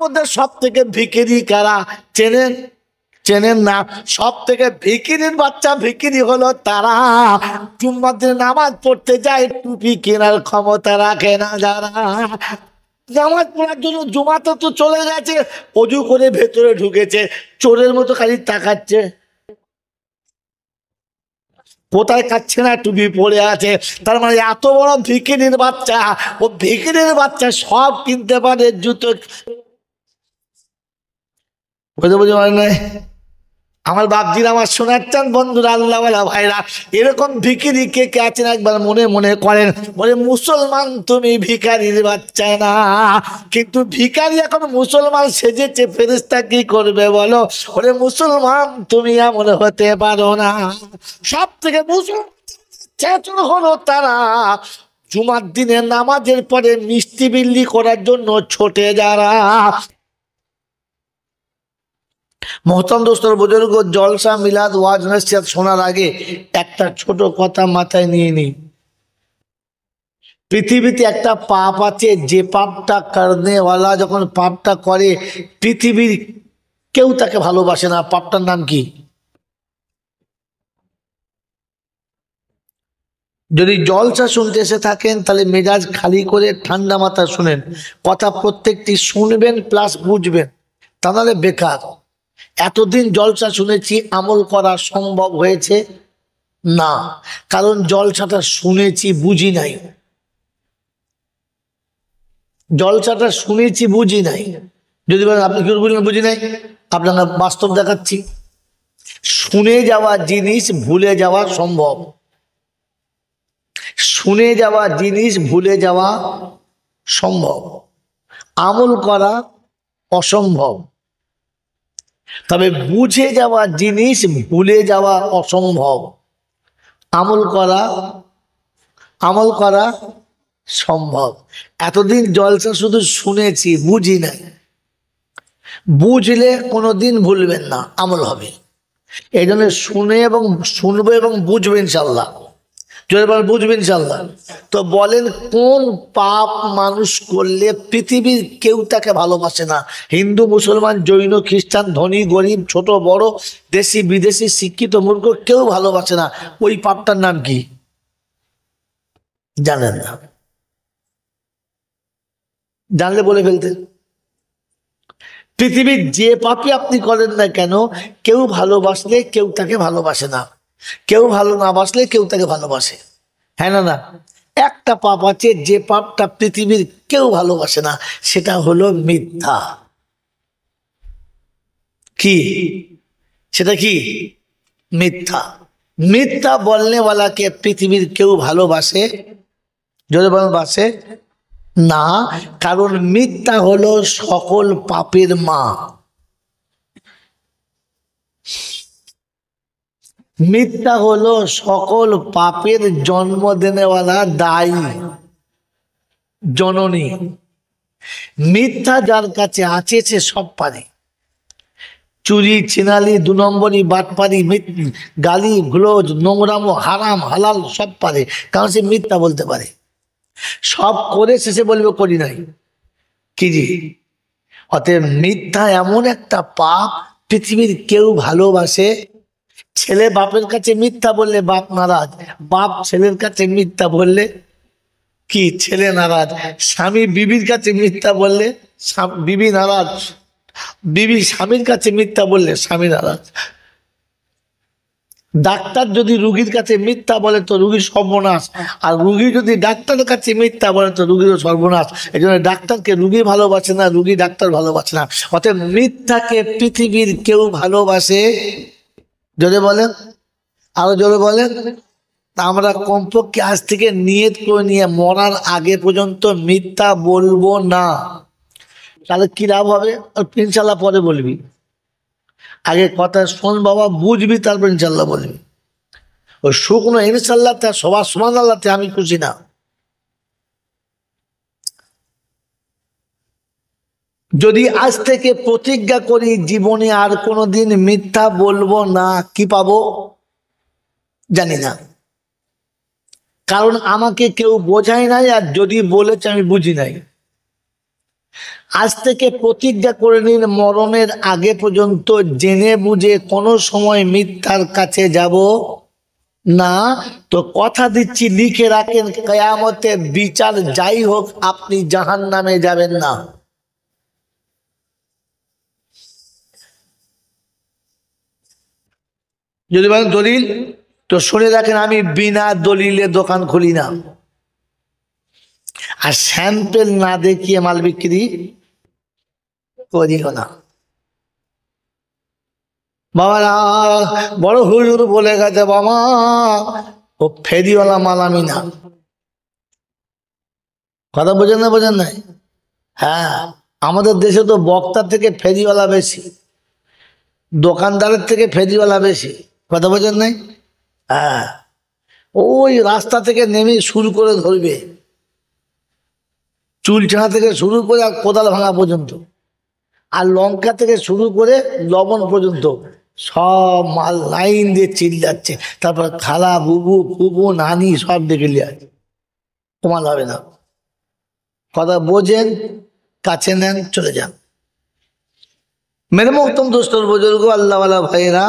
মধ্যে সব থেকে ভিখিরি কারা চেনেন? চেনেন না? সব থেকে ভিখিরির বাচ্চা ভিখিরি হলো তারা জুম্মার দিনে নামাজ পড়তে যায়, টুপি কেনার ক্ষমতা রাখে না যারা। নামাজ পড়ার জন্য জুমাতে তো চলে গেছে, অজু করে ভেতরে ঢুকেছে, চোরের মতো খালি তাকাচ্ছে, কোথায় কাচ্ছে না, টুপি পড়ে আছে। তার মানে এত বড় ভিখিরির বাচ্চা, ও ভিখিরির বাচ্চা সব কিনতে পারে, জুতো বুঝতে বুঝতে পারে না। আমার বাপজির, আমার শোনাচ্ছেন বন্ধুরা, আল্লাহওয়ালা ভাইরা, এরকম ভিখিরি কে কে আছেন একবার মনে মনে করেন। বলে মুসলমান তুমি ভিখারির বাচ্চা না, কিন্তু ভিখারি এখন মুসলমান সেজেছে, ফেরেশতা কি করবে বলো? ওরে মুসলমান তুমি এমন হতে পারো না। সব থেকে মুসলমান হলো তারা জুমার দিনে নামাজের পরে মিষ্টি বিল্লি করার জন্য ছোটে যারা। মোহতারাম দোস্তর বুজুর্গ, জলসা মিলাদ ওয়াজ নসিহত শোনার আগে একটা ছোট কথা মাথায় নিয়ে নিই। পৃথিবীতে একটা পাপ আছে, যে পাপটা করনেওয়ালা যখন পাপটা করে পৃথিবীর কেউ তাকে ভালোবাসে না। পাপটার নাম কি? যদি জলসা শুনতে এসে থাকেন তাহলে মেজাজ খালি করে ঠান্ডা মাথা শুনেন, কথা প্রত্যেকটি শুনবেন প্লাস বুঝবেন, তা নাহলে বেকার। এতদিন জলসা শুনেছি, আমল করা সম্ভব হয়েছে না, কারণ জলসাটা শুনেছি বুঝি নাই। জলসাটা শুনেছি বুঝি নাই। যদি বলেন আপনি কি বললেন বুঝি নাই, আপনাকে বাস্তব দেখাচ্ছি। শুনে যাওয়া জিনিস ভুলে যাওয়া সম্ভব, শুনে যাওয়া জিনিস ভুলে যাওয়া সম্ভব, আমল করা অসম্ভব। তবে বুঝে যাওয়া জিনিস ভুলে যাওয়া অসম্ভব, আমল করা সম্ভব। এতদিন জলসা শুধু শুনেছি বুঝি নাই, বুঝলে কোনোদিন ভুলবেন না, আমল হবে। এই জন্য শুনে এবং শুনবো এবং বুঝবো ইনশাল্লাহ। যদি বুঝবেন ইনশাল্লাহ। তো বলেন কোন পাপ মানুষ করলে পৃথিবীর কেউ তাকে ভালোবাসে না? হিন্দু, মুসলমান, জৈন, খ্রিস্টান, ধনী গরিব, ছোট বড়, দেশি বিদেশি, শিক্ষিত মূর্খ, কেউ ভালোবাসে না। ওই পাপটার নাম কি জানেন না? জানলে বলে ফেলতেন। পৃথিবীর যে পাপই আপনি করেন না কেন, কেউ ভালোবাসলে কেউ তাকে ভালোবাসে না, কেউ ভালো না বাসলে কেউ তাকে ভালোবাসে। হ্যাঁ না না? একটা পাপ আছে যে পাপটা পৃথিবীর কেউ ভালোবাসে না, সেটা হলো মিথ্যা। কি সেটা? কি? মিথ্যা। মিথ্যা বলনেওয়ালাকে পৃথিবীর কেউ ভালোবাসে? যদি বলেন বাসে না, কারণ মিথ্যা হলো সকল পাপের মা। মিথ্যা হলো সকল পাপের জন্ম দেনেওয়ালা দায়ী, জননী। মিথ্যা যার কাছে আছে সে সব পারে। চুরি, চিনালি, 2 নম্বরি, বাটপারি, গালি গ্লোজ, নোংরামো, হারাম হালাল সব পারে, কারণ সে মিথ্যা বলতে পারে। সব করে শেষে বলবে করি নাই। কি জি? অতএব মিথ্যা এমন একটা পাপ পৃথিবীর কেউ ভালোবাসে। ছেলে বাপের কাছে মিথ্যা বললে বাপ নারাজ, বাপ ছেলের কাছে মিথ্যা বললে কি ছেলে নারাজ, স্বামী বিবির কাছে মিথ্যা বললে বিবি নারাজ, বিবি স্বামীর কাছে মিথ্যা বললে স্বামী নারাজ। ডাক্তার যদি রুগীর কাছে মিথ্যা বলে তো রুগীর সর্বনাশ, আর রুগী যদি ডাক্তারের কাছে মিথ্যা বলে তো রুগীরও সর্বনাশ। এই জন্য ডাক্তারকে রুগী ভালোবাসে না, রুগী ডাক্তার ভালোবাসে না। অতএব মিথ্যাকে পৃথিবীর কেউ ভালোবাসে? জোরে বলেন, আরো জোরে বলেন। আমরা কমপক্ষে আজ থেকে নিয়ত করে নিয়ে মরার আগে পর্যন্ত মিথ্যা বলবো না। তাহলে কি লাভ হবে? ইনশাল্লাহ পরে বলবি, আগে কথা শোন বাবা, বুঝবি, তারপর ইনশাল্লাহ বলবি। ওই শুকনো ইনশাল্লাহ তা সবার সমান আল্লাহতে আমি খুশি না। যদি আজ থেকে প্রতিজ্ঞা করি জীবনে আর কোনোদিন মিথ্যা বলবো না, কি পাবো জানি না, কারণ আমাকে কেউ বোঝায় নাই, আর যদি বলেছে আমি বুঝি নাই। আজ থেকে প্রতিজ্ঞা করে নিন, মরণের আগে পর্যন্ত জেনে বুঝে কোনো সময় মিথ্যার কাছে যাব না। তো কথা দিচ্ছি, লিখে রাখেন, কিয়ামতের বিচার যাই হোক আপনি জাহান্নামে যাবেন না। যদি বলেন দলিল, তো শুনে রাখেন, আমি বিনা দলিলে দোকান খুলি না, আর স্যাম্পেল না দেখিয়ে মাল বিক্রি করিও না। বাবারা, বড় হুজুর বলে গেছে বাবা, ও ফেরিওয়ালা মাল আমি না। কথা বোঝেন না, বোঝেন নাই? হ্যাঁ, আমাদের দেশে তো বক্তার থেকে ফেরিওয়ালা বেশি, দোকানদারের থেকে ফেরিওয়ালা বেশি। কথা বোঝেন নাই? হ্যাঁ, ওই রাস্তা থেকে নেমে শুরু করে ধরবে, চুল ছাড়া থেকে শুরু করে আর কোদাল ভাঙা পর্যন্ত, আর লঙ্কা থেকে শুরু করে লবণ পর্যন্ত সব মাল লাইন দিয়ে চিল্লাচ্ছে। তারপর খালা, বুবু, ফুবু, নানি সব দেখে লিয়ে আছে, কমাল হবে না। কথা বোঝেন, কাছে নেন, চলে যান। মেরে মোহতম দোস্তর বুজুর্গ, আল্লাহওয়ালা ভাইয়েরা,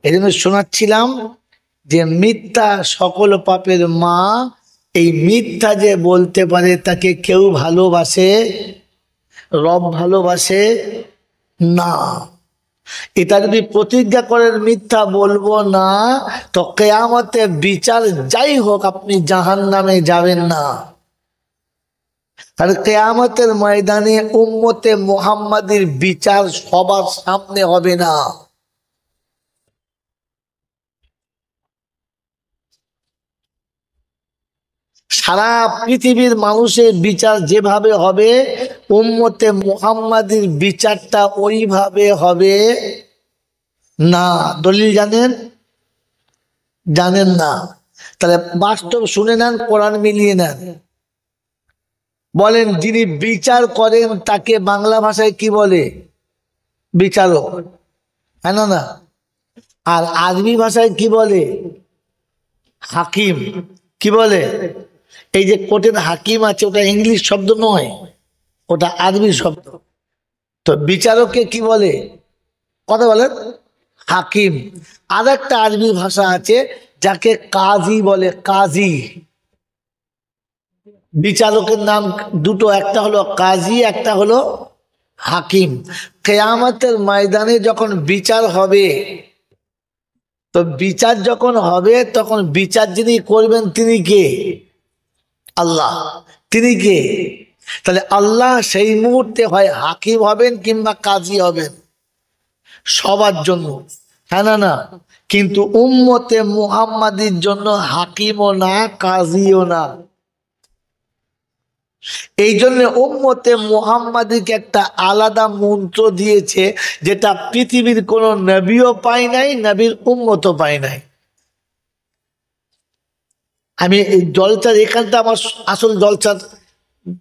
এই জন্য শোনাচ্ছিলাম যে মিথ্যা সকল পাপের মা। এই মিথ্যা যে বলতে পারে তাকে কেউ ভালোবাসে? রব ভালোবাসে না। এটা যদি প্রতিজ্ঞা করেন মিথ্যা বলবো না, তো কিয়ামতে বিচার যাই হোক আপনি জাহান্নামে যাবেন না। আর কিয়ামতের ময়দানে উম্মতে মুহাম্মাদির বিচার সবার সামনে হবে না। সারা পৃথিবীর মানুষের বিচার যেভাবে হবে, উম্মতে মুহাম্মাদির বিচারটা ওইভাবে হবে না। দলিল জানেন? জানেন না? তাহলে বাস্তব শুনে নেন, কোরআন মিলিয়ে নেন। বলেন, যিনি বিচার করেন তাকে বাংলা ভাষায় কি বলে? বিচারক, হ্যাঁ না? আর আরবি ভাষায় কি বলে? হাকিম। কি বলে? এই যে কোর্টের হাকিম আছে, ওটা ইংলিশ শব্দ নয়, ওটা আরবি শব্দ। তো বিচারককে কি বলে? কথা বলেন, হাকিম। আর একটা আরবি ভাষা আছে যাকে কাজী বলে, কাজী। বিচারকের নাম দুটো, একটা হলো কাজী, একটা হলো হাকিম। কিয়ামতের ময়দানে যখন বিচার হবে, তো বিচার যখন হবে তখন বিচার যিনি করবেন তিনি কে? আল্লাহ। তিনি কে? তাহলে আল্লাহ সেই মুহূর্তে হয় হাকিম হবেন কিংবা কাজী হবেন সবার জন্য, হ্যাঁ না? কিন্তু উম্মতে মুহাম্মাদির জন্য হাকিমও না, কাজীও না। এই জন্য উম্মতে মুহাম্মাদিকে একটা আলাদা মন্ত্র দিয়েছে, যেটা পৃথিবীর কোন নবীও পায় নাই, নবীর উম্মতও পায় নাই। আমি এই জলসার এখানটা আমার আসল জলসার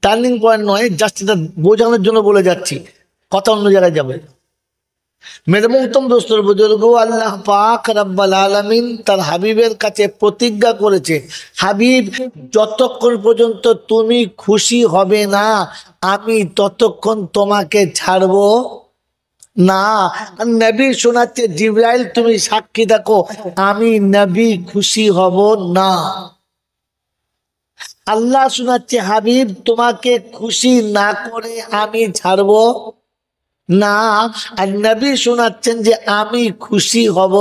টার্নিং পয়েন্ট নয়, জাস্ট এটা বোঝানোর জন্য বলে যাচ্ছি, কথা অন্য জায়গায় যাবে। মেরে মোহতম দোস্তর বুজুর্গ, আল্লাহ পাক রব্বুল আলামিন তার হাবিবের কাছে প্রতিজ্ঞা করেছে, হাবিব যতক্ষণ পর্যন্ত তুমি খুশি হবে না আমি ততক্ষণ তোমাকে ছাড়বো না। নবী শোনাচ্ছে, জিবরাইল তুমি সাক্ষী থাকো, আমি নবী খুশি হব না। আল্লাহ শোনাচ্ছে, হাবিব তোমাকে খুশি না করে আমি ছাড়বো না। আর নবী শোনাচ্ছেন যে আমি খুশি হব,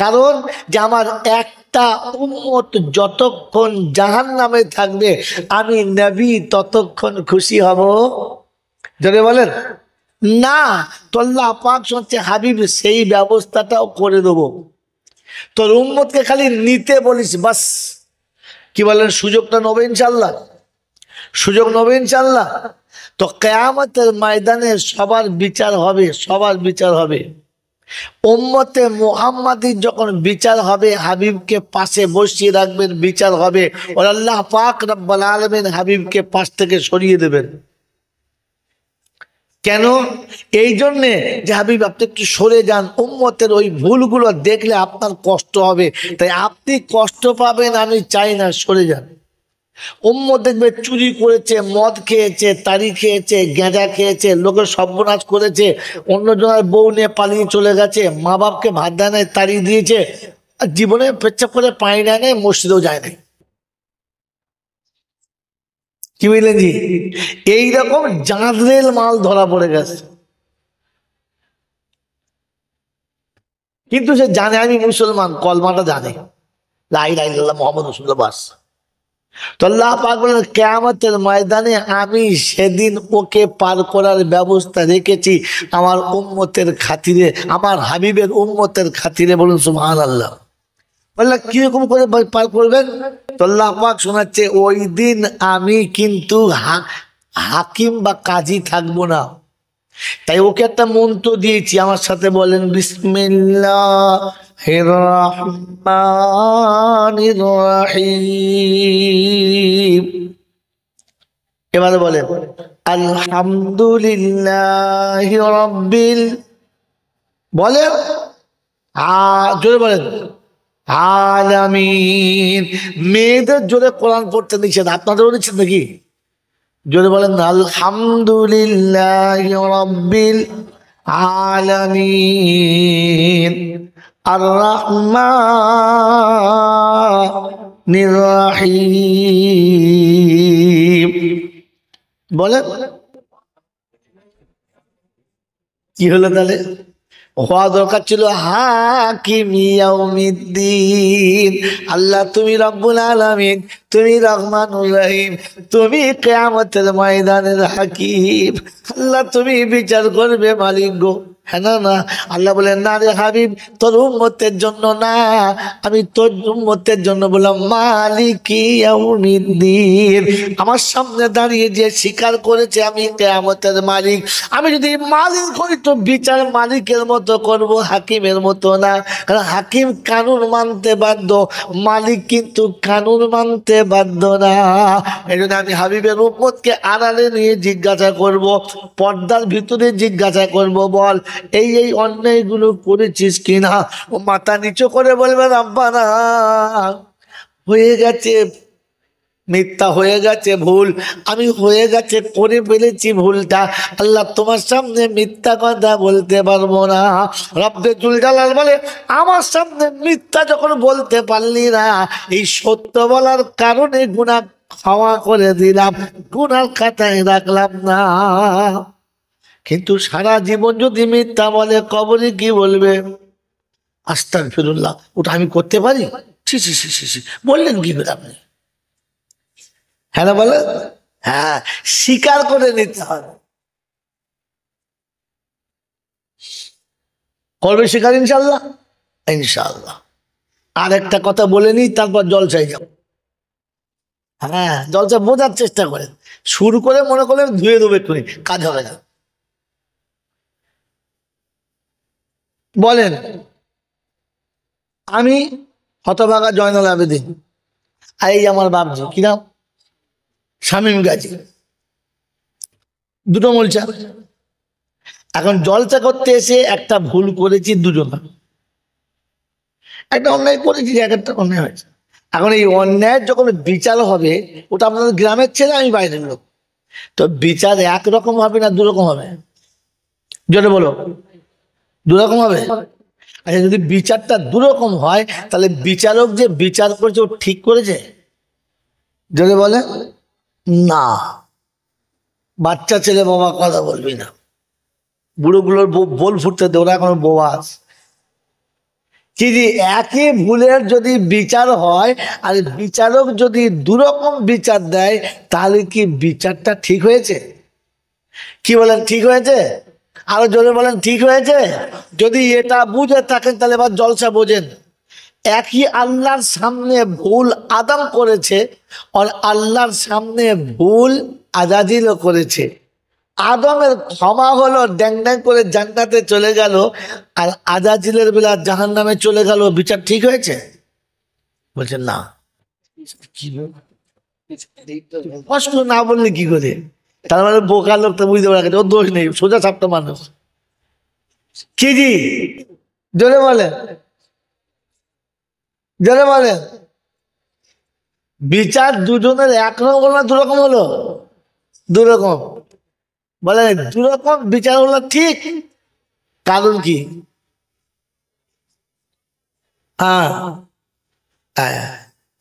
কারণ যে আমার একটা উম্মত যতক্ষণ জাহান্নামে থাকবে আমি নবী ততক্ষণ খুশি হব। যদি বলেন না, তো আল্লাহ পাক শুনছে, হাবিব সেই ব্যবস্থাটাও করে দেবো, তোর উম্মতকে খালি নিতে বলিস বাস। কি বলেন, সুযোগটা নেবে ইনশাল্লাহ? সুযোগ নেবে ইনশাল্লাহ? তো কিয়ামতের ময়দানে সবার বিচার হবে, সবার বিচার হবে। উম্মতে মুহাম্মাদির যখন বিচার হবে, হাবিবকে পাশে বসিয়ে রাখবেন, বিচার হবে, আর আল্লাহ পাক রব্বুল আলামিন হাবিবকে পাশ থেকে সরিয়ে দেবেন। কেন? এই জন্যে যে হাবিব আপনি একটু সরে যান, উম্মতের ওই ভুলগুলো দেখলে আপনার কষ্ট হবে, তাই আপনি কষ্ট পাবেন আমি চাই না, সরে যান। উম্মত দেখবে চুরি করেছে, মদ খেয়েছে, তাড়ি খেয়েছে, গেঁজা খেয়েছে, লোকের সর্বনাশ করেছে, অন্যজনের বউ নিয়ে পালিয়ে চলে গেছে, মা বাপকে ভাত দেয় নাই, তাড়িয়ে দিয়েছে, আর জীবনে পেচ্ছাপ করে পানি নেয় নাই, মসজিদেও যায় নাই। কি বুঝলেন জি? এইরকম জাঁদরেল মাল ধরা পড়ে গেছে, কিন্তু সে জানে আমি মুসলমান, কলমাটা জানে, লা ইলাহা ইল্লাল্লাহ মুহাম্মদ রাসূলুল্লাহ বাস। তো আল্লাহ পাক বলেন কিয়ামতের ময়দানে আমি সেদিন ওকে পার করার ব্যবস্থা রেখেছি আমার উম্মতের খাতিরে, আমার হাবিবের উম্মতের খাতিরে। বলুন সুবহানাল্লাহ। বললাম কিরকম করে পার করবেন? তো আল্লাহ পাক শোনাচ্ছে ওই দিন আমি কিন্তু হাকিম বা কাজী থাকবো না, তাই ওকে একটা মন্ত্র দিয়েছি, আমার সাথে বলেন বিসমিল্লাহির রহমানির রহিম। এবারে বলেন আলহামদুলিল্লাহি রাব্বিল, বলেন জোরে বলেন আলামিন। মেয়েদের জোরে কোরআন পড়তে নিচ্ছেন, আপনাদেরও নিচ্ছেন নাকি? জোরে বলেন আলহামদুলিল্লাহি রাব্বিল আলামিন আর রহমানির রহিম। বলেন কি হলো তাহলে? হওয়া দরকার ছিল হাকিম ইয়াউমিদ্দিন। আল্লাহ তুমি রব্বুল আলামিন, তুমি রহমানুর রহিম, তুমি কিয়ামতের ময়দানের হাকিম। আল্লাহ তুমি বিচার করবে মালিক গো। হ্যাঁ না না, আল্লাহ বলেন না রে হাবিব, তোর উম্মতের জন্য না, আমি তোর উম্মতের জন্য বললাম মালিক ইয়াউমিদ্দিন। আমার সামনে দাঁড়িয়ে যে স্বীকার করেছে আমি কিয়ামতের মালিক, আমি যদি মালিক হই তো বিচার মালিকের মতো করব, হাকিমের মতো না। কারণ হাকিম কানুন মানতে বাধ্য, মালিক কিন্তু কানুন মানতে বাধ্য না। এই জন্য আমি হাবিবের উম্মতকে আড়ালে নিয়ে জিজ্ঞাসা করব, পর্দার ভিতরে জিজ্ঞাসা করব, বল এই এই অন্যায়গুলো করেছিস কিনা? ও মাথা নিচু করে বলবে রাব্বানা হয়ে গেছে, মিথ্যা হয়ে গেছে, ভুল আমি হয়ে গেছে, করে ফেলেছি ভুলটা, আল্লাহ তোমার সামনে মিথ্যা কথা বলতে পারবো না। রব্বে জুল জালাল বলে আমার সামনে মিথ্যা যখন বলতে পারলি না, এই সত্য বলার কারণে গুনাহ ক্ষমা করে দিলাম, গুনার খাতায় রাখলাম না। কিন্তু সারা জীবন যদি মিথ্যা বলে কবরে কি বলবে? আস্তাগফিরুল্লাহ, ওটা আমি করতে পারি? ছি ছি ছি ছি ছি, বললেন কি করে আপনি? হ্যাঁ না বলে, হ্যাঁ স্বীকার করে নিতে হবে। করবে স্বীকার ইনশাল্লাহ? ইনশাল্লাহ। আর একটা কথা বলে নিই, তারপর জলসায় যাব। হ্যাঁ জলসা বোঝার চেষ্টা করেন, শুরু করে মনে করলেন ধুয়ে দেবে এক্ষুনি, কাজ হবে না। বলেন আমি হতভাগা জয়নাল আবেদিন, আর এই আমার বাপজি কি নাম, শামীম গাজী, দুটো মলচা। এখন জলসা করতে এসে একটা ভুল করেছি, দুজন একটা অন্যায় করেছি, এক একটা অন্যায় হয়েছে। এখন এই অন্যায়ের যখন বিচার হবে, ওটা আপনাদের গ্রামের ছেলে, আমি বাইরের লোক, তো বিচার একরকম হবে না দুরকম হবে? জোরে বলো, দুরকম হবে? আচ্ছা যদি বিচারটা দুরকম হয়, তাহলে বিচারক যে বিচার করেছে ও ঠিক করেছে? জোরে বলে না। বাচ্চা ছেলে বাবা কথা বলবি না, বুড়োগুলোর বল ফুটতে দে, ওরা এখন বোবা আছে। কি যে একই ভুলের যদি বিচার হয় আর বিচারক যদি দুরকম বিচার দেয়, তাহলে কি বিচারটা ঠিক হয়েছে? কি বলেন ঠিক হয়েছে? আরো জোরে বলেন ঠিক হয়েছে? যদি এটা বুঝে থাকেন তাহলে এবার জলসা বোঝেন। একই আল্লাহর সামনে ভুল আদম করেছে, আর আল্লাহর সামনে ভুল আজাজিলও করেছে। আদমের ক্ষমা হলো, ড্যাং ড্যাং করে জান্নাতে চলে গেল, আর আজাজিলের বেলা জাহান্নামে চলে গেল। বিচার ঠিক হয়েছে? বলছেন না। কষ্ট না বললে কি করে? তার মানে বোকা লোক তো বুঝতে পারে, ওর দোষ নেই, সোজা সাপটা মানুষ। কি জি জোরে বলেন, জোরে বলেন। বিচার দুজনের একরকম হলো না দুরকম হলো? দুরকম। বলে দুরকম বিচার হলো ঠিক, কারণ কি? হ্যাঁ,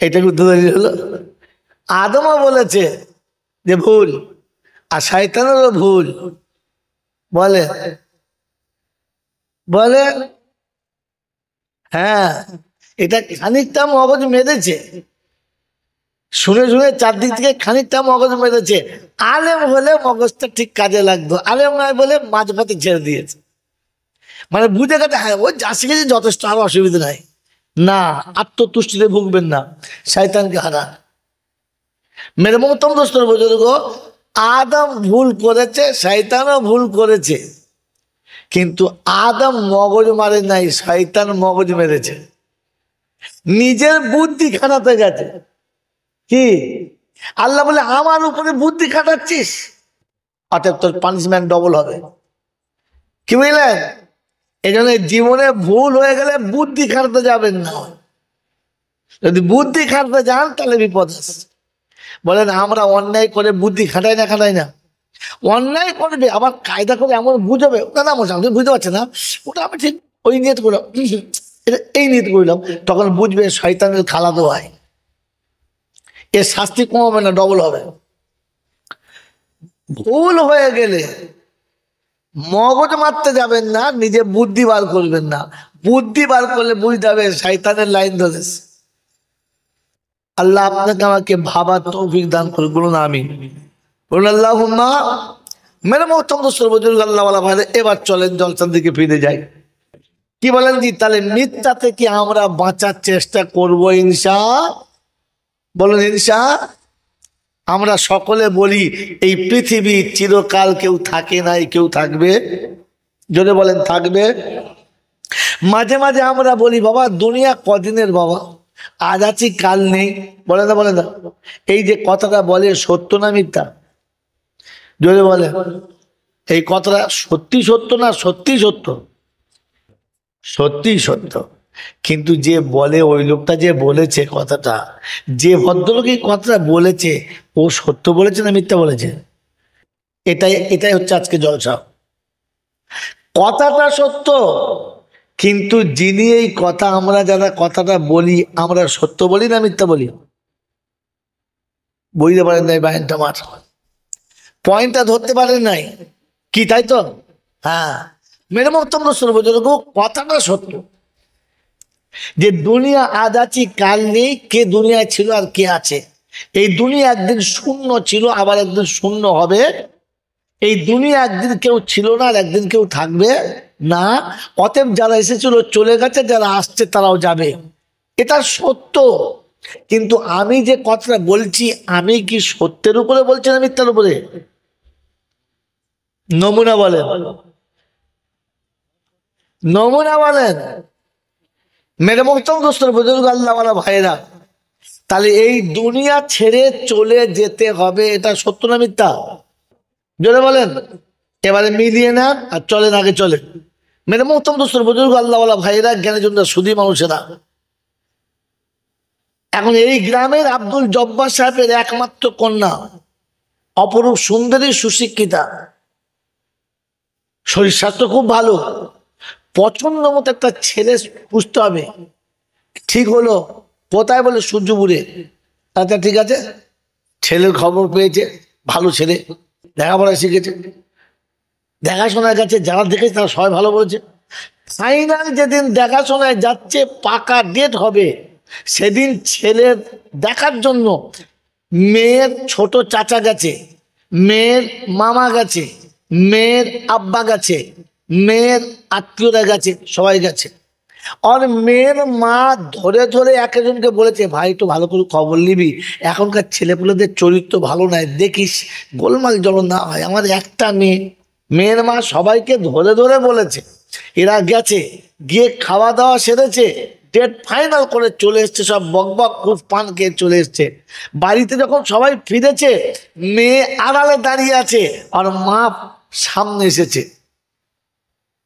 এটা দলিল হলো আদমও বলেছে যে ভুল, আর শয়তানেরও ভুল। বলে বলে হ্যাঁ, এটা খানিকটা মগজ মেরেছে, শুনে শুনে চারদিক থেকে খানিকটা মগজ মেরেছে। আলেম হলে মগজটা ঠিক কাজে লাগতো, আলেম নয় বলে মাঝপথে ছেড়ে দিয়েছে। মানে বুঝে গেছে হ্যাঁ ও যা শিখেছে যথেষ্ট, আর অসুবিধা নাই। না, আত্মতুষ্টিতে ভুগবেন না, শয়তানকে হারান। মেরে মহতম দোস্তর বুজুর্গ, আদম ভুল করেছে, শয়তানও ভুল করেছে, কিন্তু আদম মগজ মারে নাই, শয়তান মগজ মেরেছে। নিজের বুদ্ধি খাটাতে গেছে। কি আল্লাহ বলে আমার উপরে বুদ্ধি খাটাচ্ছিস, অতএব তোর পানিশমেন্ট ডবল হবে। কি বুঝলেন? এই জন্য জীবনে ভুল হয়ে গেলে বুদ্ধি খাটাতে যাবেন না। যদি বুদ্ধি খাটাতে যান তাহলে বিপদ আছে। বলেন আমরা অন্যায় করে বুদ্ধি খাটাই না? অন্যায় করবে আবার কায়দা করে এমন বুঝাবে, ওটা না মশা আপনি বুঝতে পারছেন না, ওটা আমি ঠিক ওই নিয়ত করলাম, এটা এই নিয়ত করলাম, তখন বুঝবে শয়তানের খালাতো ভাই, এর শাস্তি কমাবে না, ডবল হবে। ভুল হয়ে গেলে মগজ মারতে যাবেন না, নিজে বুদ্ধি বার করবেন না। বুদ্ধি বার করলে বুঝতে হবে শয়তানের লাইন ধরেছে। আল্লাহ আপনাকে আমাকে ভাবার তৌফিক দান করে, বলুন আমিন, বলুন আল্লাহুম্মা। মেরে মোহতরম দোস্তর বুজুর্গ, আল্লাহ ওয়ালা ভাই, এবার চলেন জলসার দিকে ফিরে যাই। কি বলেন জি? তাহলে মিথ্যা থেকে আমরা বাঁচার চেষ্টা করব ইনশা, বলুন ইনশা। আমরা সকলে বলি এই পৃথিবী চিরকাল কেউ থাকে নাই, কেউ থাকবে, জোরে বলেন থাকবে। মাঝে মাঝে আমরা বলি বাবা দুনিয়া কদিনের বাবা, আজ আছি কাল নেই, বলে না? এই যে কথাটা বলে সত্য না মিথ্যা? জোরে বলে, এই কথাটা সত্যি সত্য না সত্যি সত্য? সত্যি সত্য। কিন্তু যে বলে, ওই লোকটা যে বলেছে কথাটা, যে ভদ্রলোক এই কথাটা বলেছে, ও সত্য বলেছে না মিথ্যা বলেছে? এটাই হচ্ছে আজকে জলসা। কথাটা সত্য, কিন্তু যিনি এই কথা, আমরা যারা কথাটা বলি, আমরা সত্য বলি না মিথ্যা বলি? বুঝতে পারেন নাই বায়নটা, আমার পয়েন্টটা ধরতে পারেন নাই কি, তাই তো? হ্যাঁ, মেরে মহতরম বুজুর্গ, কথাটা সত্য যে দুনিয়া আজ আছি কাল নেই, কে দুনিয়ায় ছিল আর কে আছে। এই দুনিয়া একদিন শূন্য ছিল, আবার একদিন শূন্য হবে। এই দুনিয়া একদিন কেউ ছিল না, আর একদিন কেউ থাকবে না। অতএব যারা এসেছিল চলে গেছে, যারা আসছে তারাও যাবে, এটা সত্য। কিন্তু আমি যে কথাটা বলছি, আমি কি সত্যের উপরে বলছি না মিথ্যার উপরে? নমুনা বলেন, নমুনা বলেন। মেরে মোহতরম দোস্তর বুজুর্গ, আল্লাহ ওয়ালা ভাইরা, তাহলে এই দুনিয়া ছেড়ে চলে যেতে হবে, এটা সত্য না মিথ্যা? জোরে বলেন। এবারে মিলিয়ে না, আর চলেন আগে চলেন। মেরে মোহতরম দোস্তর বুজুর্গ, আল্লাহ ওয়ালা ভাইরা, জ্ঞানের জন্য সুধী মানুষেরা, এখন এই গ্রামের আব্দুল জব্বার সাহেবের একমাত্র কন্যা, অপরূপ সুন্দরী, সুশিক্ষিতা, শরীর স্বাস্থ্য খুব ভালো, পছন্দ মতো একটা ছেলে পুষতে হবে। ঠিক হলো, কোথায়? বলে সূর্যপুরে। আচ্ছা ঠিক আছে, ছেলের খবর পেয়েছে, ভালো ছেলে, লেখাপড়া শিখেছে, দেখাশোনায় গেছে, যারা দেখেছে তারা সবাই ভালো বলেছে। ফাইনাল যেদিন দেখাশোনায় যাচ্ছে, পাকা ডেট হবে, সেদিন ছেলের দেখার জন্য মেয়ের ছোট চাচা গেছে, মেয়ের মামা গেছে, মেয়ের আব্বা গেছে, মেয়ের আত্মীয়রা গেছে, সবাই গেছে। আর মেয়ের মা ধরে ধরে একজনকে বলেছে, ভাই একটু ভালো করে খবর নিবি, এখনকার ছেলেপুলেদের চরিত্র ভালো নাই, দেখিস গোলমাল যেন না হয়। আমার একটা মেয়ে, মেয়ের মা সবাইকে ধরে ধরে বলেছে। এরা গেছে, গিয়ে খাওয়া দাওয়া সেরেছে, ডেট ফাইনাল করে চলে এসছে, সব বকবক খুব পান খেয়ে চলে এসছে। বাড়িতে যখন সবাই ফিরেছে, মেয়ে আড়ালে দাঁড়িয়ে আছে, আর মা সামনে এসেছে।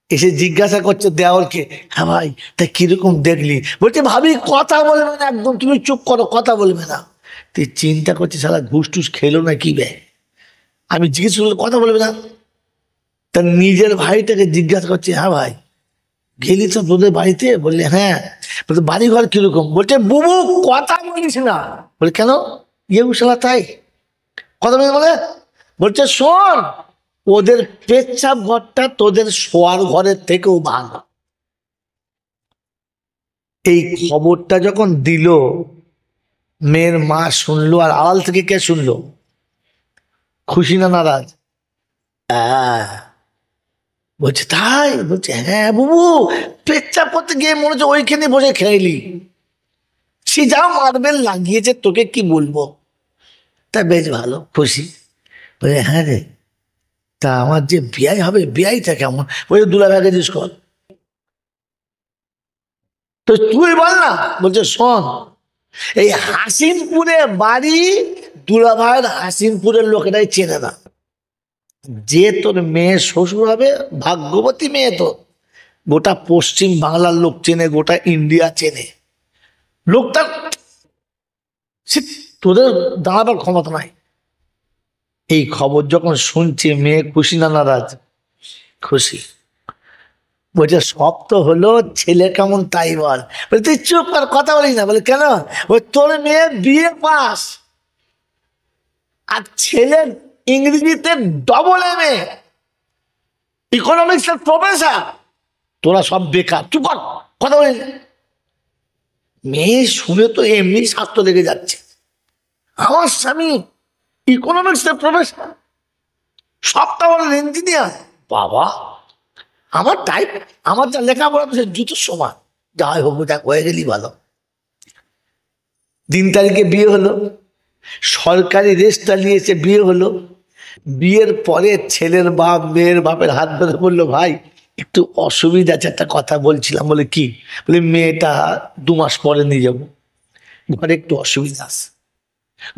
এসে জিজ্ঞাসা করছে দেওরকে, হ্যাঁ ভাই তা কিরকম দেখলি? বলছে ভাবি কথা বলবে না একদম, তুমি চুপ করো, কথা বলবে না। তুই চিন্তা করছিস সারা ঘুষ টুস খেলো না কি বে? আমি জিজ্ঞেস করলে কথা বলবে না। তার নিজের ভাইটাকে জিজ্ঞাসা করছে, হ্যাঁ ভাই গেলি তো তোদের বাড়িতে? বললে হ্যাঁ। বলতে বাড়ি ঘর কিরকম? বলছে বুবু কথা বলিস না। বলে কেন? ইয়ে শালা তাই কথা বলে বলে? বলছে শোন, ওদের পেচ্ছাপ ঘরটা তোদের শোয়ার ঘরের থেকেও ভালো। এই খবরটা যখন দিল, মেয়ের মা শুনলো, আর আড়াল থেকে কে শুনলো? খুশি না নারাজ? বলছে তাই? বলছে হ্যাঁ বুবু, পেচ্ছাপ করতে গিয়ে মনে হচ্ছে ওইখানে বসে খেলি, সে যা মার্বেল লাগিয়েছে তোকে কি বলবো। তা বেশ ভালো, খুশি। বলে হ্যাঁ রে, তা আমার যে বিয়াই হবে, বিয়াইটা কেমন? ওই দুলাভাইকে জিজ্ঞেস কর। তো তুই বল না। বলছে শোন, এই হাসিমপুরে বাড়ি, দুলাভাইয়ের হাসিমপুরের লোকেরাই চেনে না। যে তোর মেয়ে শ্বশুর হবে, ভাগ্যবতী মেয়ে তো, গোটা পশ্চিম বাংলার লোক চেনে, গোটা ইন্ডিয়া চেনে। লোকটা সে তোদের দাঁড়াবার ক্ষমতা নাই। এই খবর যখন শুনছে, মেয়ে খুশি না নারাজ? খুশি। বলছে সব তো হলো, ছেলে কেমন তাই বল। বলে তুই চুপ কর, কথা বলিস না। বলে কেন? ওই তোর মেয়ে বিয়ে পাস, আর ছেলে ইংরেজিতে ডবল এমএ, ইকোনমিক্স এর প্রফেসর, তোরা সব বেকার, চুপ কর, কথা বলিস না। মেয়ে শুনে তো এমনি স্বাস্থ্য লেগে যাচ্ছে, আমার স্বামী ইকোনমিক্স এর প্রফেসর, সবটা বলেন ইঞ্জিনিয়ার, বাবা আমার টাইপ, আমার যা লেখাপড়া সে জুতোর সমান। যাই হোক, দেখ হয়ে গেলি ভালো। 3 তারিখে বিয়ে হলো, সরকারি রেজিস্টার নিয়েছে, বিয়ে হলো। বিয়ের পরে ছেলের বাপ মেয়ের বাপের হাত ধরে বললো, ভাই একটু অসুবিধা আছে, একটা কথা বলছিলাম। বলে কি? বলে মেয়েটা 2 মাস পরে নিয়ে যাবো, ঘরে একটু অসুবিধা আছে।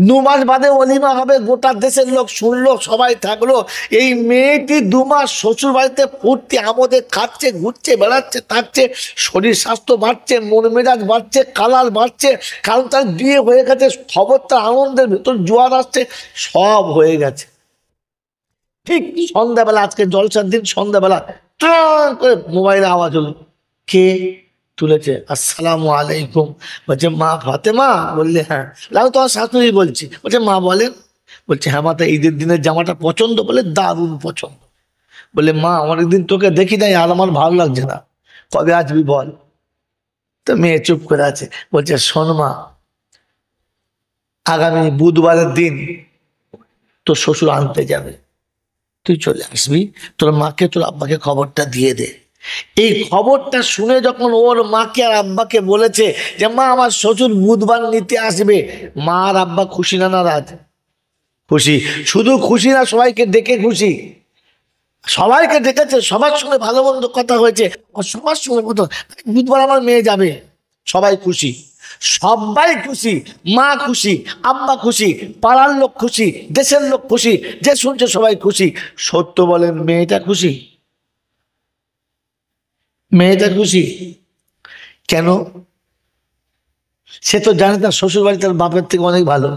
2 মাস বাদে অলিমা হবে, গোটা দেশের লোক শুনলো, সবাই থাকলো। এই মেয়েটি 2 মাস শ্বশুর বাড়িতে ফুর্তি আমোদে খাচ্ছে, ঘুরছে, বেড়াচ্ছে, থাকছে, শরীর স্বাস্থ্য বাড়ছে, মন মেজাজ বাড়ছে, কালার বাড়ছে, কারণ তার বিয়ে হয়ে গেছে। খবরটা আনন্দের ভেতর জোয়ার আসছে, সব হয়ে গেছে। ঠিক সন্ধ্যাবেলা, আজকে জলসার দিন, সন্ধ্যাবেলা করে মোবাইলে আওয়াজ হলো। কে তুলেছে? আসসালামু আলাইকুম। বলছে মা ফাতেমা? বললে হ্যাঁ। আমি তোমার শাশুড়ি বলছি। বলছে মা বলেন। বলছে হ্যাঁ মা, তা ঈদের দিনের জামাটা পছন্দ? বলে দারুণ পছন্দ। বলে মা অনেকদিন তোকে দেখি নাই, আর আমার ভালো লাগছে না, কবে আসবি বল। তো মেয়ে চুপ করে আছে। বলছে শোন মা, আগামী বুধবারের দিন তোর শ্বশুর আনতে যাবে, তুই চলে আসবি, তোর মাকে তোর আব্বাকে খবরটা দিয়ে দে। এই খবরটা শুনে যখন ওর মাকে আর আব্বাকে বলেছে যে মা আমার শ্বশুর বুধবার নিতে আসবে, মা আর আব্বা খুশি না নারাজ? খুশি। শুধু খুশি না, সবাইকে ডেকে খুশি। সবাইকে ডেকেছে, সবার সঙ্গে ভালো মন্দ কথা হয়েছে, সবার সঙ্গে কথা, বুধবার আমার মেয়ে যাবে, সবাই খুশি, সবাই খুশি। মা খুশি, আব্বা খুশি, পাড়ার লোক খুশি, দেশের লোক খুশি, যে শুনছে সবাই খুশি। সত্য বলেন, মেয়েটা খুশি? মেয়েটা খুশি কেন? সে তো জানে তার শ্বশুর বাড়ি তার বাপের থেকে অনেক ভালো,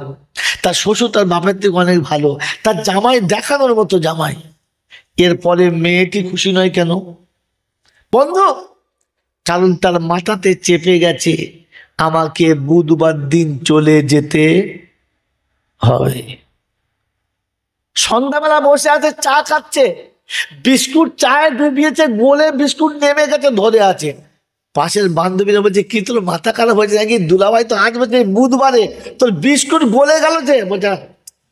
তার শ্বশুর তার বাপের থেকে অনেক ভালো, তার জামাই দেখানোর মতো জামাই। এরপরে মেয়েটি খুশি নয় কেন বন্ধু? কারণ তার মাথাতে চেপে গেছে, আমাকে বুধবার দিন চলে যেতে হবে। সন্ধ্যাবেলা বসে আছে, চা খাচ্ছে, বিস্কুট চায়ে ডুবিয়েছে, গোলে বিস্কুট নেমে গেছে, ধরে আছে। পাশের বান্ধবীরা বলছে কি তোর মাথা খারাপ হয়েছে নাকি? দুলাভাই তো আজ বলছে বুধবারে তোর বিস্কুট গলে গেল যে। বলছে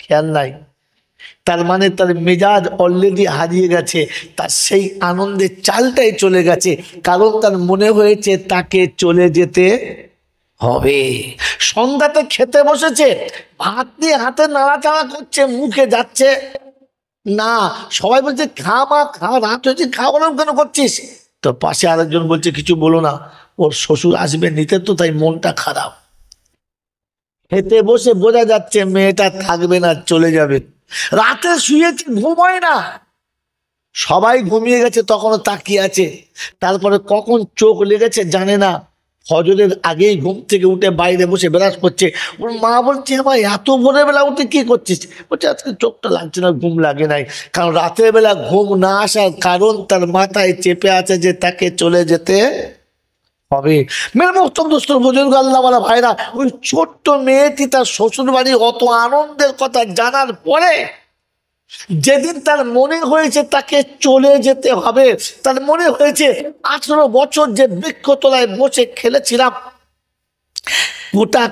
খেয়াল নাই। তার মানে তার মেজাজ অলরেডি হারিয়ে গেছে, তার সেই আনন্দের চালটাই চলে গেছে, কারণ তার মনে হয়েছে তাকে চলে যেতে হবে। সন্ধ্যাতে খেতে বসেছে, ভাত নিয়ে হাতে নাড়াচাড়া করছে, মুখে যাচ্ছে না। সবাই বলছে খা মা খা, রাত হয়েছে, খাওয়ানো কেন করছিস? তো পাশে আরেকজন বলছে কিছু বলো না, ওর শ্বশুর আসবে নিতে, তো তাই মনটা খারাপ। খেতে বসে বোঝা যাচ্ছে মেয়েটা থাকবে না, চলে যাবে। রাতে শুয়েছে, ঘুমায় না, সবাই ঘুমিয়ে গেছে, তখনও তাকিয়ে আছে। তারপরে কখন চোখ লেগেছে জানে না, ফজরের আগেই ঘুম থেকে উঠে বাইরে বসে ব্রাশ করছে। ওর মা বলছে, ভাই এত ভোরবেলা উঠে কি করছিস? বলছে আজকে চোখটা লাগছে না, ঘুম লাগে নাই। কারণ রাতের বেলা ঘুম না আসার কারণ তার মাথায় চেপে আছে যে তাকে চলে যেতে হবে। মেরে মোহতরম দোস্ত বুজুর্গ, আল্লাহওয়ালা ভাইরা, ওই ছোট্ট মেয়েটি তার শ্বশুর বাড়ি অত আনন্দের কথা জানার পরে যেদিন তার মনে হয়েছে তাকে চলে যেতে হবে, তার মনে হয়েছে 18 বছর যে বৃক্ষতলায় বসে খেলেছিলাম, গোটা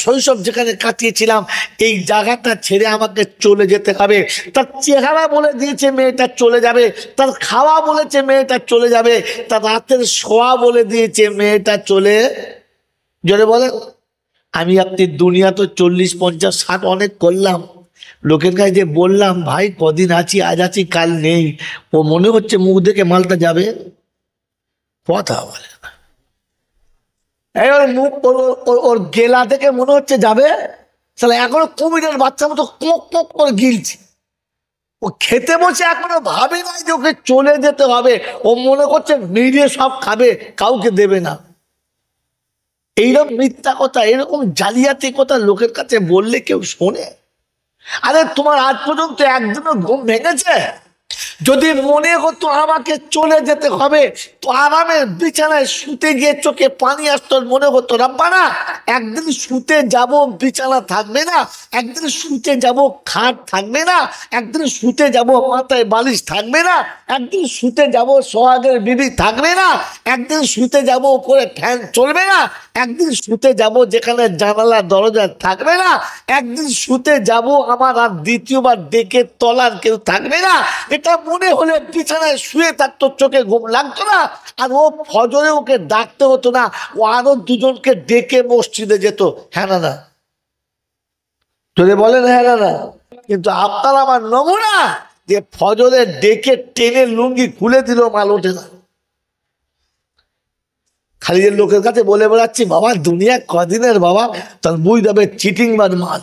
শৈশব যেখানে কাটিয়েছিলাম, এই জায়গাটা ছেড়ে আমাকে চলে যেতে হবে। তার চেহারা বলে দিয়েছে মেয়েটা চলে যাবে, তার খাওয়া বলেছে মেয়েটা চলে যাবে, তার রাতের শোয়া বলে দিয়েছে মেয়েটা চলে। জোরে বলে, আমি আপনি দুনিয়া তো 40, 50, 60 অনেক করলাম, লোকের কাছে যে বললাম ভাই কদিন আছি, আজ আছি কাল নেই, ও মনে হচ্ছে মুখ দেখে মালটা যাবে, কথা বলে না। মুখ ওর গেলা থেকে মনে হচ্ছে যাবে, তাহলে এখনো কুমিরের বাচ্চার মতো কোক কোক করে গিলছে। ও খেতে বসে এখনো ভাবে নাই যে ওকে চলে যেতে হবে, ও মনে করছে নিজে সব খাবে, কাউকে দেবে না। এইরকম মিথ্যা কথা, এরকম জালিয়াতি কথা লোকের কাছে বললে কেউ শোনে? আরে তোমার আজ পর্যন্ত একদিনও ঘুম ভেঙেছে? যদি মনে হতো আমাকে চলে যেতে হবে, তো আরামের বিছানায় শুতে গিয়ে চোখে পানি আসতো, মনে হতো রাব্বানা একদিন শুতে যাব, বিছানা থাকবে না, একদিন শুতে যাব, খাট থাকবে না, একদিন শুতে যাব, মাথায় বালিশ থাকবে না, একদিন শুতে যাব, সোহাগের বিবি থাকবে না, একদিন শুতে যাব, উপরে ফ্যান চলবে না, একদিন শুতে যাব যেখানে জানালা দরজা থাকবে না, একদিন শুতে যাব আমার আর দ্বিতীয়বার ডেকে তলার কেউ থাকবে না। এটা মনে হলে বিছানায় শুয়ে থাকতো, চোখে ঘুম লাগতো না, আর ও ফজরে ওকে ডাকতে হতো না, ও আরো দুজনকে ডেকে মসজিদে যেত। হ্যাঁ না? যদি বলেন হ্যাঁ না? কিন্তু আপনার আমার নমুনা যে ফজরে ডেকে টেনে লুঙ্গি খুলে দিল, মাল ওঠে না। খালি যে লোকের কাছে বলে বেড়াচ্ছি বাবা দুনিয়া কদিনের বাবা, তার বুঝ যাবে চিটিংবাজ মাল।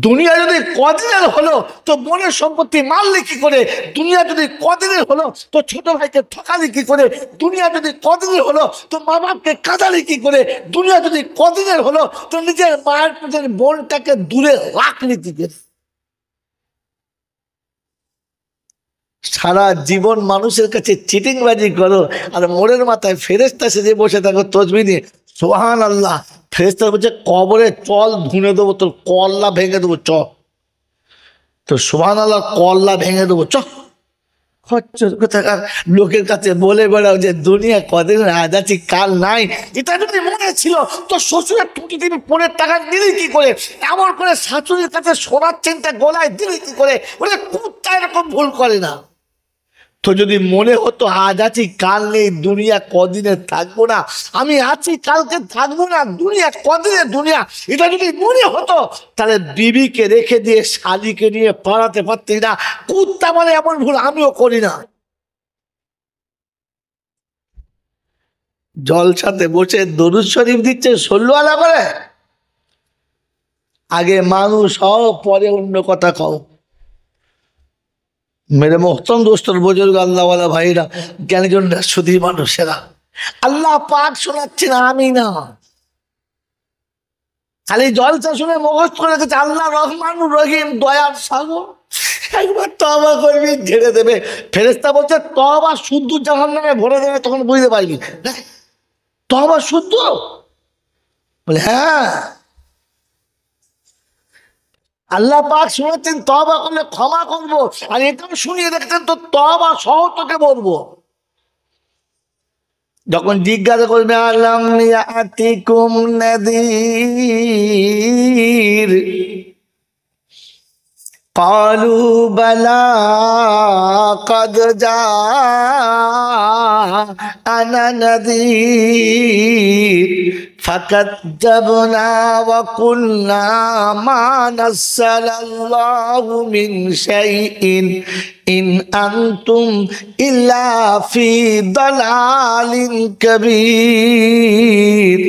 দুনিয়া যদি কদিনের হলো তো মনের সম্পত্তি মারলি কি করে? দুনিয়া যদি কদিনের হলো তো ছোট ভাইকে ঠকালি কি করে? দুনিয়া যদি কদিনের হলো তো মা বাপকে কাঁদালি কি করে? দুনিয়া যদি কদিনের হলো তো নিজের মায়ের পেটের বোনটাকে দূরে রাখলি কি করে? সারা জীবন মানুষের কাছে চিটিংবাজি করো, আর মোড়ের মাথায় ফেরেশতা সেজে বসে থাকো তসবিহ নিয়ে, সুবহান আল্লাহ। ফেরেশতা বলছে কবরে চল ধুনে দেবো, তোর কল্লা ভেঙে দেবো, চ। তো সুবহান আল্লাহ, কল্লা ভেঙে দেবো, চ। কোথাকার লোকের কাছে বলে বেড়াও যে দুনিয়া কদিন আজ আছি কাল নাই। এটা যদি মনে ছিল তো শ্বশুরের টুটি টিপি পনের টাকা দিলি কি করে? এমন করে শাশুড়ির কাছে সোনার চেনটা গলায় দিলি কি করে? বলে কুত্তা এরকম ভুল করে না। তো যদি মনে হতো আজ আছি কাল নেই, দুনিয়া কদিনে থাকবো না, আমি আছি কালকে থাকবো না, দুনিয়া কদিনে দুনিয়া, এটা যদি মনে হতো তাহলে বিবিকে রেখে দিয়ে শালিকে নিয়ে পড়াতে পারতি না। কুত্তা বলে এমন ভুল আমিও করি না। জলসাতে বসে দরুদ শরীফ দিচ্ছে সল্লু করে, আগে মানুষ হও পরে অন্য কথা কও। মেরে মোহতরম দোস্তর বুজুর্গ, আল্লাহওয়ালা ভাইরা, জ্ঞানীজনরা, সুধী মানুষেরা, আল্লাহ পাক শোনাচ্ছেন আমি না, খালি জলসা শুনে মুখস্থ করে রেখেছে আল্লাহ রহমানুর রহিম, দয়ার সাগর, একবার তওবা করবি ঝেড়ে দেবে। ফেরেশতা বলছে তওবা শুদ্ধ জাহান্নামে ভরে দেবে, তখন বুঝতে পারবি তওবা শুদ্ধ। বলে হ্যাঁ, আল্লাহ পাক শুনেছেন তওবা করলে ক্ষমা করবো, আর এটাও শুনিয়ে দেখছেন তো তওবা সহ তোকে বলবো। যখন জিজ্ঞাসা করবে আলাম ইয়াতিকুম নাযীর, ক্বালু বালা ক্বাদ জাআনা নাযীর ফাকাযযাবনা ওয়া কুলনা মা নাযালাল্লাহু মিন শাইইন ইন আনতুম ইল্লা ফি দালালিন কাবীর।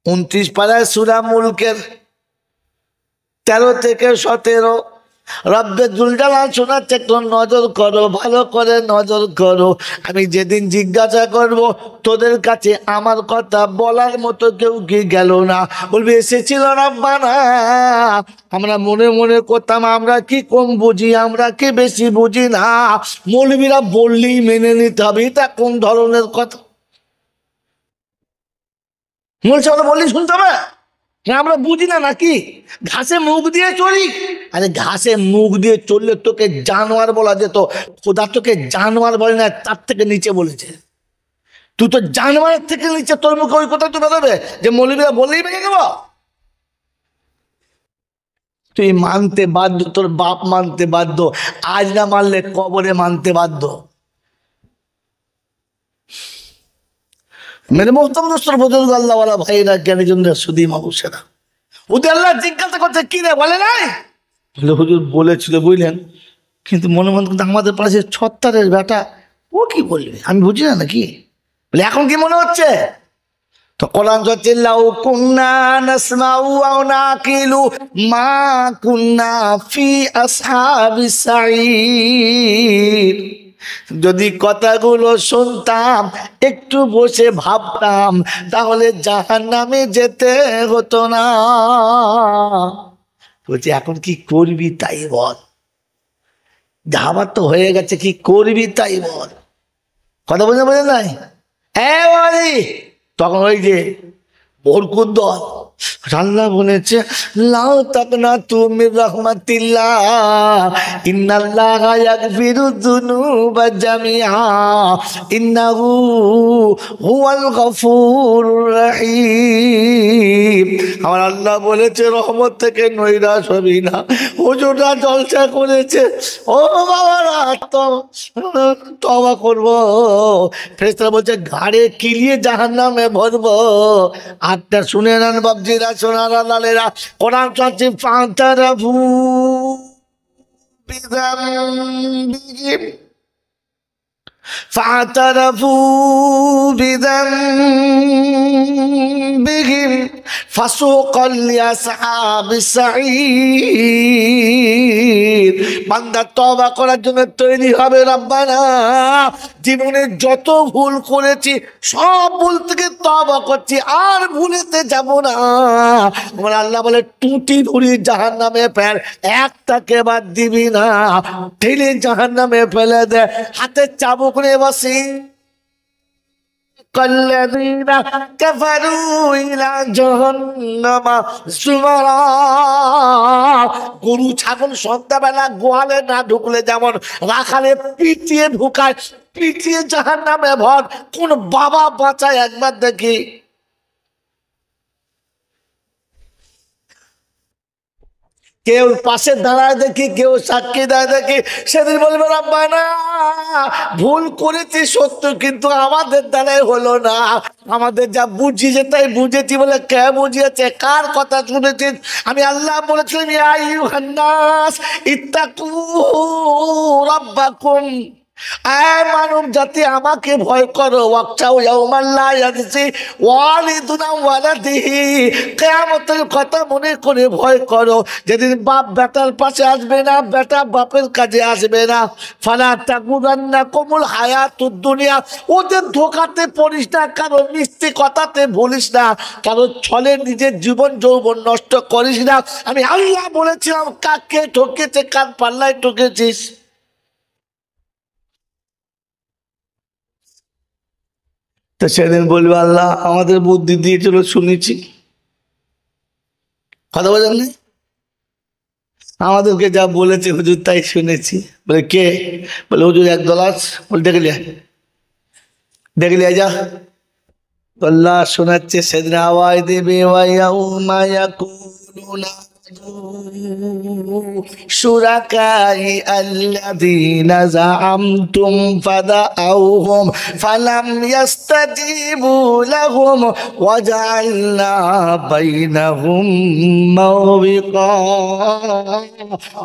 29 পারায় সূরা মুলকের 13 থেকে 17। রব্বে জুলজালাল শোনাচ্ছে, একটু নজর করো, ভালো করে নজর করো। আমি যেদিন জিজ্ঞাসা করব তোদের কাছে আমার কথা বলার মতো কেউ কি গেল না? বলবে এসেছিল রব্বানা, আমরা মনে মনে করতাম আমরা কি কম বুঝি, আমরা কি বেশি বুঝি না। মৌলবীরা বললেই মেনে নিতে হবে, এটা কোন ধরনের কথা? বলছে ওরা বললেই শুনতে হবে? আমরা বুঝি না নাকি? ঘাসে মুখ দিয়ে চলি। আরে ঘাসে মুখ দিয়ে চললে তোকে জানোয়ার বলা যেত, খোদা তোকে জানোয়ার বলে না, তার থেকে নিচে বলেছে। তুই তো জানোয়ারের থেকে নিচে, তোর মুখে ওই কথা তো বেরোবে যে মৌলবীরা বললেই ভেঙে দেবো? তুই মানতে বাধ্য, তোর বাপ মানতে বাধ্য, আজ না মানলে কবরে মানতে বাধ্য। মেরে মোহতম দোস্তর বুজুর্গ আল্লাহওয়ালা ভাইরা, জ্ঞানীজনরা, সুদী মানুষেরা, ওদের আল্লাহ জিজ্ঞাসা করছে কি রে, বলে নাই? বলে হুজুর বলেছিল বুঝলেন, কিন্তু মনে মনে কিন্তু আমাদের পাশে ছত্তারের বেটা, ও কি বলবে আমি বুঝি না নাকি? বলে এখন কি মনে হচ্ছে? তো কোরআন হচ্ছে লাউ কুন্না নাসমাউ আও নাকিলু মা কুন্না ফি আসহাবিস সাঈর। যদি কথাগুলো শুনতাম, একটু বসে ভাবতাম, তাহলে জাহান্নামে যেতে হতো না। বলছি এখন কি করবি তাই বল, যাবার তো হয়ে গেছে, কি করবি তাই বল। কথা বলতে বলে নাই? তখন ওই যে বরকুত দল, আল্লাহ বলেছে লাউ তাকনা তুমি রহমাতিল্লাহ ইন্নাল্লাহা ইয়াগফিরু যুনুবা জামিআ ইন্নাহু হুয়াল গফুরুর রহিম। আমার আল্লাহ বলেছে রহমত থেকে নৈরাশ হবি না। হুজুররা জলসা করেছে, ও বাবারা তওবা করবো। ফেরেশতারা বলছে ঘাড়ে কিলিয়ে জাহান্নামে ভরবো। আটটা শুনে নেন বাবজিরা, সোনারা, লালেরা, কোরআন চলছে ফাতারাফু বিযামবিহিম فاعترفوا بذنبهم فسوقا لأصحاب السعير। বান্দা তওবা করার জন্য তৈরি হবে। রব্বানা, জীবনে যত ভুল করেছি সব ভুল থেকে তওবা করছি, আর ভুলেতে যাব না। আমার আল্লাহ বলে টুটি ধরি জাহান্নামে ফেল, একটাকে বাদ দিবি না, ঠেলে জাহান্নামে ফেলে দে, হাতে চাবুক নিয়ে বসি। الذين كفروا إلى جهنم زمرا। গরু ছাগল সন্ধ্যাবেলা গোয়ালে না ঢুকলে যেমন রাখালে পিটিয়ে ঢুকায়, পিটিয়ে জাহান্নামে ভর। কোন বাবা বাঁচায় একবার দেখি। কেউ পাশে দাঁড়ায় দেখি, কেউ সাক্ষী দেয় দেখি। সেদিন বলবে রব্বানা ভুল করেছি সত্য, কিন্তু আমাদের দ্বারাই হলো না। আমাদের যা বুঝিয়েছে তাই বুঝেছি। বলে কে বুঝিয়েছে, কার কথা শুনেছিস? আমি আল্লাহ বলেছিলাম ইয়া আইয়ুহান নাস ইত্তাকু রাব্বাকুম, আয় মানব জাতি আমাকে ভয় করো। ওয়াকশাউ ইয়াওমান লা ইয়াজজি ওয়ালিদুন আন ওয়ালাদিহি, কিয়ামতের কথা মনে করে ভয় করো, যেদিন বাপ বেটার পাশে আসবে না, বেটা বাপের কাছে আসবে না। ফালা তাগুরান্নাকুমুল হায়াতুদ দুনিয়া, ওদের ধোকাতে পড়িস না, কারো মিষ্টি কথাতে ভুলিস না, কারো ছলে নিজের জীবন যৌবন নষ্ট করিস না। আমি আল্লাহ বলেছিলাম কাকে ঠকেছে, কার পাল্লায় ঠকেছিস? তো সেদিন বলবে আল্লাহ আমাদের বুদ্ধি দিয়েছিল শুনেছি, কথা বলেন না, আমাদেরকে যা বলেছে হুজুর তাই শুনেছি। বলে কে? বলে হুজুর একদল আস। বলে দেখলি যা। আল্লাহ শোনাচ্ছে সেদিন আওয়াজ দেবে شركاء الذين زعمتم فدعوهم فلم يستجيبوا لهم وجعلنا بينهم موبقا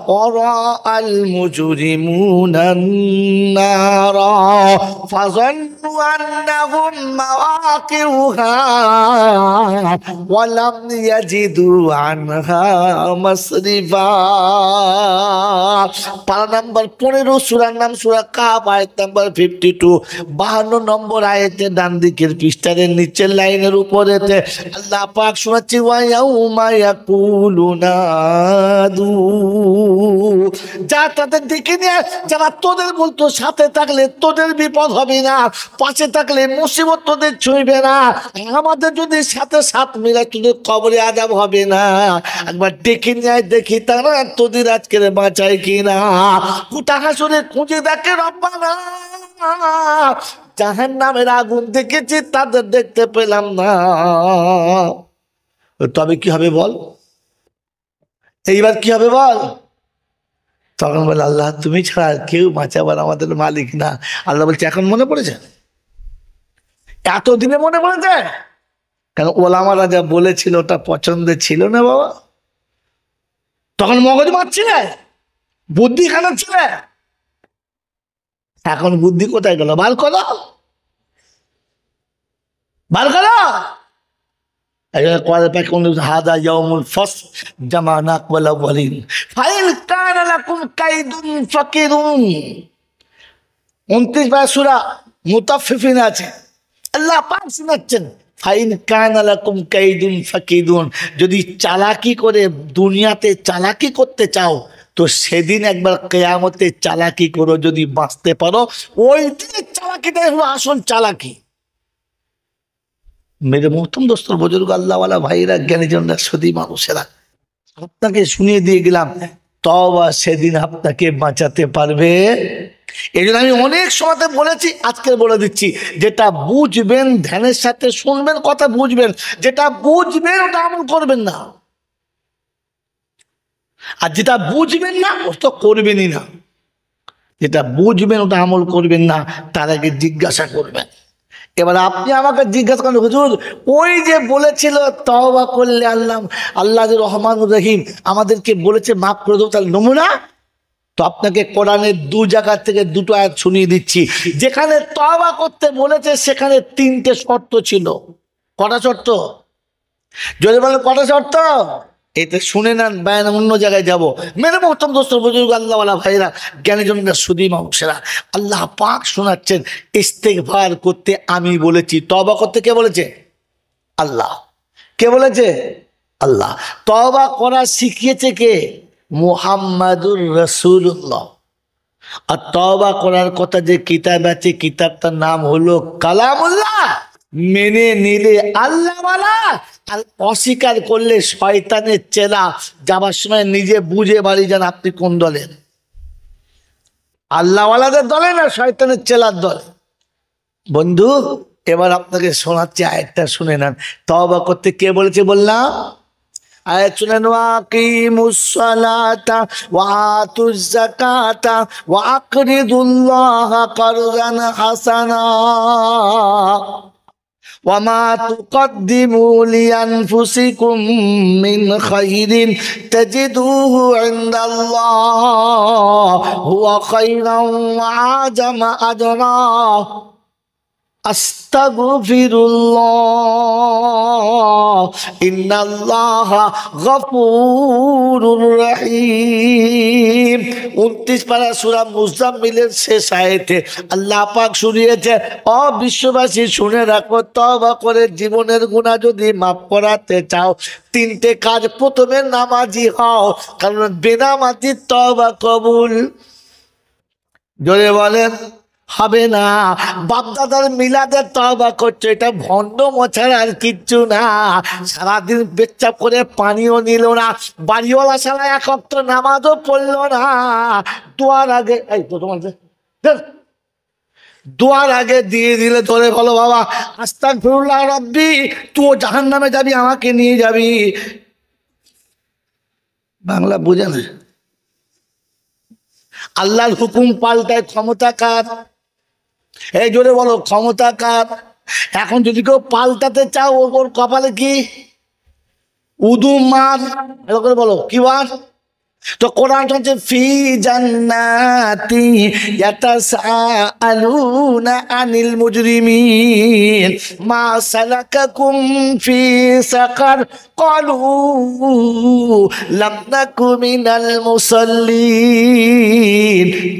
ورأى المجرمون النار فظنوا أنهم مواقعها ولم يجدوا عنها মাসরিফা। পারা নাম্বার 15, সূরার নাম সূরা কাফ, আয়াত নাম্বার 52। 52 নম্বর আয়াতে ডান দিকের পৃষ্ঠার নিচের লাইনের উপরেতে আল্লাহ পাক শোনাচ্ছি, ওয়া ইয়াউমা ইয়াকুলুনা দু, যা তাদের ডেকে নিয়ে, যারা তোদের বলতো সাথে থাকলে তোদের বিপদ হবে না, পাশে থাকলে মুসিবত তোদের ছুঁইবে না, আমাদের যদি সাথে সাথ মিলে তোদের কবরে আযাব হবে না, একবার ডেকে নিয়ে দেখি তারা তোদের আজকের বাঁচায় কিনা। গোটা হাসরে খুঁজে দেখে রব্বানা জাহান্নামের আগুন দেখেছি, তাদের দেখতে পেলাম না। তবে কি হবে বল, এইবার কি হবে বল? তখন বলে আল্লাহ তুমি ছাড়া কেউ বাঁচাবার আমাদের মালিক না। আল্লাহ বলছে এখন মনে পড়েছে? এতদিনে মনে পড়েছে? কেন ওলামারা যা বলেছিল ওটা পছন্দের ছিল না বাবা? তখন মগজ মারছিলে, বুদ্ধি খানাচ্ছিলে, এখন বুদ্ধি কোথায় গেল? বার করো, বার করো। হাদা ইয়াউমুল ফাসল জামানাক ওয়াল আউয়ালিন ফাইন কানা লাকুম কাইদুন ফাকিরুন। 29 সূরা মুতাফফিফিন আছে, আল্লাহ পাক শোনাচ্ছেন ফাইন কানা লাকুম কাইদুন ফাকিদুন, যদি চালাকি করে দুনিয়াতে চালাকি করতে চাও তো সেদিন একবার কিয়ামতে চালাকি করো, যদি বাঁচতে পারো। ওই দিনের চালাকিটাই হলো আসল চালাকি। মেরে মোহতম দোস্তর বুজুর্গ আল্লাহওয়ালা ভাইরা, জ্ঞানীজনরা, সদী মানুষেরা, আপনাকে শুনিয়ে দিয়ে গেলাম তওবা সেদিন আপনাকে বাঁচাতে পারবে। এই জন্য আমি অনেক সময়তে বলেছি, আজকে বলে দিচ্ছি, যেটা বুঝবেন ধ্যানের সাথে শুনবেন, কথা বুঝবেন, যেটা বুঝবেন ওটা আমল করবেন না, আর যেটা বুঝবেন না ওটা করবেনই না। যেটা বুঝবেন ওটা আমল করবেন না, তার আগে জিজ্ঞাসা করবেন। এবার আপনি আমাকে জিজ্ঞাসা করেন, হুজুর ওই যে বলেছিল তওবা করলে আল্লাহ যে রহমানুর রহিম আমাদেরকে বলেছে মাফ করে দেবো, তার নমুনা তো আপনাকে কোরআনের 2 জায়গা থেকে 2টো আয়াত শুনিয়ে দিচ্ছি। যেখানে তওবা করতে বলেছে সেখানে 3টে শর্ত ছিল। কটা শর্ত? যদি বলেন কটা শর্ত, এটা শুনে নেন, বায়ান অন্য জায়গায় যাব। মেরে মোহতরম দোস্ত বুজুর্গ আল্লাহওয়ালা ভাইরা, জ্ঞানীজনরা, সুদী মানুষেরা, আল্লাহ পাক শোনাচ্ছেন ইস্তেগফার করতে আমি বলেছি, তওবা করতে কে বলেছে? আল্লাহ। কে বলেছে? আল্লাহ। তওবা করা শিখিয়েছে কে? মুহাম্মাদুর রাসূলুল্লাহ। আর তওবা করার কথা যে কিতাব আছে, কিতাবটার নাম হলো কালামুল্লাহ। মেনে নিলে আল্লাহওয়ালা, আর অস্বীকার করলে শয়তানের চেলা। যাবার সময় নিজে বুঝে বাড়ি যান আপনি কোন দলের, আল্লাহওয়ালাদের দলে না শয়তানের চেলার দলে। বন্ধু এবার আপনাকে শোনাচ্ছি, আয়াতটা শুনে নেন। তওবা করতে কে বলেছে বললাম? আয়াত শুনেন, ওয়াকিমুস সালাতা ওয়া আতুজ যাকাতা ওয়া আকরিদুল্লাহা কারযান হাসানা وما تقدموا لأنفسكم من خير تجدوه عند الله هو خيرا وأعظم أجرا আস্তাগফিরুল্লাহ ইন্নাল্লাহা গফুরুর রহিম। 29 পারা সূরা মুজাম্মিলের শেষ আয়াতে আল্লাহ পাক শুনিয়েছে, ও বিশ্ববাসী শুনে রাখো, তওবা করে জীবনের গুনাহ যদি মাফ করাতে চাও 3টে কাজ। প্রথমে নামাজি হও, কারণ বেনামাজি তওবা কবুল। জোরে বলেন হবে না। বাপদাদার মিলাদের তওবা করছো, এটা ভণ্ড মোছার আর কিচ্ছু না। সারাদিন পেচ্ছাপ করে পানিও নিল না, বাড়িওয়ালা সারা 1 ওয়াক্ত নামাজও পড়লো না। দোয়ার আগে এই তো তোমার দোয়ার আগে দিয়ে দিলে ধরে বলো, বাবা আস্তাগফিরুল্লাহ রাব্বি, তুই জাহান্নামে যাবি, আমাকে নিয়ে যাবি। বাংলা বুঝে না। আল্লাহর হুকুম পাল্টায় ক্ষমতা কার? এই জোরে বলো, ক্ষমতা কার? এখন যদি কেউ পাল্টাতে চাও, ওর কপালে কি? উদু মার, করে বলো কি বার? তো কোরআন হচ্ছে ফি জান্নাতি ইয়াতাসাআলুনা আনিল মুজরিমিন মা সালাকাকুম ফি সাকার ক্বালু লাম নাকু মিনাল মুসাল্লিন।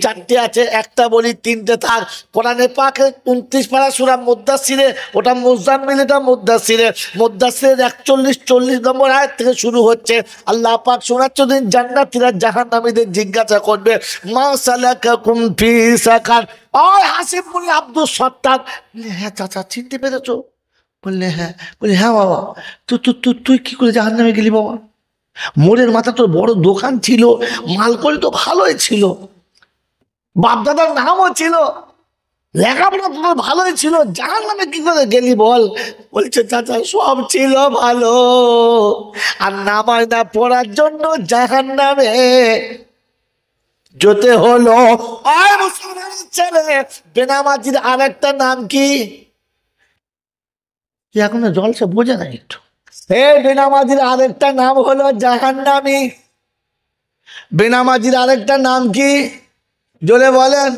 চারটে আছে, একটা বলি তিনটে থাক। কোরআনে পাকে 29 পারা সূরা মুদ্দাসসিরে, ওটা মুজাম্মিল, এটা মুদ্দাসসিরে। মুদ্দাসসিরের 41-40 নম্বর আয়াত থেকে শুরু হচ্ছে। আল্লাহ পাক শোনাচ্ছেন জান্নাতীরা জাহান্নামীদের জিজ্ঞাসা করবে মা সালাকাকুম ফি সাকার। ওই হাসিব বলে আব্দুল সত্তার, হ্যাঁ চাচা চিনতে পেরেছো? বললে হ্যাঁ। বলে হ্যাঁ বাবা, তুই কি করে জাহান্নামে গেলি বাবা? মোড়ের মাথা তোর বড় দোকান ছিল, মাল করে তো ভালোই ছিল, বাপদাদার নামও ছিল, লেখাপড়া তোমার ভালোই ছিল, জাহান্নামে কি করে গেলি বল? বলছে চাচা সব ছিল ভালো, আর নামাজ না পড়ার জন্য জাহান্নামে যেতে হলো। আর মুসলমানের ছেলে বেনামাজির আর একটা নাম কি? এখনো জলসা বোঝে না একটু। বেনামাজির আরেকটা নাম হলো জাহান্নামী। বেনামাজির আরেকটা নাম কি জোরে বলেন?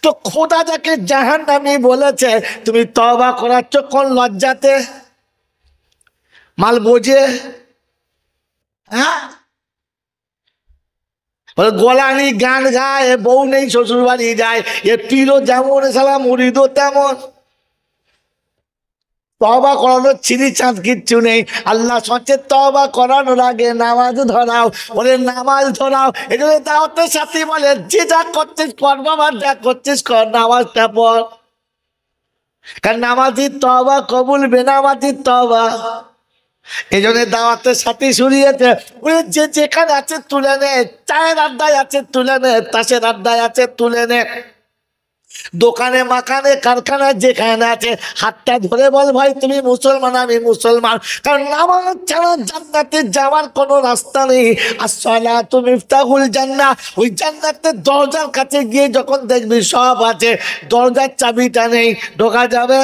তো খোদা যাকে জাহান্নামী বলেছে, তুমি তওবা করাচ্ছ কোন লজ্জাতে? মাল বোঝে? হ্যাঁ, গোলানি গান গায়, বউ নেই শ্বশুর বাড়ি যায়, এ পীরও যেমন সালা মুরিদও তেমন। তওবা করানোর ছিঁড়ি চাঁদ কিচ্ছু নেই। আল্লাহ সচ্ছে তওবা করানোর আগে নামাজ ধরাও, বলে নামাজ ধরাও। এই জন্য দাওয়াতের সাথে বলে যে যা করছিস কর বাবা, যা করছিস কর, নামাজটা পড়। কারণ নামাজির তওবা কবুল, বেনামাজির তওবা। এই জন্য দাওয়াতের সাথে শুনিয়েছে, যে যেখানে আছে তুলে নে, চায়ের আড্ডায় আছে তুলে নে, তাসের আড্ডায় আছে তুলে নে, দোকানে মাকানে কারখানায় যেখানে আছে হাতটা ধরে বল ভাই তুমি মুসলমান, আমি মুসলমান। কারণ নামাজ ছাড়া জান্নাতে যাওয়ার কোনো রাস্তা নেই। আসসালাতু মিফতাহুল জান্নাহ। ওই জান্নাতের দরজার কাছে গিয়ে যখন দেখবি সব আছে, দরজার চাবিটা নেই, ঢোকা যাবে?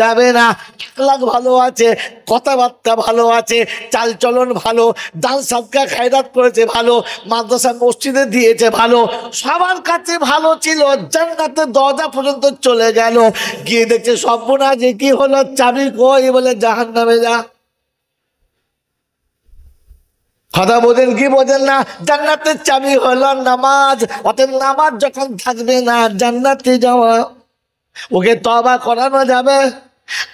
যাবে না। আখলাক ভালো আছে, কথাবার্তা ভালো আছে, চালচলন ভালো, দান সাদকা খায়রাত করেছে ভালো, মাদ্রাসা মসজিদে দিয়েছে ভালো, সবার কাছে ভালো ছিল, জান্নাতের দরজা পর্যন্ত চলে গেল, গিয়ে দেখছে সর্বনাশ, যে কি হলো, চাবি কই? বলে জাহান্নামে যা। কথা বোঝেন কি বোঝেন না? জান্নাতের চাবি হলো নামাজ। অতএব নামাজ যখন থাকবে না, জান্নাতে যাওয়া, ওকে তওবা করানো যাবে?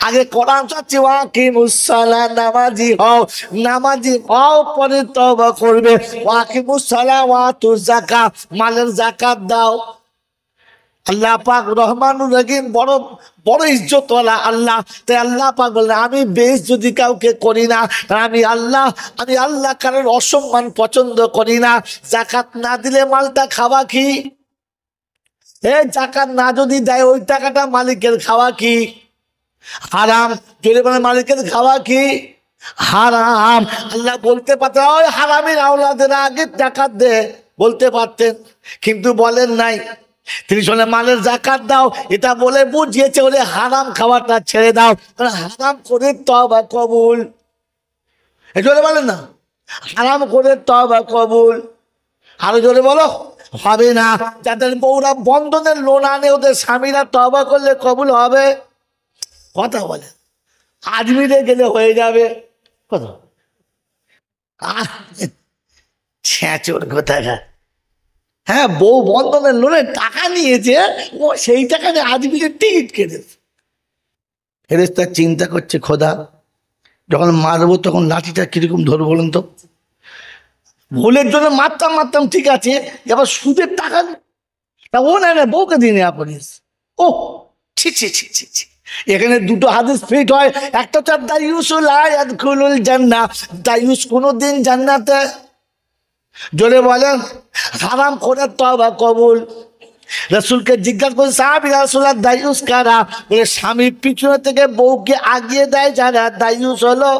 আগে কোরআন চাচ্ছি ওয়াকিমুস সালাহ, নামাজি হও, নামাজি হও, পরে তওবা করবে। ওয়াকিমুস সালাহ ওয়া আতুজ যাকাত, মালের যাকাত দাও। আল্লাহ পাক রহমানুর রহিম, বড় বড় ইজ্জতওয়ালা আল্লাহ। তাই আল্লাহ পাক বললেন আমি বেশ যদি কাউকে করি না, আমি আল্লাহ কারোর অসম্মান পছন্দ করি না। যাকাত না দিলে মালটা খাওয়া কি? জাকাত না যদি দেয় ওই টাকাটা মালিকের খাওয়া কি? হারাম। যদি বলে মালিকের খাওয়া কি? হারাম। আল্লাহ বলতে পারতেন ওই হারামের আওলাদের আগে জাকাত দে, বলতে পারতেন, কিন্তু বলেন নাই। তিনি শুনে মালের জাকাত দাও, এটা বলে বুঝিয়েছে ওরে হারাম খাওয়াটা ছেড়ে দাও, কারণ হারাম করে তওবা কবুল। এই জোরে বলেন না, হারাম করে তওবা কবুল। আরো জোরে বলো, হবে না। যাদের বউরা বন্ধনের লোন আনে, ওদের স্বামীরা তওবা করলে কবুল হবে? কথা বলে, আজমিরে গেলে হয়ে যাবে। কথা ছ্যাঁচোর কোথাকার। হ্যাঁ, বউ বন্ধনের লোনের টাকা নিয়েছে, ও সেই টাকা নিয়ে আজমিরের টিকিট কেটেছে। ফেরেশতা চিন্তা করছে, খোদা যখন মারবো তখন লাঠিটা কিরকম ধরবো বলেন তো? ভুলের জন্য মারতাম ঠিক আছে, এবার সুদের টাকা তা ও না বউকে দিয়ে নেওয়া করিস। ও ছি ছি ছি ছি ছি। এখানে দুটো হাদিস ফিট হয়। একটা হচ্ছে দায়ুসুল ইয়াদখুলুল জান্নাহ, দায়ুস কোনোদিন জান্নাতে। জোরে বলেন, হারাম করে তওবা কবুল। রাসূলকে জিজ্ঞাসা করে সাহাবী, রাসূলুল্লাহ দায়ুস কারা? বলে স্বামীর পিছনে থেকে বউকে আগিয়ে দেয় যারা, দায়ুস হলো।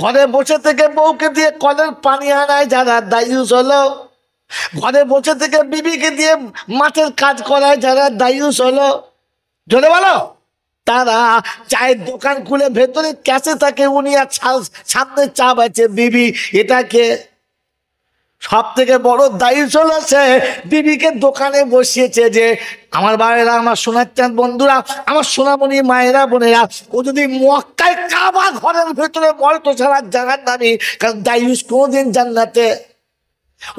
ঘরে বসে থেকে বউকে দিয়ে কলের পানি আনায় যারা, দায়ুস হলো। ঘরে বসে থেকে বিবিকে দিয়ে মাঠের কাজ করায় যারা, দায়ুস হলো। জোরে বলো। তারা চায়ের দোকান খুলে ভেতরে ক্যাশে থাকে উনি, আর সামনে চা বেচে বিবি, এটাকে সব থেকে বড় দায়ী চলেছে, বিবিকে দোকানে বসিয়েছে যে আমার ভাইয়েরা, আমার সোনার চাঁদ বন্ধুরা, আমার সোনামণি মায়েরা বোনেরা, ও যদি মক্কায় কাবা ঘরের ভেতরে মরে তো সারা জাহান নামি, কারণ দায়ুস কোনোদিন জান্নাতে।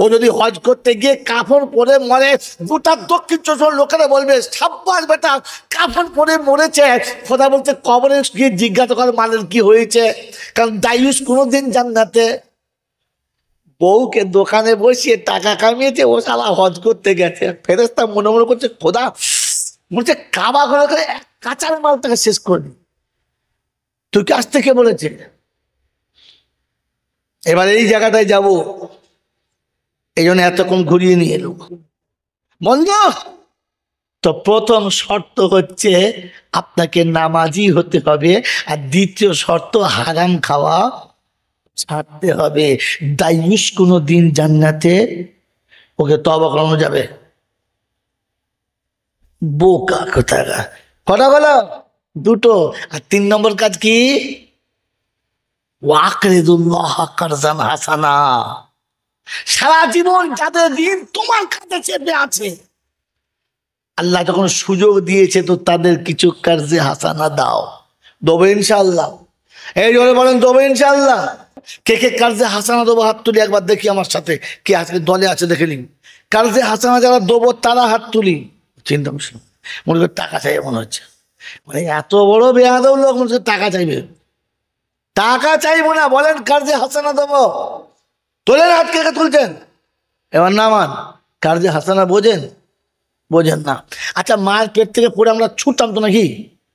ও যদি হজ করতে গিয়ে কাফন পরে মরে, গোটা দক্ষিণ চব্বিশ লোকেরা বলবে সাব্বাস বেটা কাফন পরে মরেছে। খোদা বলতে কবরে গিয়ে জিজ্ঞাসা করে মালের কি হয়েছে, কারণ দায়ুস কোনোদিন জান্নাতে। বউকে দোকানে বসিয়ে টাকা কামিয়েছে, ও শালা হজ করতে গেছে। ফেরেশতা মনে মনে করছে খোদা বলছে কাবা ঘরে করে এক কাঁচার মালটাকে শেষ করবি, তুই কি আসতে কে বলেছে? এবার এই জায়গাটায় যাব, এই জন্য এতক্ষণ ঘুরিয়ে নিয়ে এলো বন্ধু। তো প্রথম শর্ত হচ্ছে আপনাকে নামাজি হতে হবে, আর দ্বিতীয় শর্ত হারাম খাওয়া ছাড়তে হবে। দায়ুস কোনো দিন জান্নাতে ওকে তওবা করানো যাবে। বোকা কোথাকা, কটা বলো? দুটো। আর 3 নম্বর কাজ কি? ওয়াকরিদুল্লাহ কারজান হাসানা। সারা জীবন যাদের দিন তোমার কাছে চেপে আছে, আল্লাহ যখন সুযোগ দিয়েছে তো তাদের কিছু কার্যে হাসানা দাও। দেবো ইনশাআল্লাহ। এই জন্য বলেন দেবো ইনশাআল্লাহ। কে কে কার্যে হাসানা দেবো হাত তুলি একবার দেখি আমার সাথে, কে আজকে দলে আছে দেখে নিন। কার্যে হাসানা যারা দেবো তারা হাত তুলি। চিন্তা করছি মনে করে টাকা চাই মনে হচ্ছে, মানে এত বড় বেয়াদব লোক মনে হচ্ছে টাকা চাইবে। টাকা চাইবো না, বলেন কার্যে হাসানা দেবো। তোলেন হাত, কে কে তুলছেন? এবার নামান। কার্যে হাসানা বোঝেন? বোঝেন না। আচ্ছা, মায়ের পেট থেকে পড়ে আমরা ছুটতাম তো নাকি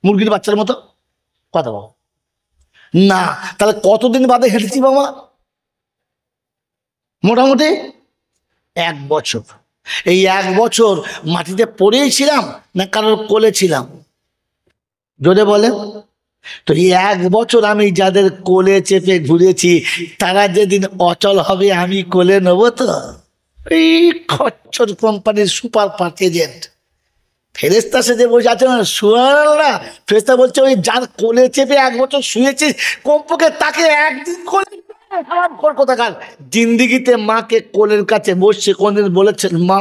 মুরগির বাচ্চার মতো? কথা বল না। তাহলে কতদিন বাদে হেঁটেছি বাবা? মোটামুটি 1 বছর। এই 1 বছর মাটিতে পড়েই ছিলাম না কারোর কোলে ছিলাম? জোরে বলে। তো এই 1 বছর আমি যাদের কোলে চেপে ঘুরেছি, তারা যেদিন অচল হবে আমি কোলে নেবো তো? এই খচ্চর কোম্পানির সুপার ফাস্ট এজেন্ট ফেরেস্তা সেজে বসে আছে না, শুয়ারা। ফেরেস্তা বলছে ওই যার কোলে চেপে 1 বছর শুয়েছিস, কমপক্ষে তাকে একদিন কোলে কোথাকার জিন্দিগিতে মাকে কোলের কাছে বসছে কোনদিন বলেছেন মা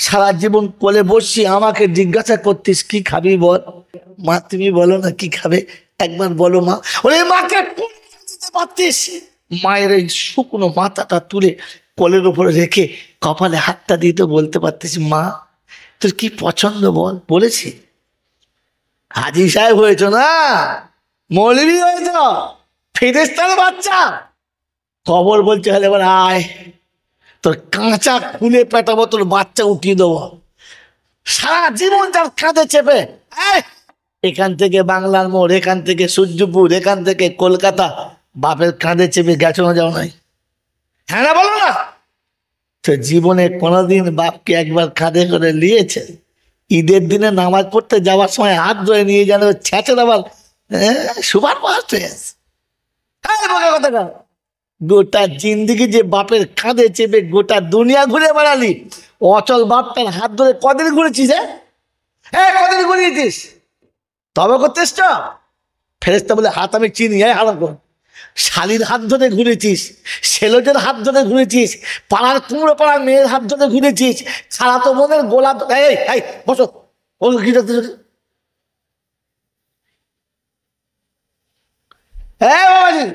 সারা জীবন কোলে বসছি, আমাকে জিজ্ঞাসা করতিস কি খাবি বল? মা তুমি বলো না কি খাবে, একবার বলো মা। ওরে মাকে দিতে পারতিস, মায়ের এই শুকনো মাথাটা তুলে কোলের উপরে রেখে কপালে হাতটা দিয়ে তো বলতে পারতিস মা তোর কি পছন্দ বল? বলেছি? হাজি সাহেব হয়েছ না, মৌলবি হয়েছ, ফেরেশতার বাচ্চা। খবর বলছে হলে এবার আয়, তোর কাঁচা খুলে পেটাবো, তোর বাচ্চা উঠিয়ে দেবো। সারা জীবন যার কাঁধে চেপে, এখান থেকে বাংলার মোড়, এখান থেকে সূর্যপুর, এখান থেকে কলকাতা, বাপের কাঁধে চেপে গেছো না যাও নাই? হ্যাঁ না বলো না? তো জীবনে কোনোদিন বাপকে একবার কাঁধে করে নিয়েছে? ঈদের দিনে নামাজ পড়তে যাওয়ার সময় হাত ধরে নিয়ে গেল, ছেঁচে আবার সুপার ফাস্ট হয়ে গেছে। গোটা জিন্দিগি যে বাপের কাঁধে চেপে গোটা দুনিয়া ঘুরে বেড়ালি, অচল বাপটার হাত ধরে কদিন ঘুরেছিস? হ্যাঁ কদিন ঘুরিয়েছিস? তবে করতেছ তো? ফেরেশতা বলে হাত আমি চিনি, হারাকো। শালির হাত ধরে ঘুরেছিস, ছেলেদের হাত ধরে ঘুরেছিস, পাড়ার কুমড়ো পাড়ার মেয়ের হাত ধরে ঘুরেছিস, সারা তো বোনের গোলা। এই বসো, ও কি বাবাজি,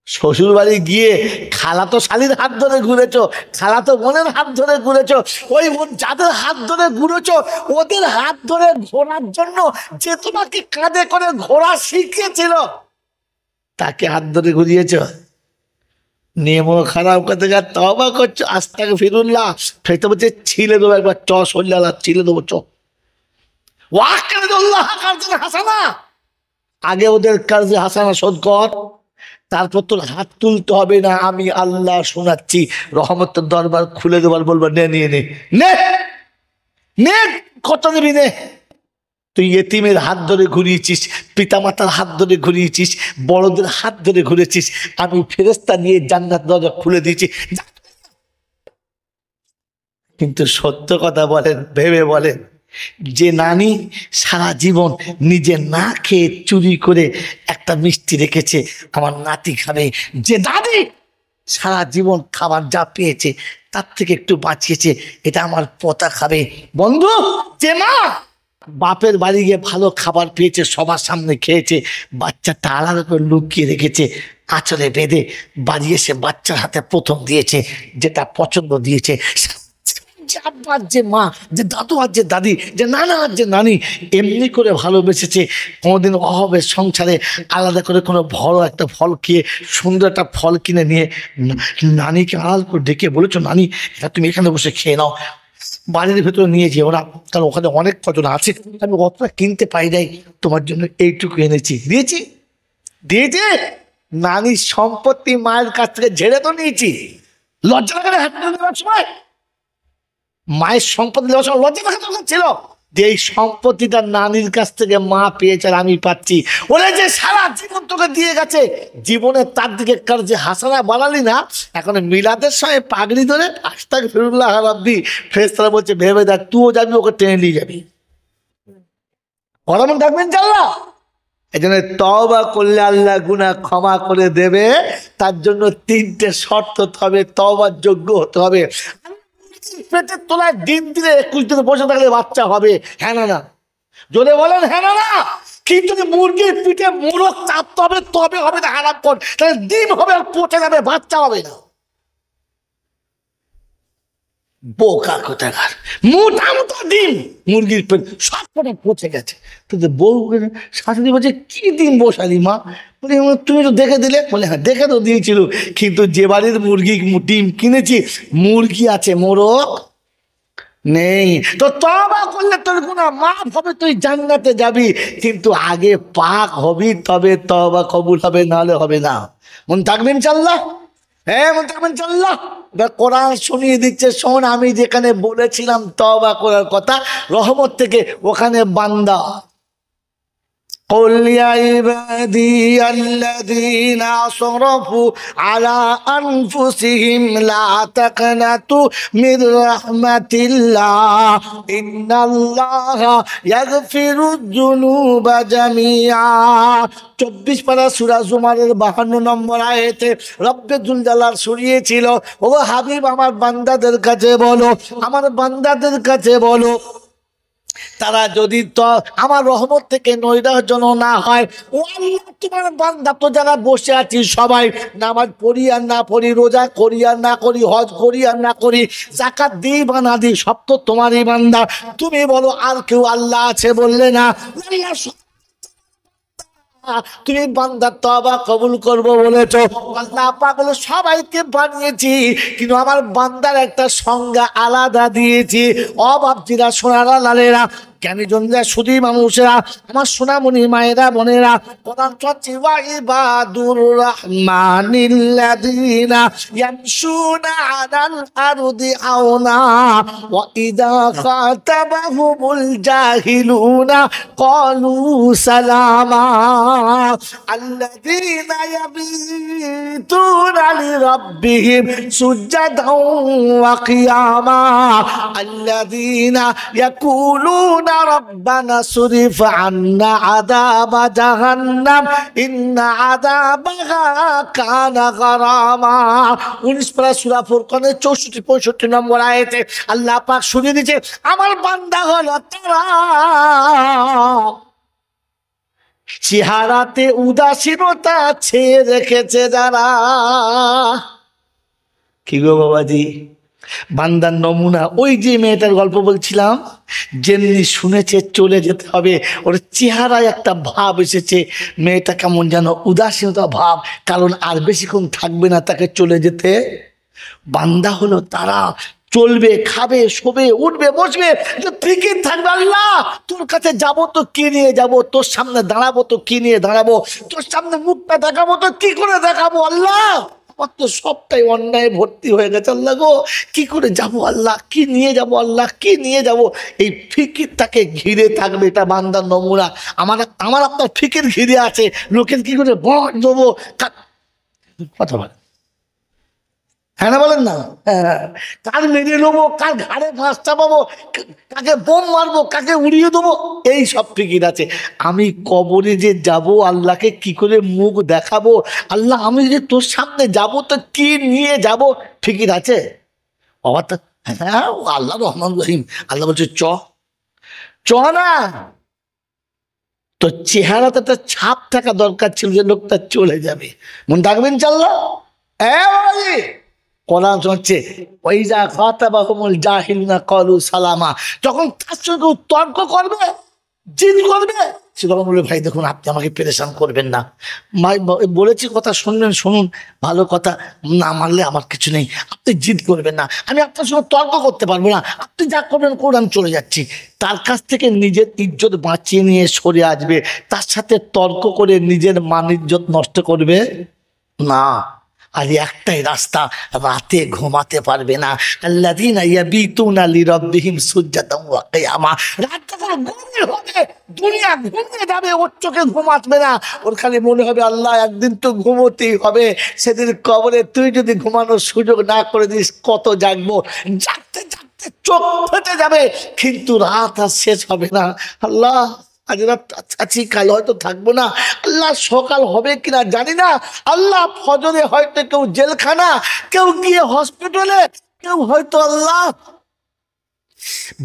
শ্বশুর বাড়ি গিয়ে খালাতো শালির হাত ধরে ঘুরেছো, খালাতো বোনের হাত ধরে ঘুরেছো, ওই যাদের হাত ধরে ঘুরেছো ওদের হাত ধরে ঘোরার জন্য যে তোমাকে কাঁধে করে ঘোরা শিখিয়েছিল তাকে হাত ধরে ঘুরিয়েছ। নিয়মও খারাপ করতে গা তওবা করছো, আস্তাকে ফিরুল্লাহ। ফেরতে বলছে ছিলে দেবো একবার, চ সল্লাহ ছিলে দেবো, চ ওয়াক্কারুল্লাহ কারজান হাসানা। আগে ওদের কার্যে হাসানা শোধ কর, তারপর তোর হাত তুলতে হবে না। আমি আল্লাহ শোনাচ্ছি, রহমতের দরবার খুলে দেবার বলবো নে নিয়ে নে নে নে, কত নিবি নে। তুই এতিমের হাত ধরে ঘুরিয়েছিস, পিতামাতার হাত ধরে ঘুরিয়েছিস, বড়দের হাত ধরে ঘুরেছিস, আমি ফেরেশতা নিয়ে জান্নাত দরজা খুলে দিয়েছি। কিন্তু সত্য কথা বলেন, ভেবে বলেন, যে নানি সারা জীবন নিজে না খেয়ে চুরি করে একটা মিষ্টি রেখেছে আমার নাতি খাবে, যে দাদি সারা জীবন খাবার যা পেয়েছে তার থেকে একটু বাঁচিয়েছে, এটা আমার পোতা খাবে। বন্ধু, যে মা বাপের বাড়ি গিয়ে ভালো খাবার পেয়েছে, সবার সামনে খেয়েছে, বাচ্চাটা আলাদা করে লুকিয়ে রেখেছে, আঁচলে বেঁধে বাড়ি এসে বাচ্চার হাতে প্রথম দিয়েছে যেটা পছন্দ দিয়েছে। যে আব্বা আর যে মা, যে দাদু আর যে দাদি, যে নানা আর যে নানি এমনি করে ভালোবেসেছে। কোনোদিন অভাবের সংসারে আলাদা করে কোনো বড় একটা ফল খেয়ে সুন্দর একটা ফল কিনে নিয়ে নানিকে আলাদা করে ডেকে বলেছো, নানি এটা তুমি এখানে বসে খেয়ে নাও। বাড়ির ভেতরে নিয়ে যেও না, কারণ ওখানে অনেক কজন আছে, আমি অতটা কিনতে পাই নাই, তোমার জন্য এইটুকু এনেছি। দিয়েছি দিয়েছে। নানির সম্পত্তি মায়ের কাছ থেকে ঝেড়ে তো নিয়েছি, লজ্জা লাগে না? হাত দেওয়ার সময় মায়ের সম্পত্তি দেওয়ার সময় লজ্জা দেখা দরকার ছিল যে এই সম্পত্তিটা নানির কাছ থেকে মা পেয়েছে আর আমি পাচ্ছি। ওরা যে সারা জীবন তোকে দিয়ে গেছে, জীবনে তার দিকে কার যে হাসানা বানালি না, এখন মিলাদের সময় পাগড়ি ধরে আস্তাক ফিরুল্লাহ রাব্বি, ফেরেশতারা বলছে ভেবে দেখ, তুইও যাবি, ওকে টেনে নিয়ে যাবি। ওরা মন থাকবেন জানলা। এই জন্য তওবা করলে আল্লাহ গুনাহ ক্ষমা করে দেবে। তার জন্য তিনটে শর্ত হবে, তওবার যোগ্য হতে হবে। পেটের তলায় ডিম দিলে 21 দিনে বসে থাকলে বাচ্চা হবে, হ্যাঁ না না? জোরে বলেন হ্যাঁ না না? কিন্তু মুরগির পিঠে মোরগ চাপতে হবে, তবে হবে না হারাম কর, তাহলে ডিম হবে আর পচে যাবে, বাচ্চা হবে না। বোকা কোথাকার, মোটা মোটা ডিম মুরগির পেট, সব কটা পচে গেছে। তো বউ শাশুড়ি বলছে কি ডিম বসালি মা? বলে তুমি তো দেখে দিলে। বলে হ্যাঁ দেখে তো দিয়েছিল, কিন্তু যে বাড়ির মুরগি ডিম কিনেছি মুরগি আছে, মোরগ নেই। তো তওবা করলে তোর গুনাহ মাফ হবে, তুই জান্নাতে যাবি, কিন্তু আগে পাক হবি তবে তওবা কবুল হবে, নাহলে হবে না। মন থাকবে ইনশাআল্লাহ? হ্যাঁ মন থাকবে ইনশাআল্লাহ। কোরআন শুনিয়ে দিচ্ছে, শোন, আমি যেখানে বলেছিলাম তওবা করার কথা রহমত থেকে, ওখানে বান্দা قل يا عبادي الذين أسرفوا على أنفسهم لا تقنطوا من رحمة الله إن الله يغفر الذنوب جميعا। 24 পারা সূরা জুমারের 52 নম্বর আয়াতে রব্বে জুল জালাল শুনিয়েছিল, ও হাবিব আমার বান্দাদের কাছে বলো, আমার বান্দাদের কাছে বলো, তারা যদি তো আমার রহমত থেকে নৈরাশ্য না হয়, ও আল্লাহ তোমার বান্দা তো যারা বসে আছি সবাই নামাজ পড়ি আর না পড়ি, রোজা করি আর না করি, হজ করি আর না করি, যাকাত দিই বা না দিই, সব তো তোমারই বান্দা। তুমি বলো আর কেউ আল্লাহ আছে? বললে না। তুমি বান্দার তওবা কবুল করবো বলেছো, আল্লাহ পাক বলে সবাইকে বানিয়েছি, কিন্তু আমার বান্দার একটা সংজ্ঞা আলাদা দিয়েছি। অবাবজিরা, সোনারা, লালেরা, জ্ঞানীজনরা, সুধী মানুষেরা, আমার সোনামণি মায়েরা, বোনেরা, কোরআন চর্চি ওয়াইবাদুর রাহমানিল্লাযীনা ইয়ামশুনা আলাল আরদি আওনা ওয়া ইযা খাতাবাহুমুল জাহিলুনা ক্বালু সালামা আল্লাযীনা ইয়াবিতুনা লিরাব্বিহিম সুজদান ওয়া কিয়ামা আল্লাযীনা ইয়াকুলুনা ربنا صرف عنا عذاب جهنم إن عذابها كان غراما। 19 পারা সূরা ফুরকানের 64-65 নম্বর আয়াতে আল্লাহ পাক শুনিয়ে দিয়েছে, আমার বান্দা হলো তারা চেহারাতে উদাসীনতা ছেয়ে রেখেছে যারা। কি গো বাবাজি, বান্দার নমুনা ওই যে মেয়েটার গল্প বলছিলাম, যেমনি শুনেছে চলে যেতে হবে, ওর চেহারায় একটা ভাব এসেছে, মেয়েটা কেমন যেন উদাসীনতা ভাব, কারণ আর বেশিক্ষণ থাকবে না তাকে চলে যেতে। বান্দা হলো তারা চলবে, খাবে, শোবে, উঠবে, বসবে, ফিকির থাকবে, আল্লাহ তোর কাছে যাবো তো কি নিয়ে যাবো, তোর সামনে দাঁড়াবো তো কি নিয়ে দাঁড়াবো, তোর সামনে মুখটা দেখাবো তো কি করে দেখাবো, আল্লাহ আমার তো সবটাই অন্যায় ভর্তি হয়ে গেছে, আল্লাহ গো কি করে যাবো, আল্লাহ কি নিয়ে যাবো, আল্লাহ কি নিয়ে যাবো, এই ফিকির তাকে ঘিরে থাকবে। এটা বান্দার নমুনা। আমার আপনার ফিকির ঘিরে আছে, লোকের কি করে বল দেবো কথা বলে। হ্যাঁ না বলেন না? হ্যাঁ, কার মেরে নেবো, কার ঘাড়ে ফাঁস চাপাবো, কাকে বোম মারবো, কাকে উড়িয়ে দেবো, এই সব ফিকির আছে। আমি কবরে যে যাব, আল্লাহকে কি করে মুখ দেখাবো, আল্লাহ আমি যে তোর সামনে যাব তো কি নিয়ে যাব, ফিকির আছে বাবা? তা হ্যাঁ, আল্লাহ রহমান রহিম। আল্লাহ বলছে চ চ না, তো চেহারাতে একটা ছাপ থাকা দরকার ছিল যে লোকটা চলে যাবে। মন থাকবেন চাল্লা? কোরআন হচ্ছে ওইজা খাতাবাহুমুল জাহিলুনা ক্বালু সালামা, যখন তার সঙ্গে তর্ক করবে, জিদ করবে, সে তখন বলবে ভাই দেখুন আপনি আমাকে পেরেশান করবেন না, বলেছি কথা শুনবেন, শুনুন, ভালো কথা, না মানলে আমার কিছু নেই, আপনি জিদ করবেন না, আমি আপনার সঙ্গে তর্ক করতে পারবো না, আপনি যা করবেন করুন, আমি চলে যাচ্ছি। তার কাছ থেকে নিজের ইজ্জত বাঁচিয়ে নিয়ে সরে আসবে, তার সাথে তর্ক করে নিজের মান ইজ্জত নষ্ট করবে না। আর একটাই রাস্তা, রাতে ঘুমাতে পারবে না। আল্লাযীনা ইয়াবিতুনা লিরাব্বিহিম সুজদান ওয়া কিয়ামা, রাতটা ঘুমিয়ে হবে, দুনিয়া ঘুমিয়ে যাবে, ওর চোখে ঘুম আসবে না, ওর খালি মনে হবে আল্লাহ একদিন তো ঘুমোতেই হবে, সেদিন কবরে তুই যদি ঘুমানোর সুযোগ না করে দিস কত জাগবো, জাগতে জাগতে চোখ ফেটে যাবে, কিন্তু রাত আর শেষ হবে না। আল্লাহ আজ রাত আছি, কাল হয়তো থাকবো না, আল্লাহ সকাল হবে কিনা জানি না, আল্লাহ ফজরে হয়তো কেউ জেলখানা, কেউ গিয়ে হসপিটালে, কেউ হয়তো আল্লাহ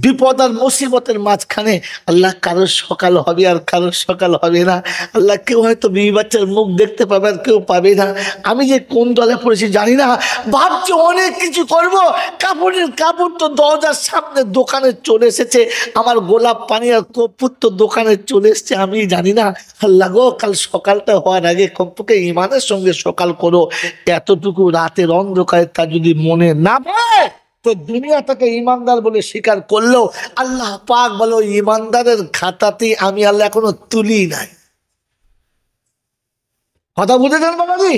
বিপদ আর মুসিবতের মাঝখানে, আল্লাহ কারোর সকাল হবে আর কারোর সকাল হবে না, আল্লাহ কেউ হয়তো বিবি বাচ্চার মুখ দেখতে পাবে আর কেউ পাবে না। আমি যে কোন দলে পড়েছি জানি না, ভাবছি অনেক কিছু করব, কাপড়ের কাপড় তো দরজার সামনে দোকানে চলে এসেছে, আমার গোলাপ পানি আর কর্পূর তো দোকানে চলে এসছে, আমি জানি না। আল্লাহ গো, কাল সকালটা হওয়ার আগে কমপক্ষে ইমানের সঙ্গে সকাল করো, এতটুকু রাতের অন্ধকারে তা যদি মনে না পায় তো দুনিয়া তাকে ইমানদার বলে স্বীকার করলেও আল্লাহ পাক বলো ইমানদারের খাতাতেই আমি আল্লাহ এখনো তুলি নাই। কথা বুঝেছেন বাবাজি?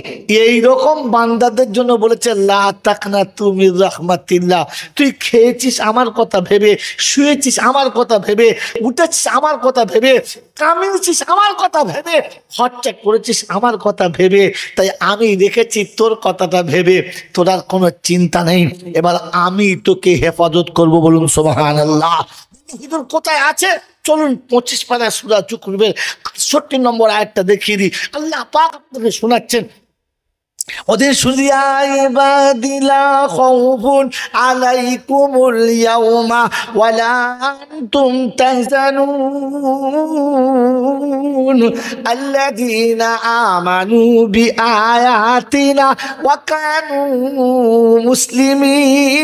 এইরকম বান্দাদের জন্য বলেছে লা তাকনাতু মির রাহমাতিল্লাহ, তুই খেয়েছিস আমার কথা ভেবে, শুয়েছিস আমার কথা ভেবে, উঠেছিস আমার কথা ভেবে, কামিয়েছিস আমার কথা ভেবে, খরচা করেছিস আমার কথা ভেবে, তাই আমি রেখেছি তোর কথাটা ভেবে, তোর আর কোনো চিন্তা নেই, এবার আমি তোকে হেফাজত করব, বলুন সুবহানাল্লাহ। কোথায় আছে চলুন 25 পারা সূরা যুকরুবের 68 নম্বর আয়াতটা দেখিয়ে দিই। আল্লাহ পাক আপনাকে শোনাচ্ছেন, ওদের শুনিয়া ইবাদিলা খাউফুন আলাইকুমুল ইয়াউমা ওয়ালা আনতুম তাহজানুন আল্লাযীনা আমানু বিআয়াতিনা ওয়া কানু মুসলিমিন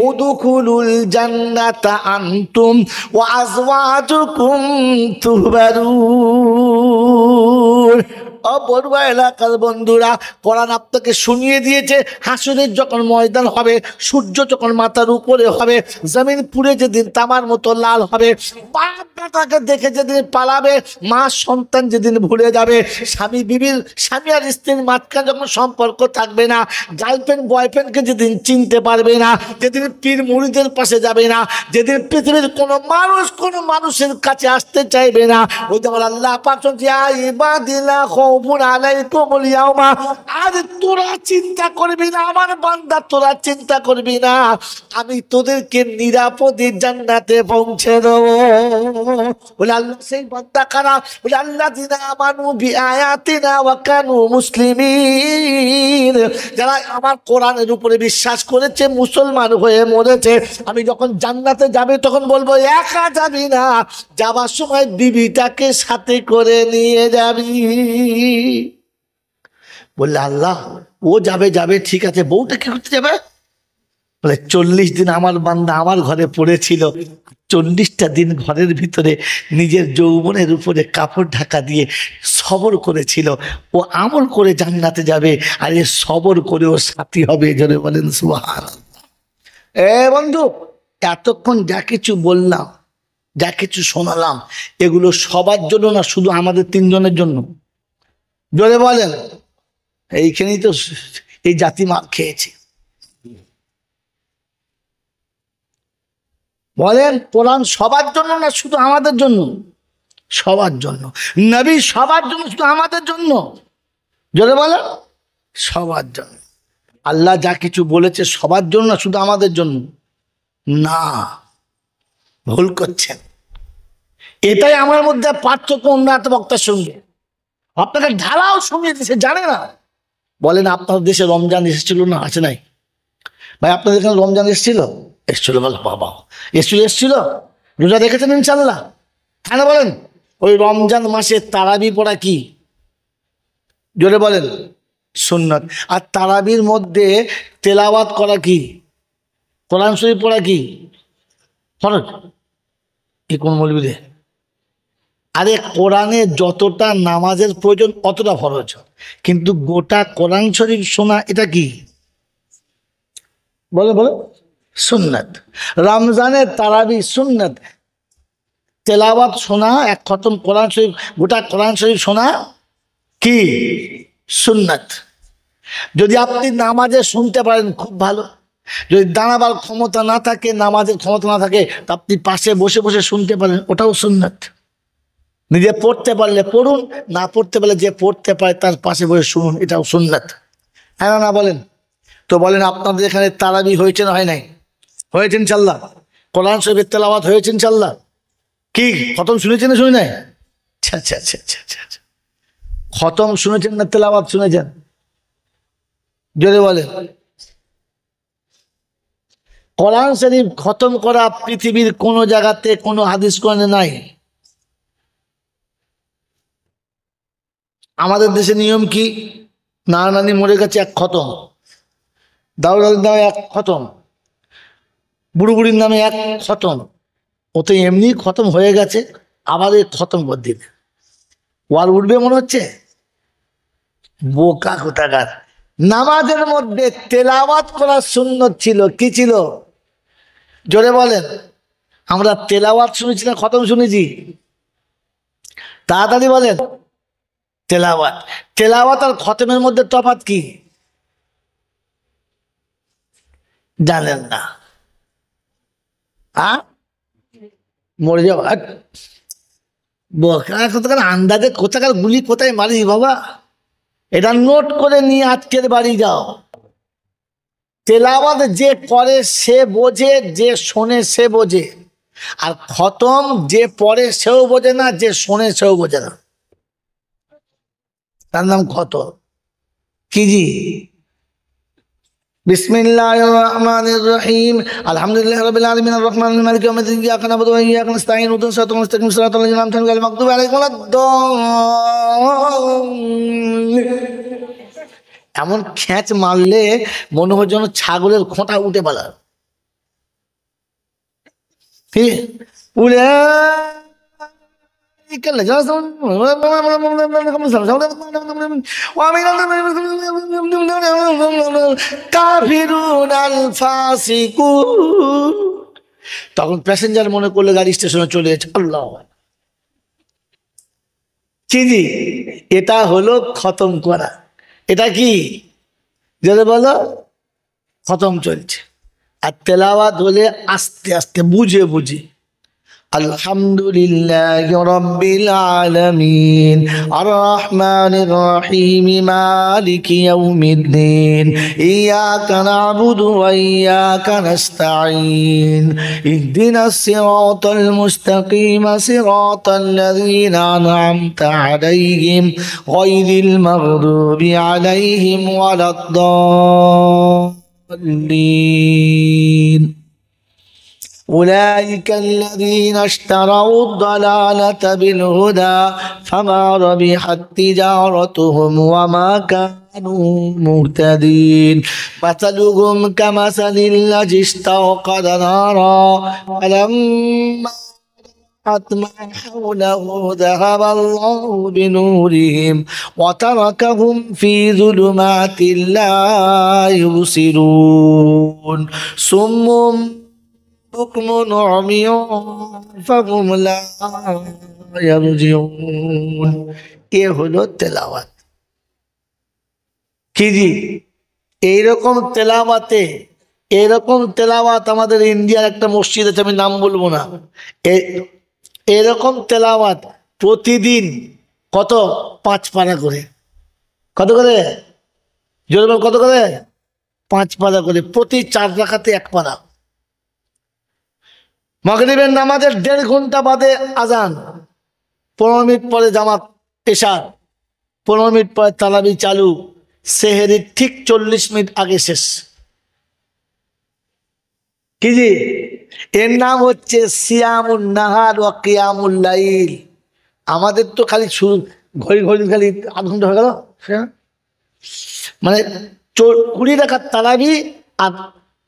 উদখুলুল জান্নাতা আনতুম ওয়া আজওয়াজুকুম তুহবারুন। বড়ুয়া এলাকার বন্ধুরা, কোরআন আপনাকে শুনিয়ে দিয়েছে হাসরের যখন ময়দান হবে, সূর্য যখন মাথার উপরে হবে, জমিন পুড়ে যেদিন তামার মতো লাল হবে, বাপ বেটাকে দেখে যেদিন পালাবে, মা সন্তান যেদিন ভুলে যাবে, স্বামী বিবির, স্বামী আর স্ত্রীর মাঝখানে যখন সম্পর্ক থাকবে না, গার্লফ্রেন্ড বয়ফ্রেন্ডকে যেদিন চিনতে পারবে না, যেদিন পীর মুরিদের পাশে যাবে না, যেদিন পৃথিবীর কোনো মানুষ কোনো মানুষের কাছে আসতে চাইবে না, ওই যেমন আল্লাহ পাক ইবাদিলা খাউফুন আলাইকুমুল ইয়াউমা, আজ তোরা চিন্তা করবি না আমার বান্দা, তোরা চিন্তা করবি না, আমি তোদেরকে নিরাপদে জান্নাতে পৌঁছে দেবো। বলে আল্লাহ সেই বান্দা কারা? বলে আল্লাযীনা আমানু বিআয়াতিনা ওয়া কানু মুসলিমিন, যারা আমার কোরআনের উপরে বিশ্বাস করেছে, মুসলমান হয়ে মরেছে। আমি যখন জান্নাতে যাবে তখন বলবো একা যাবি না, যাবার সময় বিবিটাকে সাথে করে নিয়ে যাবি। বললে আল্লাহ ও যাবে যাবে ঠিক আছে, বউটা কি করতে যাবে? বলে 40 দিন আমার বান্দা আমার ঘরে পড়েছিল, 40টা দিন ঘরের ভিতরে নিজের যৌবনের উপরে কাপড় ঢাকা দিয়ে সবর করেছিল, ও আমল করে জান্নাতে যাবে, আর এ সবর করে ও সাথী হবে। জোরে বলেন সুবহানাল্লাহ। বন্ধু, এতক্ষণ যা কিছু বললাম, যা কিছু শোনালাম, এগুলো সবার জন্য না, শুধু আমাদের 3 জনের জন্য? জোরে বলেন। এইখানেই তো এই জাতি মার খেয়েছে। বলেন কোরআন সবার জন্য না শুধু আমাদের জন্য? সবার জন্য। নবী সবার জন্য শুধু আমাদের জন্য? জোরে বলেন সবার জন্য। আল্লাহ যা কিছু বলেছে সবার জন্য না, শুধু আমাদের জন্য না, ভুল করছেন। এটাই আমার মধ্যে পার্থক্য অন্য একটা বক্তার সঙ্গে। আপনাকে ঢালাও শুনিয়ে দিচ্ছে, জানে না। বলেন আপনার দেশে রমজান এসেছিল না? আসে নাই? ভাই আপনাদের এখানে রমজান এসেছিল? এসেছিল, বলো বাবা, এসেছিল। রোজা রেখেছেন ইনশাল্লাহ? কেন বলেন? ওই রমজান মাসে তারাবি পড়া কি? জোরে বলেন। সুন্নাত। আর তারাবির মধ্যে তেলাওয়াত করা কি? কোরআন শরীফ পড়া কি ফরজ? এই কোন মৌলবি রে? আরে কোরআনে যতটা নামাজের প্রয়োজন অতটা ফরজ, কিন্তু গোটা কোরআন শরীফ শোনা এটা কি? বলো বলো। সুন্নাত। রমজানের তারাবি সুন্নাত, তেলাওয়াত শোনা, এক খতম কোরআন শরীফ, গোটা কোরআন শরীফ শোনা কি? সুন্নাত। যদি আপনি নামাজে শুনতে পারেন খুব ভালো, যদি দাঁড়াবার ক্ষমতা না থাকে, নামাজের ক্ষমতা না থাকে, তা আপনি পাশে বসে বসে শুনতে পারেন, ওটাও সুন্নাত। নিজে পড়তে পারলে পড়ুন, না পড়তে পারলে যে পড়তে পারে তার পাশে বসে শুনুন, এটাও সুন্নাত। হ্যাঁ না বলেন? তো বলেন আপনাদের এখানে তারাবি হয়েছে না হয় নাই? হয়েছে ইনশাল্লাহ। কোরআন শরীফের তেলাওয়াত হয়েছে ইনশাল্লাহ। কি খতম শুনেছেন না শুনে নাই? আচ্ছা আচ্ছা আচ্ছা আচ্ছা আচ্ছা, খতম শুনেছেন না তেলাওয়াত শুনেছেন? জোরে বলেন। কোরআন শরীফ খতম করা পৃথিবীর কোন জায়গাতে কোনো হাদিস কোরআনে নাই। আমাদের দেশে নিয়ম কি? নানি মরে গেছে এক খতম, দাউদের নামে এক খতম, বুড়ো বুড়ির নামে এক খতম। ওতে এমনি খতম হয়ে গেছে, আবার এই খতম করে দিবে। ওয়াল উঠবে মনে হচ্ছে? বোকা কোথাকার। নামাজের মধ্যে তেলাওয়াত করার সুন্নত ছিল। কি ছিল? জোরে বলেন। আমরা তেলাওয়াত শুনেছি না খতম শুনেছি? তাড়াতাড়ি বলেন। তেলাওয়াত। তেলাওয়াত আর খতমের মধ্যে তফাৎ কি জানেন না? মরে যাও। বোকা কোথাকার, আন্দাজে কোথাকার গুলি কোথায় মারিস বাবা। এটা নোট করে নিয়ে আজকের বাড়ি যাও। তেলাওয়াত যে করে সে বোঝে, যে শোনে সে বোঝে। আর খতম যে পড়ে সেও বোঝে না, যে শোনে সেও বোঝে না, তার নাম খতম। কি জি? বিসমিল্লাহির রহমানির রহিম, আলহামদুলিল্লাহি রাব্বিল আলামিন, আর রহমানির মালিকি ইয়াউমিদ্দিন, ইয়্যাকা না'বুদু ওয়া ইয়্যাকা নাস্তাঈন, ইহদিনাস সিরাতাল মুস্তাকিম, সিরাতাল লাযিনা আন'আমতা আলাইহিম, গায়রিল মাগদুবি আলাইহিম ওয়ালাদ-দাল্লিন। এমন খ্যাঁচ মারলে মনে হয় যেন ছাগলের খোঁটা উঠে পালার। ঠিক উড়ে তখন প্যাসেঞ্জার মনে করলে গাড়ি স্টেশনে চলে যাচ্ছে। আল্লাহ চিনি, এটা হলো খতম করা। এটা কি যদি বলো? খতম চলছে। আর তেলাওয়াত হলে আস্তে আস্তে বুঝে বুঝে। আলহামদুলিল্লাহি রাব্বিল আলামিন, আর রহমানির রহিম, মালিকি ইয়াউমিদ্দিন, ইয়্যাকা না'বুদু ওয়া ইয়্যাকা নাস্তাঈন, ইহদিনাস সিরাতাল মুস্তাকিম, সিরাতাল লাযিনা আন'আমতা আলাইহিম, গায়রিল মাগদুবি আলাইহিম ওয়ালাদ-দাল্লিন। أولئك الذين اشتروا الضلالة بالهدى فما ربحت تجارتهم وما كانوا مهتدين. مثلهم كمثل الذي استوقد نارا فلما ما حوله ذهب الله بنورهم وتركهم في ظلمات لا يبصرون صم بكم عمي فهم لا يرجعون. এ হলো তেলাওয়াত। কি জি? এইরকম তেলাওয়াত আমাদের ইন্ডিয়ার একটা মসজিদ আছে, আমি নাম বলবো না। এরকম তেলাওয়াত প্রতিদিন কত? 5 পারা করে। কত করে? জোরে বল, কত করে? 5 পারা করে, প্রতি 4 রাকাতে 1 পারা। মাগরিবের নামাজের 1.5 ঘন্টা বাদে আজান, 15 মিনিট পরে জামাত এশার, 15 মিনিট পরে তারাবি চালু, সেহেরির ঠিক 40 মিনিট আগে শেষ। কি জি? এর নাম হচ্ছে সিয়ামুন নাহার ওয়া কিয়ামুল লাইল। আমাদের তো খালি ঘড়ি ঘড়ি খালি 8 ঘন্টা হয়ে গেল, মানে 20 রাকাত তারাবি আর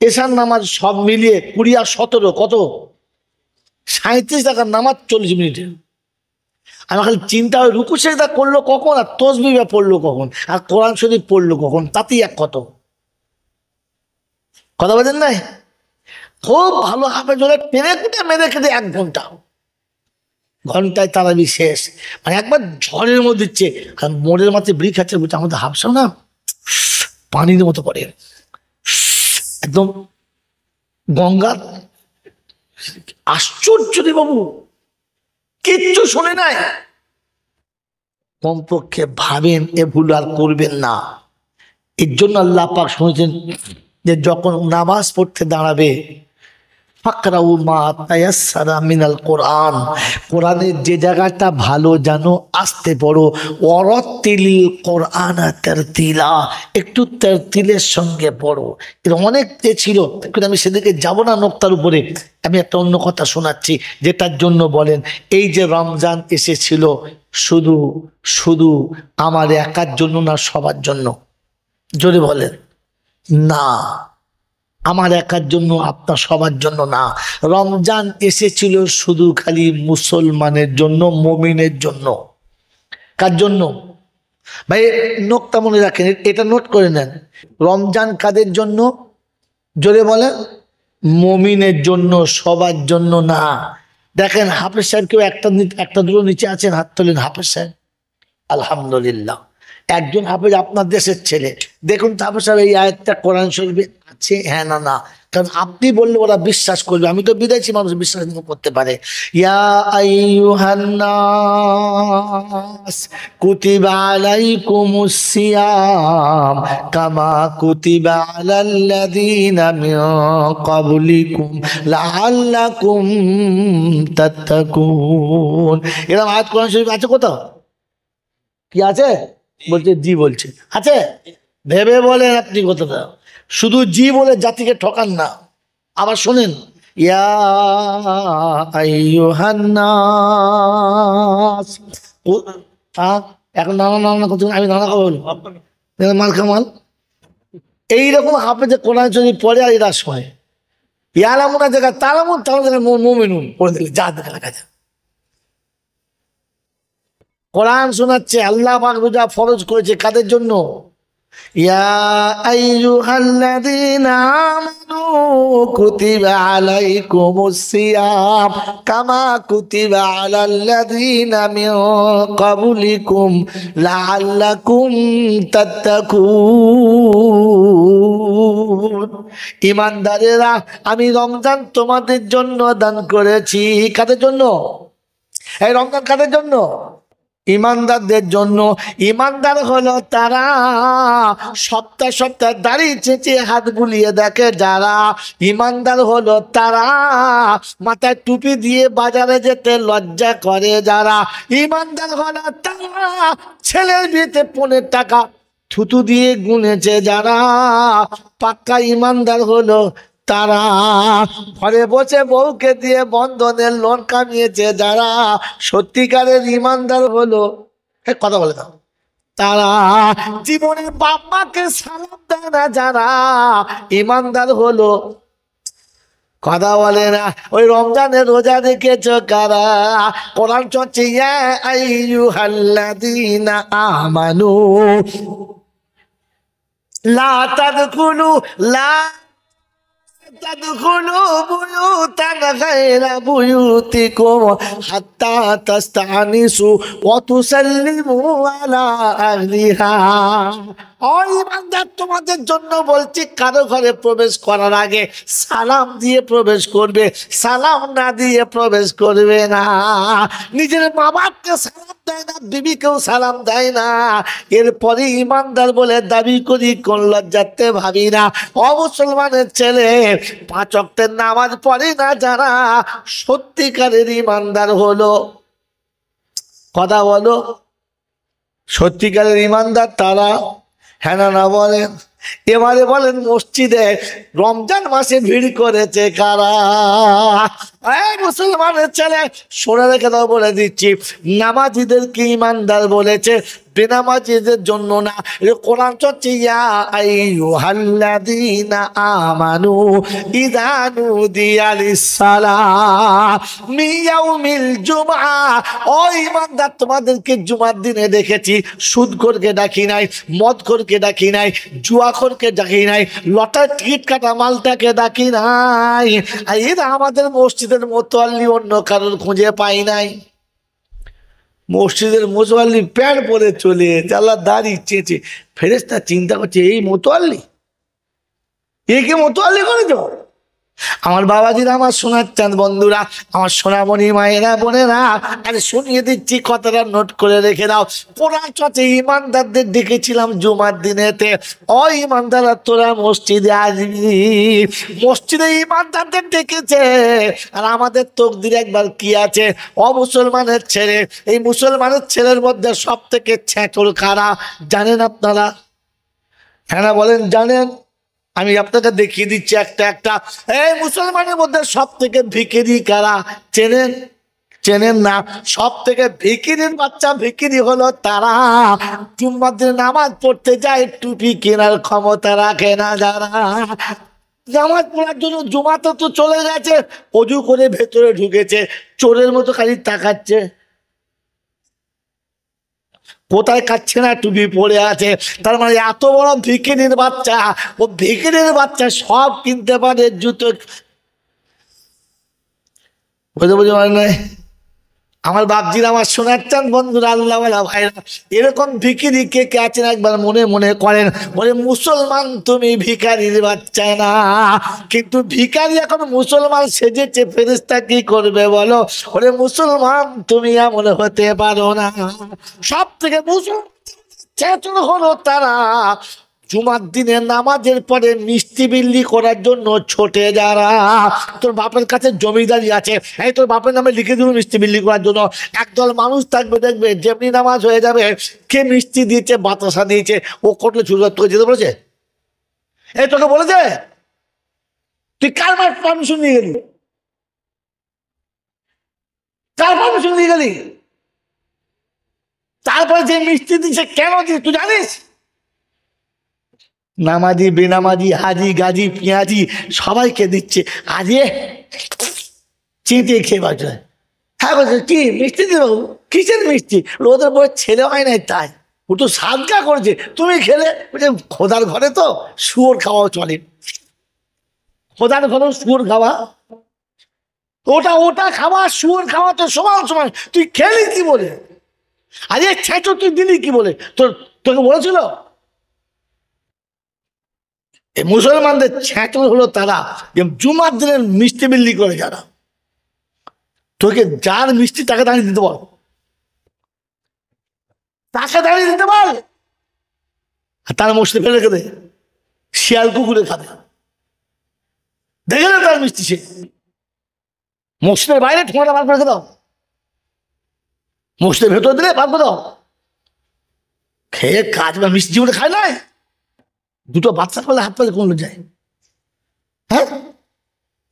এশার নামাজ সব মিলিয়ে 20 আর 17 কত? 37 রাকাত নামাজ 40 মিনিটে। আমার খালি চিন্তা হয় রুকু সেজদা করলো কখন, আর তসবিহ পড়লো কখন, আর কোরআন শরীফ পড়লো কখন, তাতেই এক কত। কথা বলেন নাই? খুব ভালো হাফেজ হলে পেরে কেটে মেরে কেটে 1 ঘন্টা, ঘন্টায় তারাবি শেষ। মানে একবার ঝড়ের মধ্যে দিচ্ছে, কারণ মোড়ের মাথায় ব্রিক আছে, বুঝছে আমাদের হাফসাও না পানির মতো পড়ে, একদম গঙ্গার। আশ্চর্য রে বাবু, কিচ্ছু শোনে নাই। কমপক্ষে ভাবেন এ ভুল আর করবেন না। এর জন্য আল্লাহ পাক শুনেছেন যে যখন নামাজ পড়তে দাঁড়াবে, ফাকরাউ মা তায়াসসারা মিনাল কোরআন, কোরআনের যে জায়গাটা ভালো জানো আস্তে পড়ো, ওয়ারাত্তিলিল কোরআনা তারতিলা, একটু তারতিলের সঙ্গে পড়ো। এর অনেক ছিল, কিন্তু আমি সেদিকে যাব না নোক্তার উপরে। আমি একটা অন্য কথা শোনাচ্ছি, যেটার জন্য বলেন এই যে রমজান এসেছিল শুধু শুধু আমার একার জন্য না, সবার জন্য? জোরে বলেন। না, আমার একার জন্য, আপনার সবার জন্য না। রমজান এসেছিল শুধু খালি মুসলমানের জন্য, মুমিনের জন্য। কার জন্য ভাই? নোটটা মনে রাখেন, এটা নোট করে নেন। রমজান কাদের জন্য? জোরে বলেন। মুমিনের জন্য, সবার জন্য না। দেখেন হাফেজ সাহেব কেউ একটা দুটো নিচে আছেন, হাত তোলেন। হাফেজ সাহেব, আলহামদুলিল্লাহ। একজন হাফেজ আপনার দেশের ছেলে, দেখুন তো হাফেজ সাহেব এই আয়াতটা কোরআন শরীফে আছে? হ্যাঁ না না, কারণ আপনি বললে ওরা বিশ্বাস করবে। আমি তো বিদেশি মানুষ, বিশ্বাস করতে পারে। ইয়া আইয়ুহান নাস কুতিবা আলাইকুমুস সিয়াম কামা কুতিবা আলাল্লাযীনা মিন ক্বাবলিকুম লাআল্লাকুম তাত্তাকুন। এরকম আয়াত কোরআন শরীফে আছে কোথাও? কি আছে? বলছে জি, বলছে আছে। ভেবে বলেন আপনি কথাটা, শুধু জি বলে জাতিকে ঠকান না। আবার শোনেন, ইয়া আইয়ুহান নাস। এখন নানা নানা কথা, আমি নানা কথা বলবো, মাল কামাল। এইরকম হাফেজে কোরআন শরীফ পড়ে আর এরা সময় ইয়ালামুনা জায়গায় তালামুন, তালাম জায়গায় মুমিনুন পড়ে দিলে যা দেখা লেখা যায়। কোরআন শোনাচ্ছে, আল্লাহ পাক রোজা ফরজ করেছে কাদের জন্য? ইয়া আইয়ুহাল্লাযীনা আমানু কুতিবা আলাইকুমুস সিয়াম কামা কুতিবা আলাল্লাযীনা মিন ক্বাবলিকুম লাআল্লাকুম তাত্তাকুন। ঈমানদারেরা, আমি রমজান তোমাদের জন্য দান করেছি। কাদের জন্য এই রমজান? কাদের জন্য? ঈমানদারদের জন্য। ঈমানদার হলো তারা সপ্তাহ সপ্তাহ দাড়ি চেঁচে হাত বুলিয়ে দেখে যারা। ঈমানদার হলো তারা মাথায় টুপি দিয়ে বাজারে যেতে লজ্জা করে যারা। ঈমানদার হলো তারা ছেলের বিয়েতে 15 টাকা থুতু দিয়ে গুনেছে যারা। পাক্কা ঈমানদার হলো তারা ঘরে বসে বউকে দিয়ে বন্ধনের লোন কামিয়েছে যারা। সত্যিকারের ঈমানদার হলো, কথা বলে দাও, তারা জীবনে বাপ মাকে সালাম দেয় না যারা। ঈমানদার হলো, কথা বলে না। ওই রমজানের রোজা রেখেছ কারা? কোরআন চলছে ইয়া আইয়ুহাল্লাযীনা আমানু লা তাদখুলু বুয়ুতান গায়রা বুয়ুতিকুম হাত্তা তাস্তানিসু ওয়া তুসাল্লিমু আলা আহলিহা। ও ইমানদার, তোমাদের জন্য বলছি, কারো ঘরে প্রবেশ করার আগে সালাম দিয়ে প্রবেশ করবে, সালাম না দিয়ে প্রবেশ করবে না। নিজের মা বাপকে সালাম দেয় না, বিবিকেও সালাম দেয় না, এরপরে ইমানদার বলে দাবি করি, কোন লজ্জাতে ভাবি না। অমুসলমানের ছেলে 5 ওয়াক্তের নামাজ পড়ে না যারা, সত্যিকারের ইমানদার হলো, কথা বলো, সত্যিকারের ইমানদার তারা, হ্যাঁ না বলেন? এবারে বলেন, মসজিদে রমজান মাসে ভিড় করেছে কারা? মুসলমানের ছেলে, শোনা রেখে দাও, বলে দিচ্ছি, নামাজিদেরকে ইমানদার বলেছে, বেনামাজিদের জন্য না। কোরআন চলছে, ইয়া আইয়ুহাল্লাযীনা আমানু ইযা নুদিয়া লিস-সালাহ মিন ইয়াউমিল জুমআ। ও ইমানদার, তোমাদেরকে জুমার দিনে দেখেছি, সুদখোরকে ডাকি নাই, মদখোরকে ডাকি নাই, জুয়াখোরকে ডাকি নাই, লটার টিকিট কাটা মালটাকে ডাকি নাই। আর এরা আমাদের মসজিদের মোতোয়াল্লি অন্য কারোর খুঁজে পাই নাই। মসজিদের মোতোয়াল্লি প্যান্ট পরে চলে আল্লাহ দাড়ি চেঁচে, ফেরেশতা চিন্তা করছে, এই মোতোয়াল্লি, একে মোতোয়াল্লি করেছ? আমার বাবাজিরা, আমার সোনার চাঁদ বন্ধুরা, আমার সোনামণি মায়েরা, বোনেরা, আরে শুনিয়ে দিচ্ছি, কথাটা নোট করে রেখে দাও। কোরআন চর্চে ইমানদারদের ডেকেছিলাম জুমার দিনেতে, ও ইমানদাররা তোরা মসজিদে আসবি। মসজিদে ইমানদারদের ডেকেছে, আর আমাদের তকদির একবার কি আছে? ও মুসলমানের ছেলে, এই মুসলমানের ছেলের মধ্যে সব থেকে ছ্যাঁচল কারা জানেন আপনারা? হ্যাঁ বলেন, জানেন? আমি আপনাকে দেখিয়ে দিচ্ছি একটা একটা। এই মুসলমানের মধ্যে সব থেকে ভিখিরি কারা চেনেন? চেনেন না? সব থেকে ভিখিরির বাচ্চা, ভিখিরি হলো তারা জুম্মার দিনে নামাজ পড়তে যায়, টুপি কেনার ক্ষমতা রাখে না যারা। নামাজ পড়ার জন্য জুমাতে তো চলে গেছে, অজু করে ভেতরে ঢুকেছে, চোরের মতো খালি তাকাচ্ছে, কোথায় কাচ্ছে না, টুপি পড়ে আছে। তার মানে এত বড় ভিখিরির বাচ্চা, ও ভিখিরির বাচ্চা সব কিনতে পারে, জুতো, বুঝে বুঝে মানে নয়। আমার বাপজির, আমার শোনার চান বন্ধুরা, আল্লাহ ভাইরা, এরকম ভিখিরি কে কে আছেন একবার মনে মনে করেন। বলে, মুসলমান তুমি ভিখারির বাচ্চা না, কিন্তু ভিখারি এখন মুসলমান সেজেছে, ফেরেশতা কি করবে বলো? ওরে মুসলমান তুমি এমন হতে পারো না। সব থেকে মুসলমান হলো তারা জুমার দিনে নামাজের পরে মিষ্টি বিল্লি করার জন্য ছোটে যারা। তোর বাপের কাছে জমিদারি আছে, এই তোর বাপের নামে লিখে দিল মিষ্টি বিল্লি করার জন্য। একদল মানুষ থাকবে, দেখবে যেমনি নামাজ হয়ে যাবে, কে মিষ্টি দিয়েছে, বাতাসা দিয়েছে, ও করলে ছুটে তোকে যেতে বলেছে? এই তোকে বলেছে? তুই কার পারমিশন নিয়ে গেলি? কার পারমিশন নিয়ে গেলি? তারপরে যে মিষ্টি দিচ্ছে কেন দিচ্ছে তুই জানিস? নামাজি, বেনামাজি, হাজি, গাজি, পেঁয়াজি সবাইকে দিচ্ছে। আজে চেঁচে খেয়ে বাঁচে। হ্যাঁ বলছে, কি মিষ্টি দেবো? কিসের মিষ্টি? ওদের বই ছেলে হয় নাই, তাই ও তো সাদকা করেছে, তুমি খেলে। বলছে, খোদার ঘরে তো শুয়োর খাওয়াও চলে, খোদার ঘরে শুয়োর খাওয়া, ওটা খাওয়া শুয়োর খাওয়া তো সমান সমান, তুই খেলি কি বলে? আরে ছেঁচো তুই দিলি কি বলে? তোকে বলেছিল? এই মুসলমানদের ছ্যাঁচল হলো তারা যে জুমার দিনের মিষ্টি বিল্লি করে যারা। তোকে যার মিষ্টি তাকে দাঁড়িয়ে দিতে বল, তাকে দাঁড়িয়ে দিতে বল, আর তার মসজিদে ফেলে রেখে দে, শিয়াল কুকুরে খাবে, দেখে না তার মিষ্টি, সে মসজিদের বাইরে ঠোঁটা বার করে রেখে দাও, মসজিদের ভেতর দিলে বার করে দাও। খেয়ে কাজ বা মিষ্টি জীবনে খায় নাই, দুটো বাচ্চা করলে হাত পাতে কমে যায়। হ্যাঁ,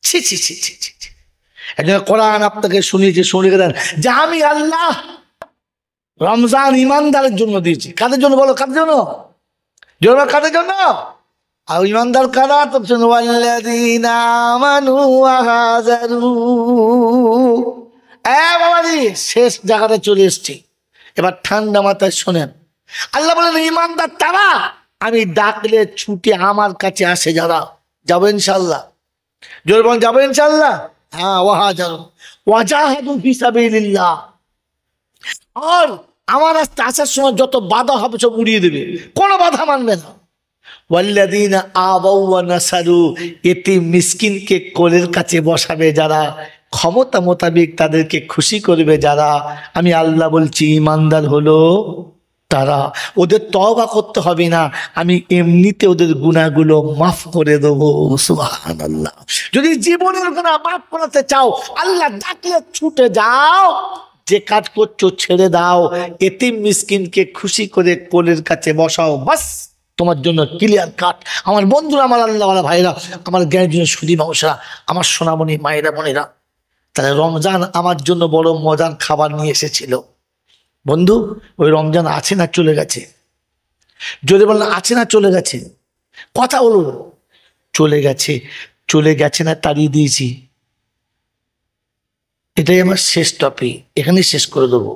ছি ছি ছি ছি ছি। একজন কোরআন আপনাকে শুনিয়েছে, শুনে দেন যে আমি আল্লাহ রমজান ইমানদারের জন্য দিয়েছি। কাদের জন্য বলো? কাদের জন্য? জোর কাদের জন্য? আর ইমানদার কারা? তো ওয়াল্লাযীনা আমানু ওয়া হাজারু। বাবাজি, শেষ জায়গাটা চলে এসছি, এবার ঠান্ডা মাথায় শোনেন। আল্লাহ বলেন ইমানদার তারা আমি ডাকলে ছুটে আমার কাছে আসে যারা। যাবো ইনশাল্লাহ? জোর বল, যাবো ইনশাল্লাহ? হ্যাঁ, ওয়াহাজারু ওয়াজাহাদু ফি সাবিলিল্লাহ। আর আমার রাস্তা আসার সময় যত বাধা হবে সব উড়িয়ে দেবে, কোনো বাধা মানবে না। ওয়াল্লাযীনা আবাউ ওয়া নাসারু, এতিম মিসকিনকে কোলের কাছে বসাবে যারা, ক্ষমতা মোতাবেক তাদেরকে খুশি করবে যারা, আমি আল্লাহ বলছি ঈমানদার হলো তারা। ওদের তওবা করতে হবে না, আমি এমনিতে ওদের গুনাহগুলো মাফ করে দেবো। সুবহানাল্লাহ। যদি জীবনের গুনাহ মাফ করাতে চাও, আল্লাহ ডাকলে ছুটে যাও, যে কাজ করছো ছেড়ে দাও, এতিম মিসকিনকে খুশি করে কোলের কাছে বসাও, বাস তোমার জন্য ক্লিয়ার কাট। আমার বন্ধুরা, আমার আল্লাহওয়ালা ভাইরা, আমার জ্ঞানীজন সুধী মানুষরা, আমার সোনামণি মায়েরা বোনেরা, তাহলে রমজান আমার জন্য বড় মজার খাবার নিয়ে এসেছিল। বন্ধু, ওই রমজান আছে না চলে গেছে? যদি বলেন আছে না চলে গেছে, কথা বলুন। চলে গেছে, চলে গেছে না তাড়িয়ে দিয়েছি। এটাই আমার শেষ টপিক, এখানেই শেষ করে দেবো।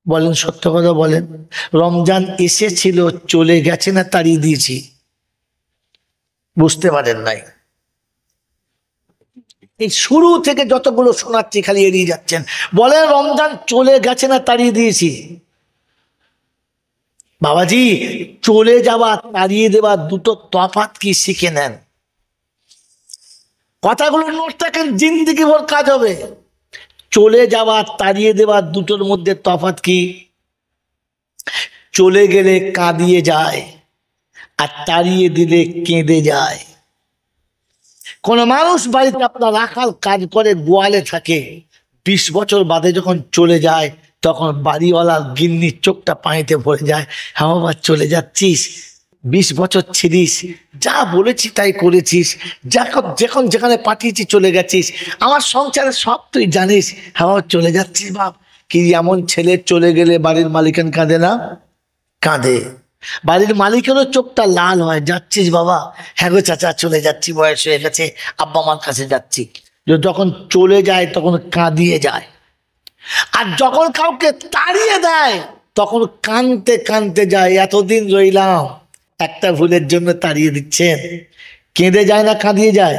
বলেন, সত্য কথা বলেন, রমজান এসেছিল, চলে গেছে না তাড়িয়ে দিয়েছি? বুঝতে পারেন নাই? এই শুরু থেকে যতগুলো শোনাচ্ছি খালি এড়িয়ে যাচ্ছেন। বলেন, রমজান চলে গেছে না তাড়িয়ে দিয়েছি? বাবাজি, চলে যাওয়া তাড়িয়ে দেওয়া দুটো তফাৎ কি শিখে নেন। কথাগুলো নোট থাকেন, জিন্দেগি ভর কাজ হবে। চলে যাওয়া তাড়িয়ে দেওয়া দুটোর মধ্যে তফাৎ কি? চলে গেলে কাঁদিয়ে যায়, আর তাড়িয়ে দিলে কেঁদে যায়। কোন মানুষ বাড়িতে আপনার রাখাল কাজ করে, গোয়ালে থাকে, 20 বছর বাদে যখন চলে যায়, তখন বাড়িওয়ালার গিন্নির চোখটা পানিতে ভরে যায়। হ্যাঁ বাবা, চলে যাচ্ছিস, 20 বছর ছিলিস, যা বলেছি তাই করেছিস, যখন যেখানে পাঠিয়েছি চলে গেছিস, আমার সংসারে সব তুই জানিস। হ্যাঁ বাবা, চলে যাচ্ছিস বাপ। কি এমন ছেলে চলে গেলে বাড়ির মালিকান কাঁদে না? কাঁদে। বাড়ির মালিকেরও চোখটা লাল হয়, যাচ্ছিস বাবা? হ্যাঁ গো চাচা, চলে যাচ্ছি, বয়স হয়ে গেছে, আব্বা মার কাছে যাচ্ছি। যখন চলে যায় তখন কাঁদিয়ে যায়, আর যখন কাউকে তাড়িয়ে দেয় তখন কাঁদতে কাঁদতে যায়, এতদিন রইলাম, একটা ভুলের জন্য তাড়িয়ে দিচ্ছেন। কেঁদে যায় না কাঁদিয়ে যায়?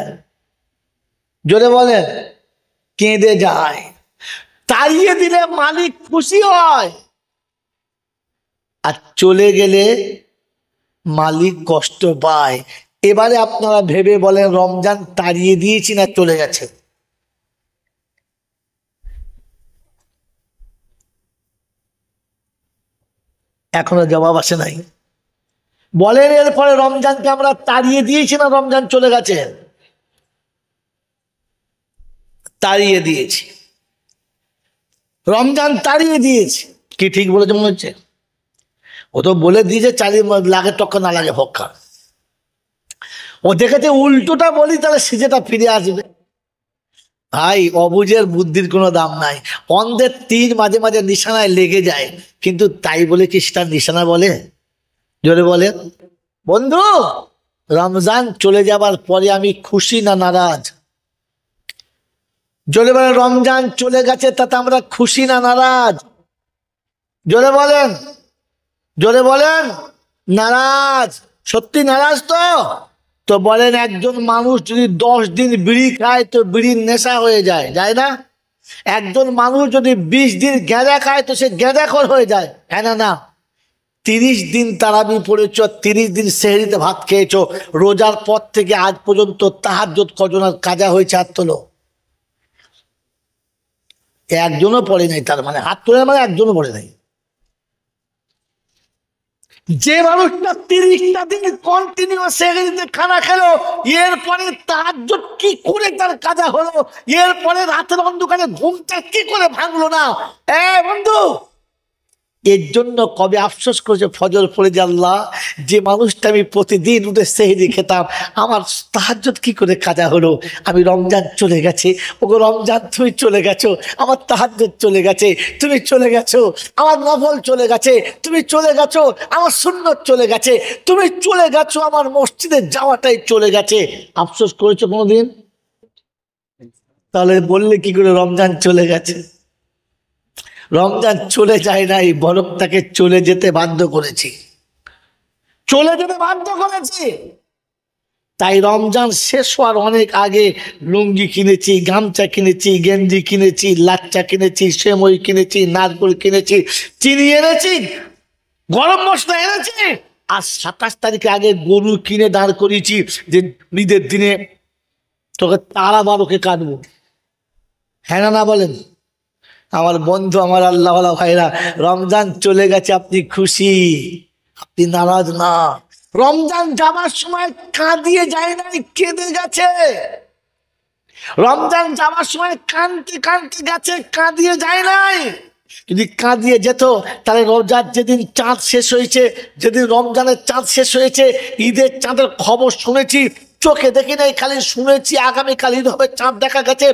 জোরে বলেন। কেঁদে যায়। তাড়িয়ে দিলে মালিক খুশি হয়, আর চলে গেলে মালিক কষ্ট পায়। এবারে আপনারা ভেবে বলেন, রমজান তাড়িয়ে দিয়েছি না চলে গেছে? এখনো জবাব আসে নাই। বলেন, এরপরে রমজানকে আমরা তাড়িয়ে দিয়েছি না রমজান চলে গেছে? তাড়িয়ে দিয়েছি। রমজান তাড়িয়ে দিয়েছি। কি ঠিক বলেছে মনে হচ্ছে? ও তো বলে দিয়েছে চালিয়ে লাগে টক্কা না লাগে ফক্কা। ও দেখেছে উল্টোটা বলি তাহলে সিজেটা ফিরে আসবে। ভাই, অবুঝের বুদ্ধির কোনো দাম নাই। অন্ধের তীর মাঝে মাঝে নিশানায় লেগে যায়, কিন্তু তাই বলে কি সেটা নিশানা বলে? জোরে বলে। বন্ধু, রমজান চলে যাবার পরে আমি খুশি না নারাজ? জোরে বলে। রমজান চলে গেছে তাতে আমরা খুশি না নারাজ? জোরে বলেন, জোরে বলেন। নারাজ। সত্যি নারাজ তো? তো বলেন, একজন মানুষ যদি 10 দিন বিড়ি খায় তো বিড়ির নেশা হয়ে যায়, যায় না? একজন মানুষ যদি 20 দিন গেঁদা খায় তো সে গেঁদাখোর হয়ে যায়, হ্যাঁ না? না। 30 দিন তারাবি পড়েছ, 30 দিন সেহরিতে ভাত খেয়েছো, রোজার পর থেকে আজ পর্যন্ত তাহাজ্জুদ কজনের কাজা হয়েছে? হাত তোলো। একজনও পড়ে নাই, তার মানে হাত তোলে মানে একজনও পড়ে নাই। যে মানুষটা 30টা দিন কন্টিনিউ সেহরিতে খানা খেলো, এরপরে তাহাজ্জুদ কি করে তার কাজা হলো? এরপরে রাতের অন্ধকারে ঘুমটা কি করে ভাঙলো না? বন্ধু, এর জন্য কবে আফসোস করেছে ফজর পড়ে যে আল্লাহ, যে মানুষটা আমি প্রতিদিন উঠে সেহরি খেতাম, আমার তাহাজ্জুদ কি করে কাজা হলো? আমি রমজান চলে গেছে, ওগো রমজান তুমি চলে গেছো, আমার তাহাজ্জুদ চলে গেছে, তুমি চলে গেছো, আমার নফল চলে গেছে, তুমি চলে গেছো, আমার সুন্নত চলে গেছে, তুমি চলে গেছো, আমার মসজিদে যাওয়াটাই চলে গেছে। আফসোস করেছো কোনোদিন? তাহলে বললে কি করে রমজান চলে গেছে? রমজান চলে যায় নাই, বরং তাকে চলে যেতে বাধ্য করেছি। চলে যেতে বাধ্য করেছি। তাই রমজান শেষ হওয়ার অনেক আগে লুঙ্গি কিনেছি, গামছা কিনেছি, গেঞ্জি কিনেছি, লাচ্চা কিনেছি, সেমই কিনেছি, নারকেল কিনেছি, চিনি এনেছি, গরম মশলা এনেছি। আর 27 তারিখে আগে গরু কিনে দাঁড় করিয়েছি যে ঈদের দিনে তোকে তারা বারোকে কাটবো। হ্যাঁ না বলেন? আমার বন্ধু, আমার আল্লাহওয়ালা ভাইরা, রমজান চলে গেছে, আপনি খুশি, আপনি নারাজ না। রমজান যাবার সময় কাঁদিয়ে যায় নাই, কেঁদে গেছে। রমজান যাবার সময় কাঁদতে কাঁদতে গেছে, কাঁদিয়ে যায় নাই। যদি কাঁদিয়ে যেত তাহলে রোজার যেদিন চাঁদ শেষ হয়েছে, যেদিন রমজানের চাঁদ শেষ হয়েছে, ঈদের চাঁদের খবর শুনেছি, চোখে দেখি নাই, খালি শুনেছি আগামীকাল ঈদ হবে, চাঁদ দেখা গেছে,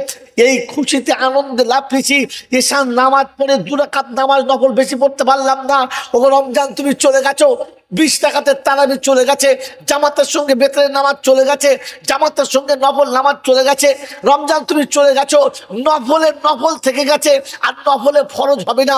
এই খুশিতে আনন্দে লাফিয়েছি। ঈশান নামাজ পড়ে 2 রাকাত নামাজ নফল বেশি পড়তে পারলাম না। ও রমজান তুমি চলে গেছো, 20 রাকাতের তারাবি চলে গেছে, জামাতের সঙ্গে বেতনের নামাজ চলে গেছে, জামাতের সঙ্গে নফল নামাজ চলে গেছে। রমজান তুমি চলে গেছো, নফলের নফল থেকে গেছে, আর নফলে ফরজ হবে না,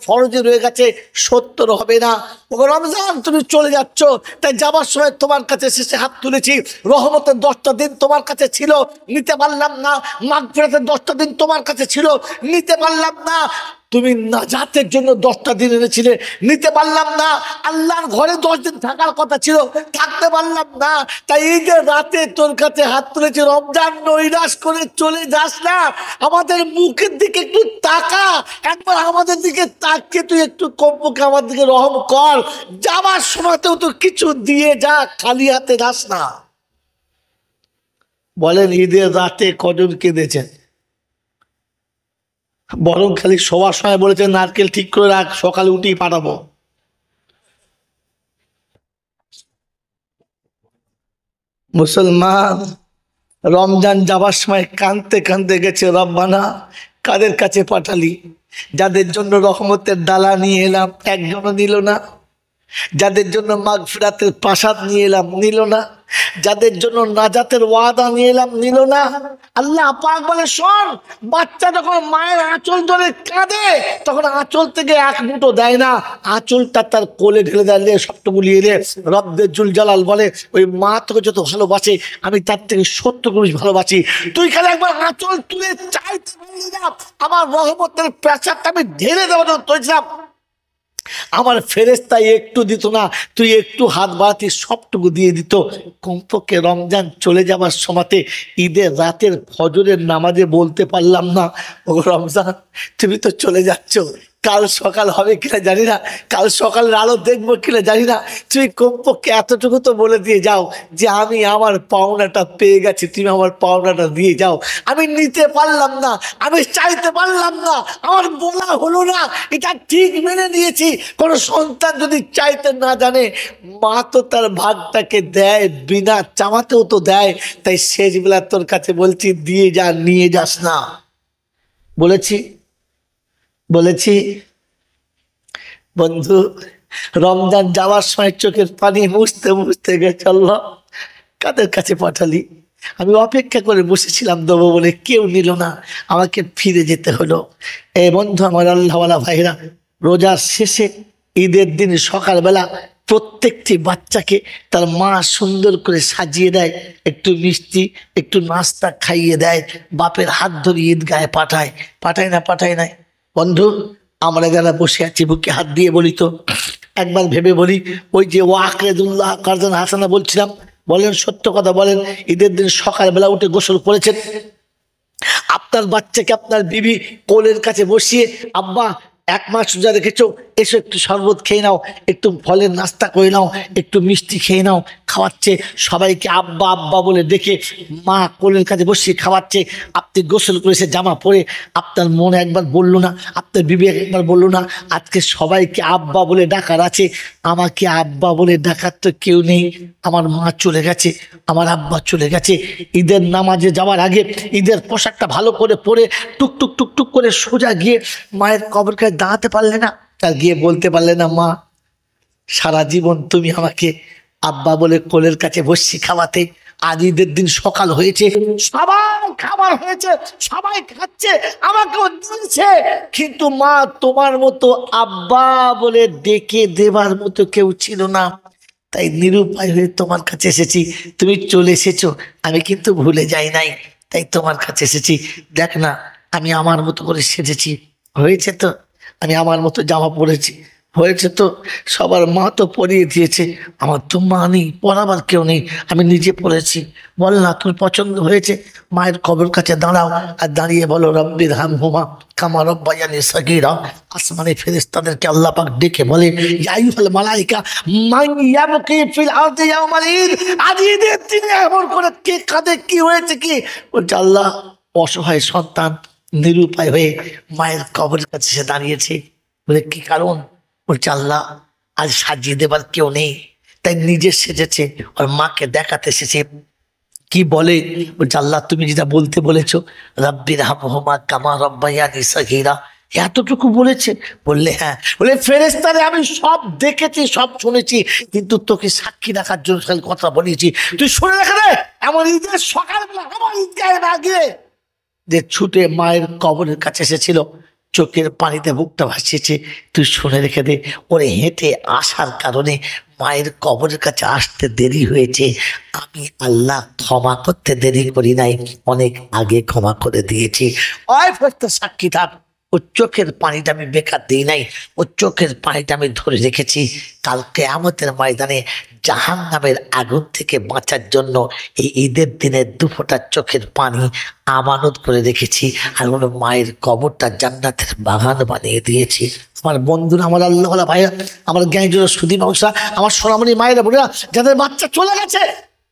ফরজে রয়ে গেছে, 70 হবে না। ও রমজান তুমি চলে যাচ্ছ, তাই যাবার সময় তোমার কাছে শেষে হাত তুলেছি। রহমতের 10টা দিন তোমার কাছে ছিল, নিতে পারলাম না। মাগফিরাতের 10টা দিন তোমার কাছে ছিল, নিতে পারলাম না। তুমি নাজাতের জন্য 10টা দিন এনেছিলে, নিতে পারলাম না। আল্লাহর ঘরে 10 দিন থাকার কথা ছিল, থাকতে পারলাম না। তাই ঈদের রাতে তোর কাছে হাত তুলেছি। রমজান নৈরাশ করে চলে যাস না, আমাদের মুখের দিকে একটু তাকা, একবার আমাদের দিকে তাকিয়ে তুই একটু কমপক্ষে আমার দিকে রহম কর। যাবার সময়তেও তো কিছু দিয়ে যা, খালি হাতে যাস না। বলেন ঈদের রাতে কজন কেঁদেছেন? বরং খালি শোয়ার সময় বলেছে নারকেল ঠিক করে রাখ, সকালে উঠেই পাঠাবো। মুসলমান রমজান যাবার সময় কাঁদতে কাঁদতে গেছে, রব্বানা কাদের কাছে পাঠালি? যাদের জন্য রহমতের ডালা নিয়ে এলাম, একজনও নিল না। যাদের জন্য মাগফিরাতের প্রাসাদ নিয়ে এলাম, নিল না। যাদের জন্য নাজাতের ওয়াদা নিয়ে এলাম, নিল না। আল্লাহ পাক বলে, শোন, বাচ্চা যখন মায়ের আঁচল ধরে কাঁদে, তখন আঁচল থেকে এক মুঠো দেয় না, আঁচলটা তার কোলে ঢেলে দেয়, সবটুকু নিয়ে রে। রব্বে জুল জালাল বলে, ওই মা তোকে যত ভালোবাসে, আমি তার থেকে 70 গুণ ভালোবাসি। তুই খালি একবার আঁচল তুলে চাইতে পারলি না, আমার রহমতের প্রাসাদটা আমি ঢেলে দেবো তোর। আমার ফেরেশতাই একটু দিত না, তুই একটু হাত বাড়াতি, সবটুকু দিয়ে দিত। কমপক্ষে রমজান চলে যাবার সময়তে ঈদের রাতের ফজরের নামাজে বলতে পারলাম না, ও রমজান তুমি তো চলে যাচ্ছ, কাল সকাল হবে কিনা জানি না, কাল সকালের আলো দেখবো কিনা জানি না, তুমি কমপক্ষে এতটুকু তো বলে দিয়ে যাও যে আমি আমার পাওনাটা পেয়ে গেছি, তুমি আমার পাওনাটা দিয়ে যাও। আমি নিতে পারলাম না, আমি চাইতে পারলাম না, আমার বলা হলো না, এটা ঠিক মেনে নিয়েছি। কোনো সন্তান যদি চাইতে না জানে, মা তো তার ভাগটাকে দেয়, বিনা চাওয়াতেও তো দেয়। তাই শেষবেলা তোর কাছে বলছি, দিয়ে যা, নিয়ে যাস না। বলেছি বন্ধু, রমজান যাওয়ার সময় চোখের পানি মুছতে মুছতে গেছে, আল্লাহ কাদের কাছে পাঠালি? আমি অপেক্ষা করে বসেছিলাম দেবো বলে, কেউ নিল না, আমাকে ফিরে যেতে হলো। এ বন্ধু আমার আল্লাহওয়ালা ভাইরা, রোজার শেষে ঈদের দিন সকালবেলা প্রত্যেকটি বাচ্চাকে তার মা সুন্দর করে সাজিয়ে দেয়, একটু মিষ্টি, একটু নাস্তা খাইয়ে দেয়, বাপের হাত ধরে ঈদগাহে পাঠায় না? বন্ধু, আমরা যারা বসে আছি বুকে হাত দিয়ে বলি তো, একবার ভেবে বলি, ওই যে ওয়াকরেদুল্লাহ কারজান হাসানা বলছিলাম, বলেন সত্য কথা বলেন, ঈদের দিন সকালবেলা উঠে গোসল করেছেন? আপনার বাচ্চাকে আপনার বিবি কোলের কাছে বসিয়ে, আব্বা 1 মাস রোজা রেখেছো, এসো একটু শরবত খেয়ে নাও, একটু ফলের নাস্তা করে নাও, একটু মিষ্টি খেয়ে নাও, খাওয়াচ্ছে। সবাইকে আব্বা আব্বা বলে ডেকে মা কোলের কাছে বসিয়ে খাওয়াচ্ছে। আপনি গোসল করেছে জামা পরে, আপনার মনে একবার বললো না, আপনার বিবি একবার বললো না, আজকে সবাইকে আব্বা বলে ডাকার আছে, আমাকে আব্বা বলে ডাকার তো কেউ নেই, আমার মা চলে গেছে, আমার আব্বা চলে গেছে। ঈদের নামাজে যাওয়ার আগে ঈদের পোশাকটা ভালো করে পরে টুকটুক টুকটুক করে সোজা গিয়ে মায়ের কবর কাছে দাঁড়াতে পারলে না, তার গিয়ে বলতে পারলে না, মা সারা জীবন তুমি আমাকে আব্বা বলে কোলের কাছে বসছি খাওয়াতে, আজ ঈদের দিন সকাল হয়েছে, সবাই খাবার হয়েছে, সবাই খাচ্ছে, আমাকেও দিয়েছে, কিন্তু মা তোমার মতো আব্বা বলে ডেকে দেবার মতো কেউ ছিল না। তাই নিরুপায় হয়ে তোমার কাছে এসেছি। তুমি চলে এসেছো, আমি কিন্তু ভুলে যাই নাই, তাই তোমার কাছে এসেছি। দেখ না, আমি আমার মতো করে সেজেছি, হয়েছে তো? আমি আমার মতো জামা পরেছি, হয়েছে তো? সবার মা তো পরিয়ে দিয়েছে, আমার তো মা নেই, পরাবার কেউ নেই, আমি নিজে পড়েছি। বল না, তোর পছন্দ হয়েছে? মায়ের কবর কাছে দাঁড়াও, আর দাঁড়িয়ে বলো রব্বির হামহুমা কামা রব্বায়ানি সগীরা। আসমানে ফেরেশতাদেরকে আল্লাহ পাক ডেকে বলে, ইয়া আইয়ুহাল মালাইকা মান ইয়াবকি ফিল আরদি ইয়াওমাল ঈদ। আজ ঈদের দিনে এমন করে কে কাঁদে, কি হয়েছে কি? বলছে আল্লাহ, অসহায় সন্তান নিরুপায় হয়ে মায়ের কবরের কাছে সে দাঁড়িয়েছে। বলে কি কারণ? বলছে আল্লাহ, আজ সাজিয়ে দেবার কেউ নেই, তাই নিজে সেজেছে, ওর মাকে দেখাতে এসেছে। কি বলে? বলছে আল্লাহ, তুমি যেটা বলতে বলেছো, রাব্বির হামহুমা কামা রব্বায়ানি সগীরা, এতটুকু বলেছে? বললে হ্যাঁ। বলে ফেরেশতারে আমি সব দেখেছি, সব শুনেছি, কিন্তু তোকে সাক্ষী রাখার জন্য খালি কথা বলেছি, তুই শুনে রাখে রে। এমন ঈদের সকালবেলা আমার ঈদগাহে না গিয়ে যে ছুটে মায়ের কবরের কাছে এসেছিল, চোখের পানিতে বুকটা ভাসিয়েছে, তুই শুনে রেখে দে, ওরে হেঁটে আসার কারণে মায়ের কবরের কাছে আসতে দেরি হয়েছে। আমি আল্লাহ ক্ষমা করতে দেরি করি নাই, অনেক আগে ক্ষমা করে দিয়েছি। ওই ফেরেশতা সাক্ষী থাক, ওর চোখের পানিটা আমি বেকার দিই নাই, ওর চোখের পানিটা আমি ধরে রেখেছি। কাল কিয়ামতের ময়দানে জাহান্নামের আগুন থেকে বাঁচার জন্য এই ঈদের দিনে দুফোঁটা চোখের পানি আমানত করে রেখেছি, আর ওর মায়ের কবরটা জান্নাতের বাগান বানিয়ে দিয়েছি। আমার বন্ধুরা, আমার আল্লাহ ভাইয়া, আমার জ্ঞানীজন সুদী মানুষরা, আমার সোনামণি মায়েরা বোনেরা, যাদের বাচ্চা চলে গেছে,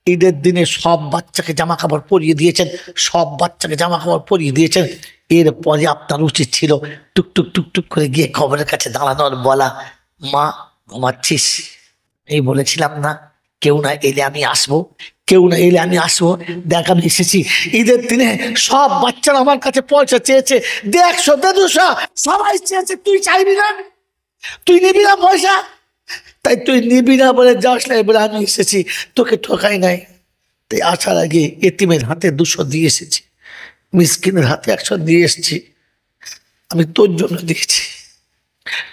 ঈদের দিনে সব বাচ্চাকে জামা কাপড় পরিয়ে দিয়েছেন, সব বাচ্চাকে জামা কাপড় পরিয়ে দিয়েছেন। এরপরে আপনার উচিত ছিল টুকটুক টুকটুক করে গিয়ে কবরের কাছে দাঁড়ানোর, বলা, মা ঘুমাচ্ছিস? এই বলেছিলাম না, কেউ না এলে আমি আসবো, কেউ না এলে আমি আসবো। দেখ আমি এসেছি। ঈদের দিনে সব বাচ্চারা আমার কাছে পয়সা চেয়েছে, 150 200 সবাই চেয়েছে, তুই চাইবি না? তুই নিবি না পয়সা? তাই তুই নিবি না বলে যাস না, এবারে আমি এসেছি, তোকে ঠকাই নাই। তাই আসার আগে এতিমের হাতে 200 দিয়ে এসেছি, মিসকিনের হাতে 100 দিয়ে এসেছি। আমি তোর জন্য দিয়েছি,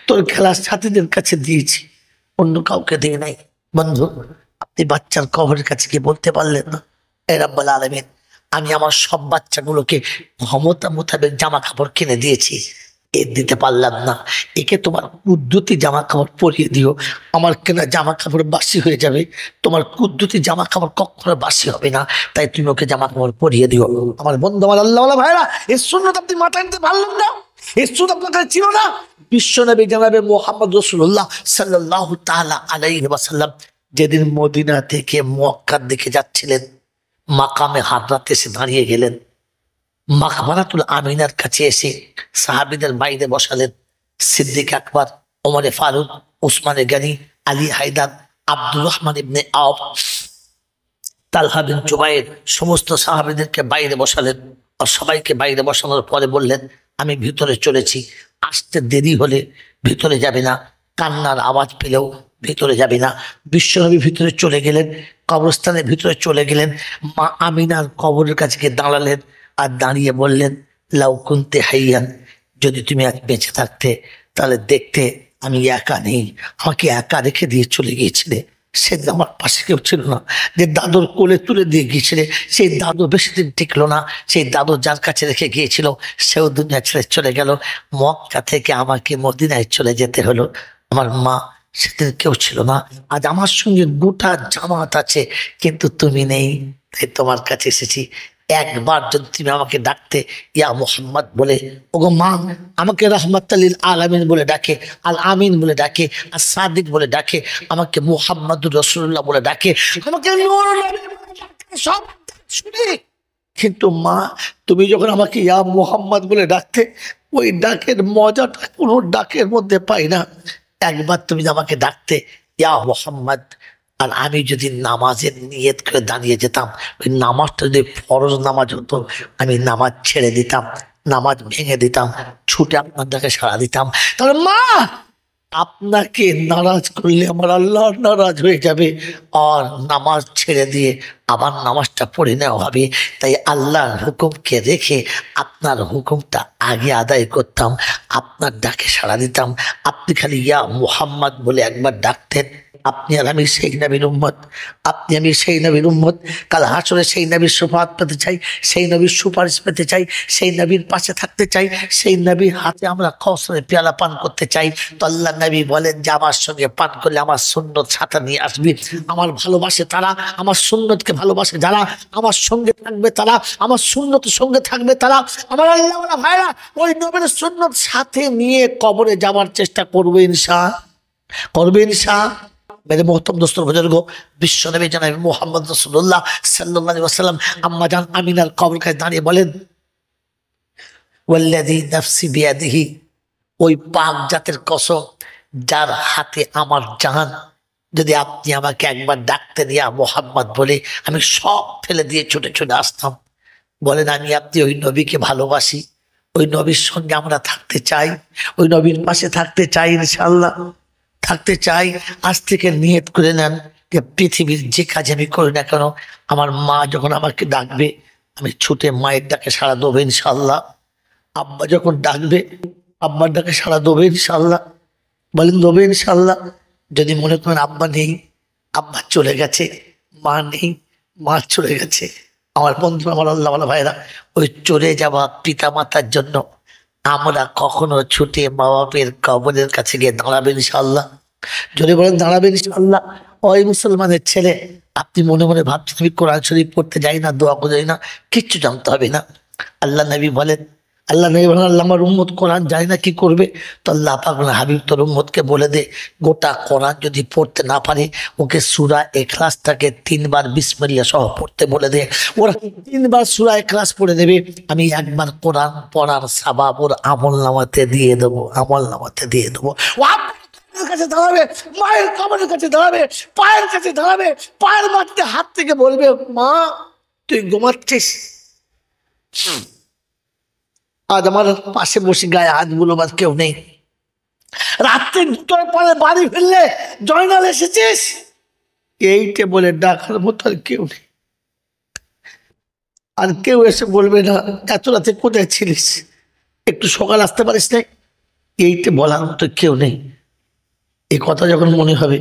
তোর খেলার সাথীদের কাছে দিয়েছি, অন্য কাউকে দিয়ে নাই। বন্ধু, আপনি বাচ্চার কবরের কাছে গিয়ে বলতে পারলেন না, এ রাব্বুল আলামিন, আমি আমার সব বাচ্চাগুলোকে ক্ষমতা মোতাবেক জামা কাপড় কিনে দিয়েছি, এ দিতে পারলাম না, একে তোমার কুদ্দুতি জামা কাপড় পরিয়ে দিও। আমার কেনা জামা কাপড় বাসি হয়ে যাবে, তোমার কুদ্দুতি জামা কাপড় কখনো বাসি হবে না, তাই তুমি ওকে জামা কাপড় পরিয়ে দিও। আমার বন্ধু, আমার আল্লাহ ভাইরা, এর সুন্নাত আপনি মাথায় নিতে পারলেন না, এর সুন্নাত আপনার কাছে ছিল না। বিশ্বনবী জনাবে মুহাম্মদ রাসূলুল্লাহ সাল্লাল্লাহু তাআলা আলাইহি ওয়াসাল্লাম যেদিন মদিনা থেকে মক্কার দিকে যাচ্ছিলেন, মাকামে হাজরাতে এসে দাঁড়িয়ে গেলেন। মাকবারাতুল আমিনার কাছে এসে সাহাবীদের বাইরে বসালেন। সিদ্দিক আকবর, ওমরে ফারুক, উসমানে গনি, আলী হায়দার, আব্দুর রহমান ইবনে আওফ, তালহা বিন জুবাইর, সমস্ত সাহাবীদেরকে বাইরে বসালেন। আর সবাইকে বাইরে বসানোর পরে বললেন, আমি ভিতরে চলেছি, আসতে দেরি হলে ভিতরে যাবে না, কান্নার আওয়াজ পেলেও ভিতরে যাবে না। বিশ্বনবী ভিতরে চলে গেলেন, কবরস্থানের ভিতরে চলে গেলেন, মা আমিনার কবরের কাছে গিয়ে দাঁড়ালেন, আর দাঁড়িয়ে বললেন, লাউ কুনতে হাইয়ান, যদি তুমি আজ বেঁচে থাকতে তাহলে দেখতে আমি একা নেই, আমাকে একা রেখে দিয়ে চলে গিয়েছিলে। সেদিন আমার পাশে কেউ ছিল না, যে দাদুর কোলে তুলে দিয়ে গিয়েছিলে, সেই দাদু বেশি দিন টিকলো না, সেই দাদু যার কাছে রেখে গিয়েছিল সেও দুনিয়া ছেড়ে চলে গেল, মক্কা থেকে আমাকে মদিনায় চলে যেতে হলো। আমার মা, সেদিন কেউ ছিল না, আজ আমার সঙ্গে গোটা জামাত আছে, কিন্তু তুমি নেই, তাই তোমার কাছে এসেছি। একবার যদি তুমি আমাকে ডাকতে ইয়া মুহাম্মদ বলে, ওগো মা, আমাকে রাহমাতাল লিল আলামিন বলে ডাকে, আল আমিন বলে ডাকে, আর সাদিক বলে ডাকে, আমাকে মুহাম্মাদুর রাসূলুল্লাহ বলে ডাকে, আমাকে নূর নবী বলে ডাকে, সব শুনি। কিন্তু মা, তুমি যখন আমাকে ইয়া মুহাম্মদ বলে ডাকতে, ওই ডাকের মজাটা কোনো ডাকের মধ্যে পাই না। একবার তুমি আমাকে ডাকতে ইয়া মুহাম্মদ, আর আমি যদি নামাজের নিয়ত করে দাঁড়িয়ে যেতাম, ওই নামাজটা যদি ফরজ নামাজ হতো, আমি নামাজ ছেড়ে দিতাম, নামাজ ভেঙে দিতাম, ছুটে আপনাদেরকে সাড়া দিতাম। তাহলে মা, আপনাকে নারাজ করলে আমার আল্লাহ নারাজ হয়ে যাবে, আর নামাজ ছেড়ে দিয়ে আবার নামাজটা পড়ে নেওয়া হবে। তাই আল্লাহর হুকুমকে রেখে আপনার হুকুমটা আগে আদায় করতাম, আপনার ডাকে সাড়া দিতাম। আপনি খালি ইয়া মুহাম্মদ বলে একবার ডাকতেন, আপনি আর আমি সেই নবীর উম্মত, আপনি আমি সেই নবীর উম্মত। কাল হাসরে সেই নবীর সুপারিশ পেতে চাই, সেই নবীর সুপারিশ পেতে চাই, সেই নবীর পাশে থাকতে চাই, সেই নবীর হাতে আমরা কওসারের পেয়ালা পান করতে চাই। তো আল্লাহ নবী বলেন যে আমার সঙ্গে পান করলে আমার সুন্নত সাথে নিয়ে আসবে। আমার ভালোবাসে তারা, আমার সুন্নতকে ভালোবাসে যারা, আমার সঙ্গে থাকবে তারা, আমার সুন্নতের সঙ্গে থাকবে তারা। আমার আল্লাহ ভাইরা ওই নবীর সুন্নত সাথে নিয়ে কবরে যাওয়ার চেষ্টা করবে ইনশাআল্লাহ। मेरे मोहतरम दोस्तों बुजुर्गों, विश्व नबी जनाब मोहम्मद रसूलुल्लाह सल्लल्लाहु अलैहि वसल्लम अम्मा जान आमिनार कब्र के दाঁড়িয়ে বলেন, ওয়াল্লাযী নাফসি বিয়াদিহি, ওই পাক জাতের কসম যার হাতে আমার জান, যদি আপনি আমাকে একবার ডাকতেন ইয়া মোহাম্মদ বলে, আমি সব ফেলে দিয়ে ছুটে ছুটে আসতাম। বলেন আমি আপনি ওই নবীকে ভালোবাসি, ওই নবীর সঙ্গে আমরা থাকতে চাই, ওই নবীর পাশে থাকতে চাই ইনশাআল্লাহ, থাকতে চাই। আজ থেকে নিয়ত করে নেন যে পৃথিবীর যে কাজ আমি করি না কেন, আমার মা যখন আমাকে ডাকবে আমি ছুটে মায়ের ডাকে সাড়া দেবো ইনশাআল্লাহ। আব্বা যখন ডাকবে আব্বার ডাকে সাড়া দেবো ইনশাআল্লাহ। বলেন দেবো ইনশাআল্লাহ। যদি মনে করেন আব্বা নেই, আব্বা চলে গেছে, মা নেই, মা চলে গেছে, আমার বন্ধু, আমার আল্লাহ ভাইরা, ওই চলে যাওয়া পিতা মাতার জন্য আমরা কখনো ছুটে মা বাপের কবরের কাছে গিয়ে দাঁড়াবেন ইনশাআল্লাহ। যদি বলেন দাঁড়াবেন ইনশাআল্লাহ। ওই মুসলমানের ছেলে, আপনি মনে মনে ভাবছেন আমি কোরআন শরীফ পড়তে যাই না, দোয়া করে যাই না, কিচ্ছু জানতে হবে না। আল্লাহ নবী বলেন, আল্লাহ আমার উম্মত কোরআন জানি না কি করবে, তো আল্লাহ পাক বলেন হাবিব তোর উম্মতকে বলে দে গোটা কোরআন যদি পড়তে না পারে ওকে সূরা ইখলাসটাকে 3 বার বিসমিল্লাহ সহ পড়তে বলে দে। ওরা 3 বার সূরা ইখলাস পড়ে দেবে, আমি একবার কোরআন পড়ার সওয়াব ওর আমলনামাতে দিয়ে দেবো, আমলনামাতে দিয়ে দেবো। কাছে দাঁড়াবে, মায়ের কবরের কাছে দাঁড়াবে, পায়ের কাছে দাঁড়াবে, পায়ের মাটিতে হাত থেকে বলবে মা তুই ঘুমাচ্ছিস, আজ আমার পাশে বসে গায়ে হাত বুলোবার কেউ নেই, রাত্রে 2টার পরে বাড়ি ফিরলে জয়নাল এসেছিস, এইটে বলে ডাকার মতো আর কেউ নেই। আর কেউ এসে বলবে না এত রাতে কোথায় ছিলিস, একটু সকাল আসতে পারিস না, এইটে বলার মতো কেউ নেই। এই কথা যখন মনে হবে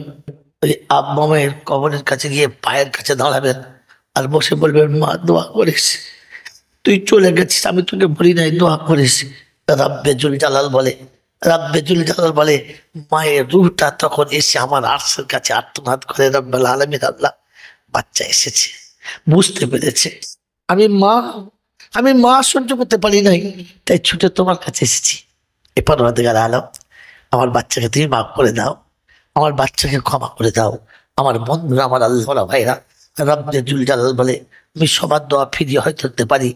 ওই আব্বা মায়ের কবরের কাছে গিয়ে পায়ের কাছে দাঁড়াবেন আর বসে বলবেন মা দোয়া করিস, তুই চলে গেছিস আমি তোকে বলি নাই দোয়া করিস। রাব্বে জুল জালাল বলে, রাব্বে জুল জালাল বলে মায়ের রূহটা তখন এসে আমার আরশের কাছে আর্তনাদ করে, রব্বুল আলামিন আল্লাহ বাচ্চা এসেছে, বুঝতে পেরেছে আমি মা সহ্য করতে পারি নাই, তাই ছুটে তোমার কাছে এসেছি। এ পরওয়ারদিগার আলম, আমার বাচ্চাকে তুমি মাফ করে দাও, আমার বাচ্চাকে ক্ষমা করে দাও। আমার বন্ধুরা, আমার আল্লাহ ভাইরা, রাব্বে জুল জালাল বলে আমি সবার দোয়া ফিরিয়ে হয়তো দিতে পারি,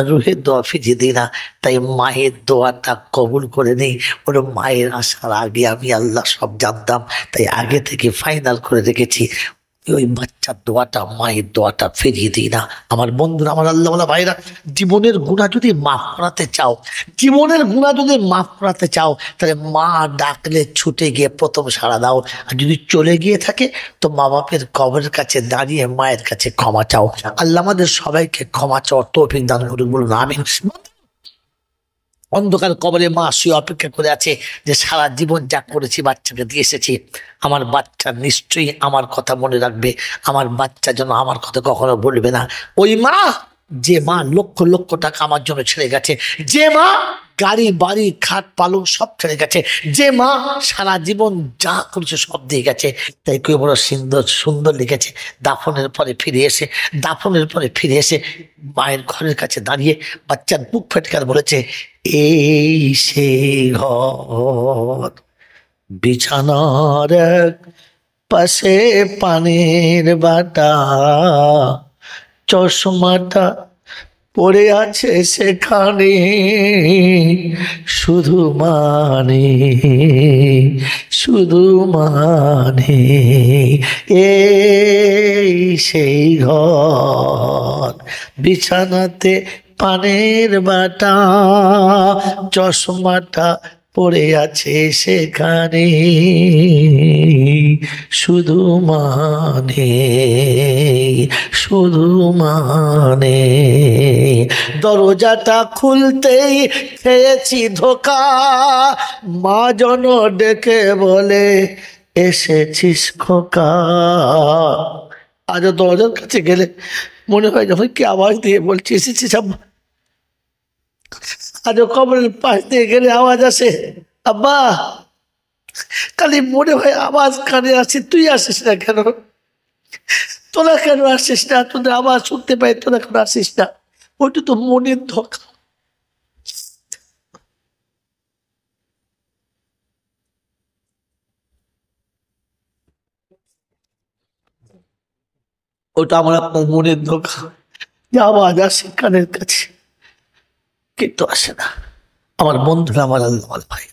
রুহের দোয়া ফিরিয়ে দিই না, তাই মায়ের দোয়াটা কবুল করে নেই। ওর মায়ের আসার আগে আমি আল্লাহ সব জানতাম, তাই আগে থেকে ফাইনাল করে রেখেছি ওই বাচ্চার দোয়াটা, মায়ের দোয়াটা ফিরিয়ে দিই না। আমার বন্ধুরা, আমার আল্লাহ ভাইরা, জীবনের গুনাহ যদি মাফ করাতে চাও, জীবনের গুনাহ যদি মাফ করাতে চাও, তাহলে মা ডাকলে ছুটে গিয়ে প্রথম সাড়া দাও। আর যদি চলে গিয়ে থাকে তো মা বাপের কবরের কাছে দাঁড়িয়ে মায়ের কাছে ক্ষমা চাও। আল্লাহ আমাদের সবাইকে ক্ষমা চাওয়ার তৌফিক দান করুন, বলুন আমিন। অন্ধকার কবরে মা শুয়ে অপেক্ষা করে আছে যে সারা জীবন যা করেছি বাচ্চাকে দিয়ে এসেছি, আমার বাচ্চা নিশ্চয়ই আমার কথা মনে রাখবে, আমার বাচ্চা যেন আমার কথা কখনো বলবে না। ওই মা, যে মা লক্ষ লক্ষ টাকা আমার জন্য ছেড়ে গেছে, যে মা গাড়ি বাড়ি খাট পালং সব ছেড়ে গেছে, যে মা সারা জীবন যা করেছে সব দিয়ে গেছে, তাই কেউ বড় সুন্দর লিখেছে দাফনের পরে ফিরে এসে মায়ের ঘরের কাছে দাঁড়িয়ে বাচ্চার বুক ফেটকার বলেছে এই সেই ঘর, বিছানার এক পাশে পানির বাটা, চশমাটা পড়ে আছে সেখানে, শুধু মানে এই সেই ঘর, বিছানাতে পানের বাটা, চশমাটা পড়ে আছে সেখানে, শুধু মানে দরজাটা খুলতেই খেয়েছি ধোকা, মা জন ডেকে বলে এসেছিস খোকা। আজও দরজার কাছে গেলে মনে হয় যখন কি আওয়াজ দিয়ে বলছি এসেছিস আব্বা। আজও কবরের পাশ দিয়ে গেলে আওয়াজ আসে আব্বা। খালি মনে হয় আওয়াজ কানে আসে, তুই আসিস না কেন, তোরা কেন আসিস না, তোদের আওয়াজ শুনতে পাই, তোরা কেন আসিস না। ওইটা তো মনের ধোঁকা। ওটা আমার আপনার মনের ধোঁকা, যে আওয়াজ আসে কানের কাছে কিন্তু আসে না। আমার বন্ধুরা, আমার আল্লাহ ভাই,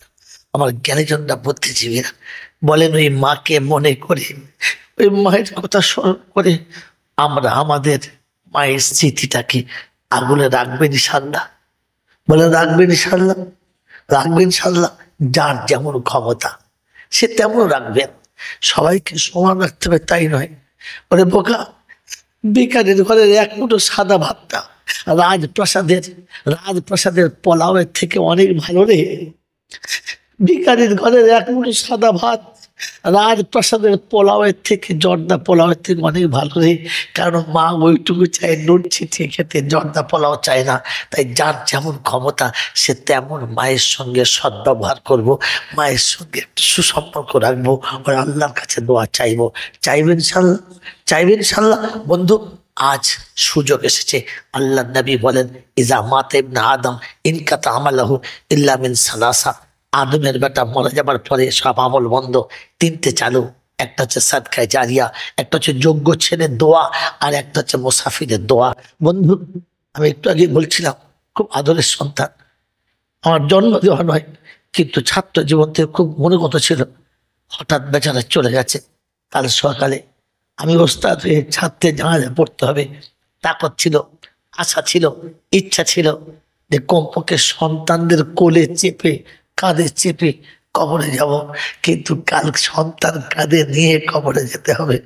আমার জ্ঞানীজনরা, বুদ্ধিজীবীরা বলেন ওই মাকে মনে করে, ওই মায়ের কথা স্মরণ করে আমরা আমাদের মায়ের স্মৃতিটাকে আগুনে রাখবেন ইনশাল্লাহ। বলে রাখবেন ইনশাল্লাহ, রাখবেন ইনশাল্লাহ। যার যেমন ক্ষমতা সে তেমন রাখবেন। সবাইকে সমান রাখতে হবে তাই নয়। ওরে বোকা, বেকারের ঘরের এক মুঠো সাদা ভাতটা রাজপ্রাসাদের রাজপ্রাসাদের পোলাওয়ের থেকে অনেক ভালো রে। ভিখারির ঘরের এক মুঠো সাদা ভাত রাজপ্রাসাদের পোলাওয়ের থেকে, জর্দা পোলাওয়ের থেকে অনেক ভালো রে। কারণ মা ওইটুকু চায় নুন ছিটিয়ে খেতে, জর্দা পোলাও চায় না। তাই যার যেমন ক্ষমতা সে তেমন মায়ের সঙ্গে সদ্ব্যবহার করব, মায়ের সঙ্গে একটু সুসম্পর্ক রাখবো, আর আল্লাহর কাছে দোয়া চাইবো। চাইবেন ইনশাল্লাহ, চাইবেন ইনশাল্লাহ। বন্ধু, আজ সুযোগ এসেছে। আল্লাহ নবী বলেন ইজা মাতা ইবনে আদম ইনকাতা আমালাহু ইল্লা মিন সালাসা। আদমের বেটা মরে যাবার পরে সব আমল বন্ধ, তিনটে চালু। একটা হচ্ছে সাদকায়ে জারিয়া, একটা হচ্ছে যোগ্য ছেলের দোয়া, আর একটা হচ্ছে মুসাফিরের দোয়া। বন্ধু, আমি একটু আগে বলছিলাম খুব আদরের সন্তান, আমার জন্ম দেওয়া নয় কিন্তু ছাত্র জীবন থেকে খুব মনোগত ছিল। হঠাৎ বেচারা চলে গেছে। কাল সকালে আমি ওস্তাদ হয়ে ছাত্রে জানাজা পড়তে হবে, তাকত ছিল, আশা ছিল, ইচ্ছা ছিল যে কমপক্ষে সন্তানদের কোলে চেপে, কাঁধে চেপে কবরে যাব। কিন্তু কাল সন্তান কাঁধে নিয়ে কবরে যেতে হবে।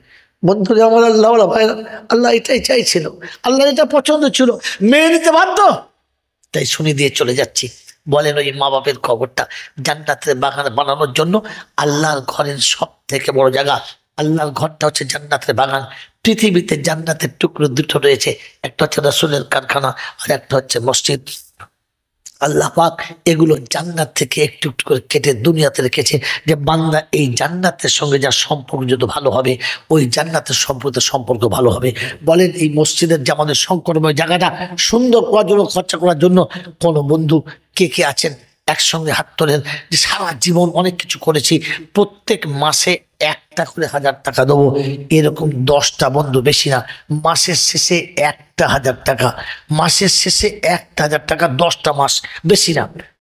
বন্ধুরা আমার, আল্লাহ ভাই, আল্লাহ এটাই চাইছিল, আল্লাহ এটা পছন্দ ছিল, মেনে নিতে বাধ্য, তাই শুনে দিয়ে চলে যাচ্ছি। বলেন ওই মা বাপের খবরটা জান্নাতের বাগান বানানোর জন্য আল্লাহর ঘরের সব থেকে বড় জায়গা, আল্লাহর ঘরটা হচ্ছে জান্নাতের বাগান। পৃথিবীতে জান্নাতের টুকরো দুটো রয়েছে, একটা হচ্ছে রাসূলের কারখানা, আর একটা হচ্ছে মসজিদ। আল্লাহ পাক এগুলো জান্নাত থেকে একটু একটু করে কেটে দুনিয়াতে রেখেছে, যে বান্দা এই জান্নাতের সঙ্গে যার সম্পর্ক যত ভালো হবে ওই জান্নাতের সম্পর্ক ভালো হবে। বলেন এই মসজিদের যে আমাদের সংকটময় জায়গাটা সুন্দর করার জন্য, খরচা করার জন্য কোন বন্ধু কে কে আছেন একসঙ্গে হাত তোলেন, যে সারা জীবন অনেক কিছু করেছি, প্রত্যেক মাসে একটা করে 1000 টাকা দেবো। এরকম 10টা বন্ধু, বেশি না, মাসের শেষে 1000 টাকা, মাসের শেষে 1000 টাকা, 10টা মাস, বেশি না।